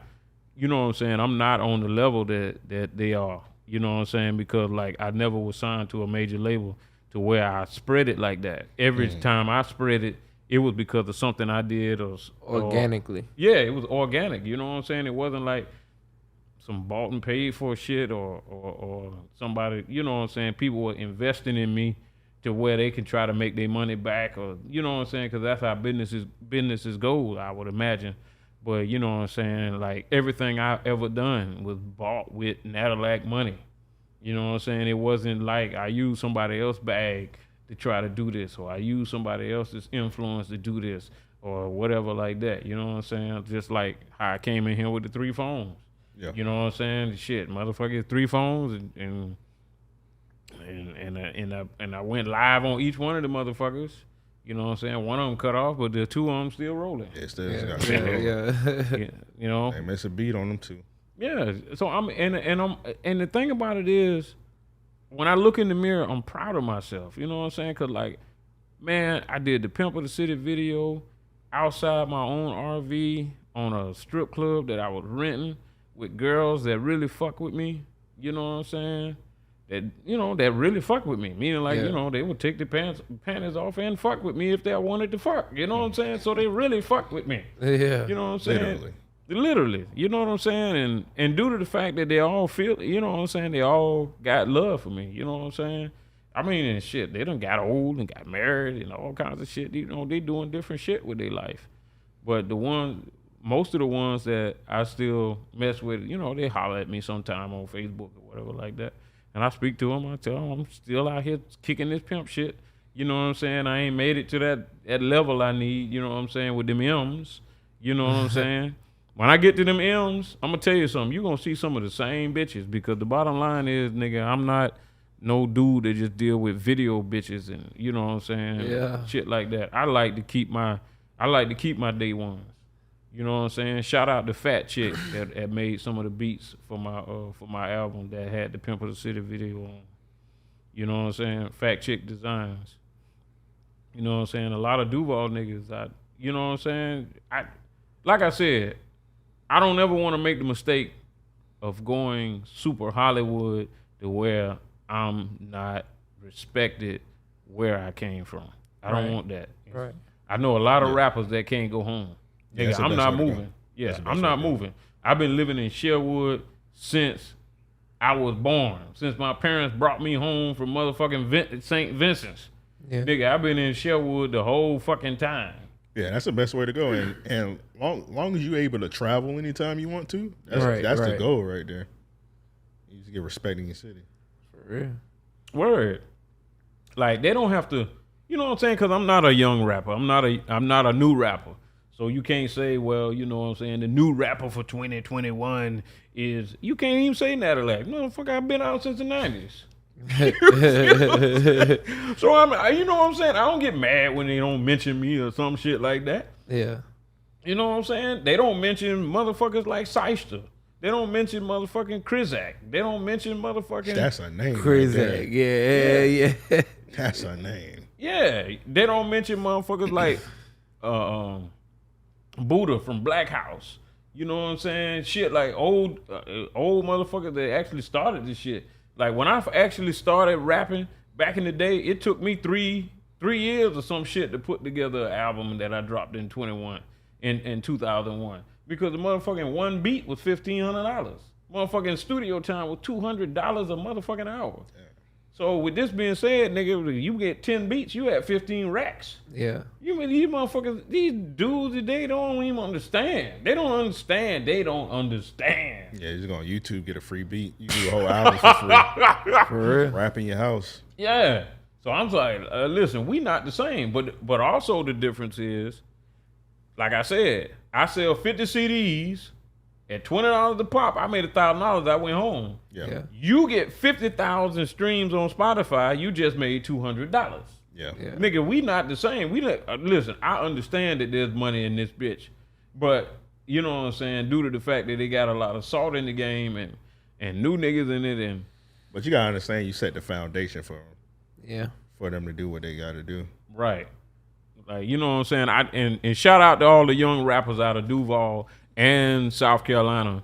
you know what I'm saying, I'm not on the level that they are, you know what I'm saying, because like I never was signed to a major label to where I spread it like that. Every time I spread it, it was because of something I did or organically. Yeah, it was organic. You know what I'm saying? It wasn't like some bought and paid for shit or somebody, you know what I'm saying? People were investing in me to where they can try to make their money back, or, you know what I'm saying? Because that's how businesses go, I would imagine. But, you know what I'm saying? Like, everything I ever done was bought with Natalac money. You know what I'm saying? It wasn't like I used somebody else's bag to try to do this, or I use somebody else's influence to do this, or whatever like that. You know what I'm saying? Just like how I came in here with the 3 phones. Yeah. You know what I'm saying? Shit, motherfucker, 3 phones, and I went live on each one of the motherfuckers. You know what I'm saying? One of them cut off, but the 2 of them still rolling. Yeah, still got yeah. You know, they miss a beat on them too. Yeah. So I'm the thing about it is, when I look in the mirror, I'm proud of myself. You know what I'm saying? Cause like, man, I did the Pimp of the City video outside my own RV on a strip club that I was renting with girls that really fuck with me. You know what I'm saying? That, you know, that really fuck with me. Meaning like, you know, they would take their panties off and fuck with me if they wanted to fuck. You know what I'm saying? So they really fuck with me. Yeah. You know what I'm saying? Literally, you know what I'm saying? And due to the fact that they all feel, you know what I'm saying, they all got love for me, you know what I'm saying? I mean, and shit, they done got old and got married and all kinds of shit, you know, they doing different shit with their life. But most of the ones that I still mess with, you know, they holler at me sometime on Facebook or whatever like that. And I speak to them, I tell them I'm still out here kicking this pimp shit. You know what I'm saying? I ain't made it to that level I need, you know what I'm saying, with them M's, you know what I'm saying? When I get to them M's, I'm going to tell you something. You're going to see some of the same bitches, because the bottom line is, nigga, I'm not no dude that just deal with video bitches and, you know what I'm saying? Yeah. Shit like that. I like to keep my day ones. You know what I'm saying? Shout out to Fat Chick that made some of the beats for my album that had the Pimp of the City video on. You know what I'm saying? Fat Chick Designs. You know what I'm saying? A lot of Duval niggas, you know what I'm saying? Like I said, I don't ever want to make the mistake of going super Hollywood to where I'm not respected where I came from. I don't want that. Right. I know a lot of rappers that can't go home. Nigga, I'm not moving. Yeah, I'm not moving. I've been living in Sherwood since I was born. Since my parents brought me home from motherfucking St. Vincent's. Yeah. Nigga, I've been in Sherwood the whole fucking time. Yeah, that's the best way to go. And long as you're able to travel anytime you want to, that's the goal right there. You just get respect in your city. For real. Word. Like they don't have to, you know what I'm saying? Because I'm not a young rapper. I'm not a new rapper. So you can't say, well, you know what I'm saying, the new rapper for 2021 is, you can't even say Natalac. Motherfucker, I've been out since the 90s. So you know what I'm saying? I don't get mad when they don't mention me or some shit like that. Yeah. You know what I'm saying? They don't mention motherfuckers like Seister. They don't mention motherfucking Krizak. They don't mention motherfucking... That's a name. Krizak. Right, yeah. That's a name. Yeah. They don't mention motherfuckers like Buddha from Black House. You know what I'm saying? Shit like old motherfuckers that actually started this shit. Like when I actually started rapping back in the day, it took me three years or some shit to put together an album that I dropped in 2001. Because the motherfucking one beat was $1,500. Motherfucking studio time was $200 a motherfucking hour. Yeah. So with this being said, nigga, you get 10 beats, you at 15 racks. Yeah. You mean these motherfuckers, these dudes, they don't even understand. They don't understand. Yeah, you're just going to YouTube, get a free beat. You do a whole album for free. For real. Rap in your house. Yeah. So I'm like, listen, we not the same. But also the difference is, like I said, I sell 50 CDs at $20 a pop. I made $1,000. I went home. Yeah. You get 50,000 streams on Spotify. You just made $200. Yeah. Nigga, we not the same. Listen, I understand that there's money in this bitch, but you know what I'm saying, due to the fact that they got a lot of salt in the game and new niggas in it, but you gotta understand, you set the foundation for them. Yeah. For them to do what they gotta do. Right. Like, you know what I'm saying? And shout out to all the young rappers out of Duval and South Carolina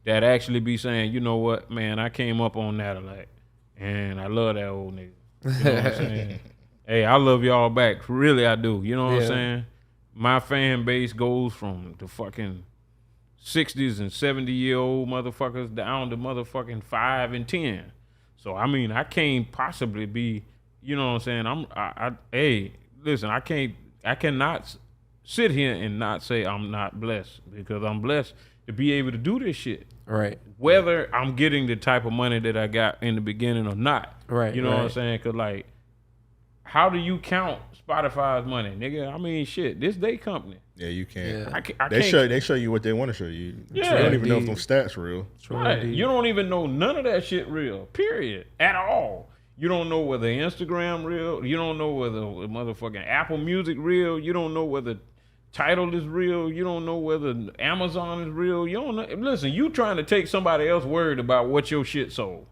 that actually be saying, you know what, man, I came up on Natalac and I love that old nigga. You know what I'm saying? Hey, I love y'all back. Really, I do. You know what I'm saying? My fan base goes from the fucking 60s and 70-year-old motherfuckers down to motherfucking 5 and 10. So, I mean, I can't possibly be, you know what I'm saying? Hey, listen, I cannot sit here and not say I'm not blessed, because I'm blessed to be able to do this shit. Right. Whether I'm getting the type of money that I got in the beginning or not. Right. You know what I'm saying? Because, like, how do you count Spotify's money, nigga? I mean, shit, this they company. Yeah, you can't. Yeah. They show you what they want to show you. Yeah. You don't even know if them stats real. Right. You don't even know none of that shit real, period, at all. You don't know whether Instagram real. You don't know whether motherfucking Apple Music real. You don't know whether Tidal is real. You don't know whether Amazon is real. You don't know. Listen, you trying to take somebody else's word about what your shit sold.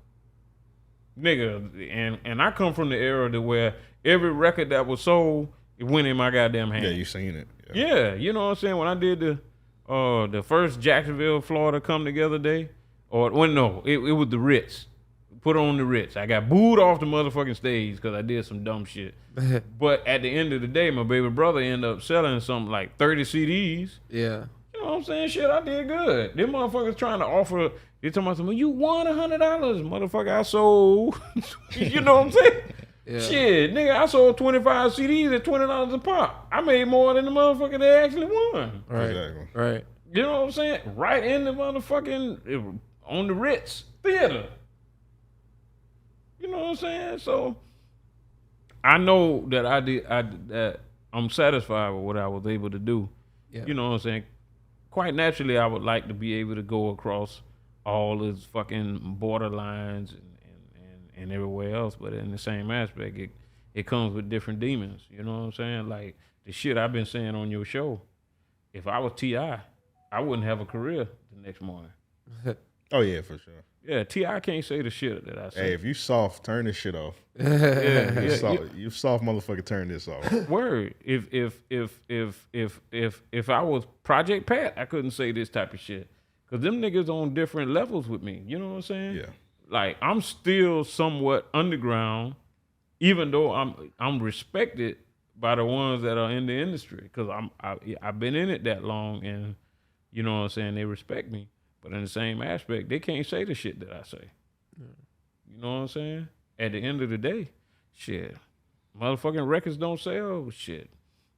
Nigga, and I come from the era to where every record that was sold, it went in my goddamn hand. Yeah, you seen it. Yeah, you know what I'm saying? When I did the first Jacksonville, Florida Come Together Day, it was the Ritz. Put on the Ritz. I got booed off the motherfucking stage because I did some dumb shit. But at the end of the day, my baby brother ended up selling something like 30 CDs. Yeah. You know what I'm saying? Shit, I did good. Them motherfuckers trying to offer, they talking about something, you won $100. Motherfucker, I sold, you know what I'm saying? Yeah. Shit, nigga, I sold 25 CDs at $20 a pop. I made more than the motherfucker they actually won. Right. Exactly. Right. You know what I'm saying? Right in the motherfucking, on the Ritz Theater. You know what I'm saying? So I know that that I'm satisfied with what I was able to do. Yeah. You know what I'm saying? Quite naturally, I would like to be able to go across all these fucking borderlines and everywhere else, but in the same aspect, it comes with different demons. You know what I'm saying? Like the shit I've been saying on your show. If I was T.I., I wouldn't have a career the next morning. Oh yeah, for sure. Yeah, T.I. can't say the shit that I say. Hey, if you soft, turn this shit off. You soft motherfucker, turn this off. Word. If I was Project Pat, I couldn't say this type of shit. Cause them niggas on different levels with me. You know what I'm saying? Yeah. Like I'm still somewhat underground, even though I'm respected by the ones that are in the industry. Cause I've been in it that long, and you know what I'm saying, they respect me. But in the same aspect, they can't say the shit that I say. Yeah. You know what I'm saying? At the end of the day, shit, motherfucking records don't sell. Shit,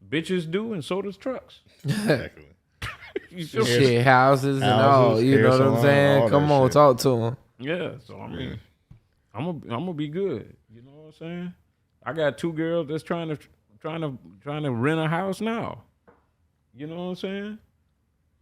Bitches do, and so does trucks. Exactly. You feel me? Shit, houses and all. Houses, You know hair what I'm salon, saying? all Come that on, shit. talk to him. Yeah, so I mean, I'm gonna be good. You know what I'm saying? I got 2 girls that's trying to rent a house now. You know what I'm saying?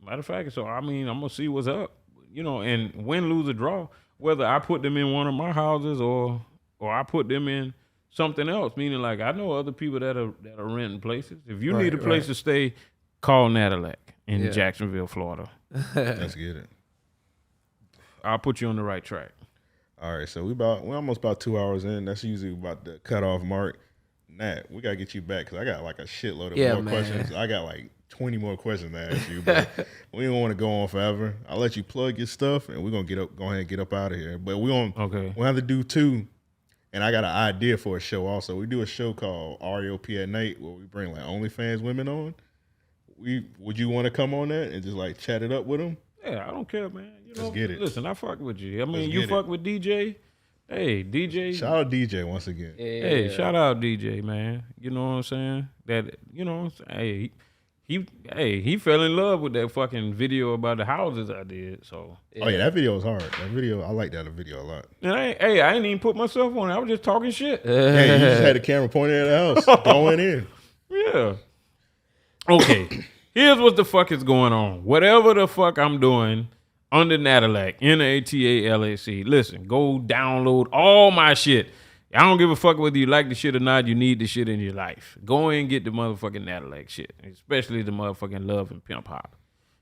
Matter of fact, so I mean, I'm gonna see what's up. You know, and win, lose, or draw. Whether I put them in one of my houses or I put them in something else. Meaning, like, I know other people that are renting places. If you need a place to stay, call Natalac in Jacksonville, Florida. Let's get it. I'll put you on the right track. All right, so we're almost about 2 hours in. That's usually about the cutoff mark. Nat, we gotta get you back because I got like a shitload of more questions. I got like 20 more questions to ask you, but we don't want to go on forever. I'll let you plug your stuff, and we're gonna go ahead and get up out of here. But we'll have to do 2. And I got an idea for a show also. We do a show called RAOP at Night where we bring like OnlyFans women on. Would you want to come on that and just like chat it up with them? Yeah, I don't care, man. You know, Let's get it. Listen, I fuck with you. I mean, you fuck with DJ. Hey, DJ. Shout out DJ once again. Hey, shout out DJ, man. You know what I'm saying? That, you know, hey, he fell in love with that fucking video about the houses I did. So. Oh yeah, that video was hard. That video, I like that video a lot. And I ain't even put myself on it. I was just talking shit. Yeah, you just had the camera pointed at the house, going in. Yeah. Okay. Here's what the fuck is going on. Whatever the fuck I'm doing under Natalac, Natalac. Listen, go download all my shit. I don't give a fuck whether you like the shit or not. You need the shit in your life. Go and get the motherfucking Natalac shit, especially the motherfucking Love and Pimp Hop.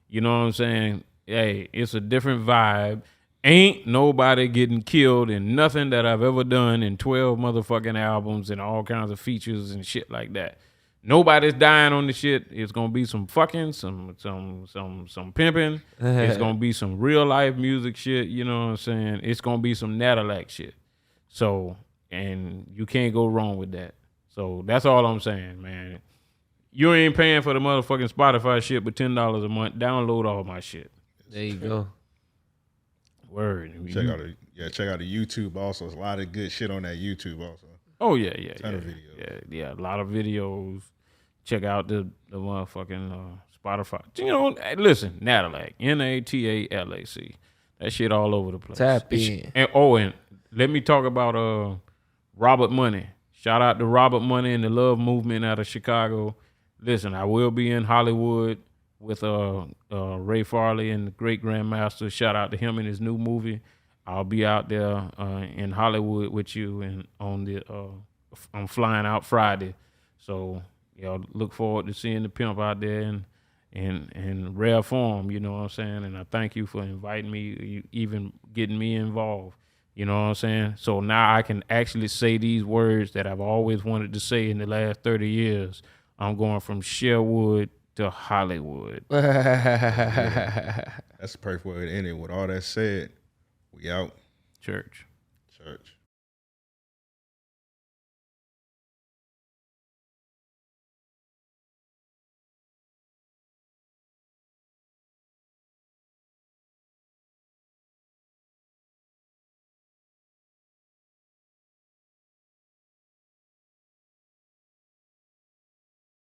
You know what I'm saying? Hey, it's a different vibe. Ain't nobody getting killed in nothing that I've ever done in 12 motherfucking albums and all kinds of features and shit like that. Nobody's dying on the shit. It's gonna be some fucking, some pimping. It's gonna be some real life music shit. You know what I'm saying? It's gonna be some Natalac shit. So, and you can't go wrong with that. So that's all I'm saying, man. You ain't paying for the motherfucking Spotify shit, but $10 a month. Download all my shit. There you go. Word. Check out the YouTube also. There's a lot of good shit on that YouTube also. Oh yeah. Ton of videos. Yeah, a lot of videos. Check out the motherfucking Spotify. You know, listen, Natalac, Natalac. That shit all over the place. Tap in. And let me talk about Robert Money. Shout out to Robert Money and the Love Movement out of Chicago. Listen, I will be in Hollywood with Ray Farley and the Great Grandmaster. Shout out to him in his new movie. I'll be out there in Hollywood with you, and I'm flying out Friday. So y'all look forward to seeing the pimp out there in rare form, you know what I'm saying? And I thank you for inviting me, you even getting me involved, you know what I'm saying? So now I can actually say these words that I've always wanted to say in the last 30 years. I'm going from Sherwood to Hollywood. Yeah. That's the perfect way to end it. With all that said, we out. Church. Church.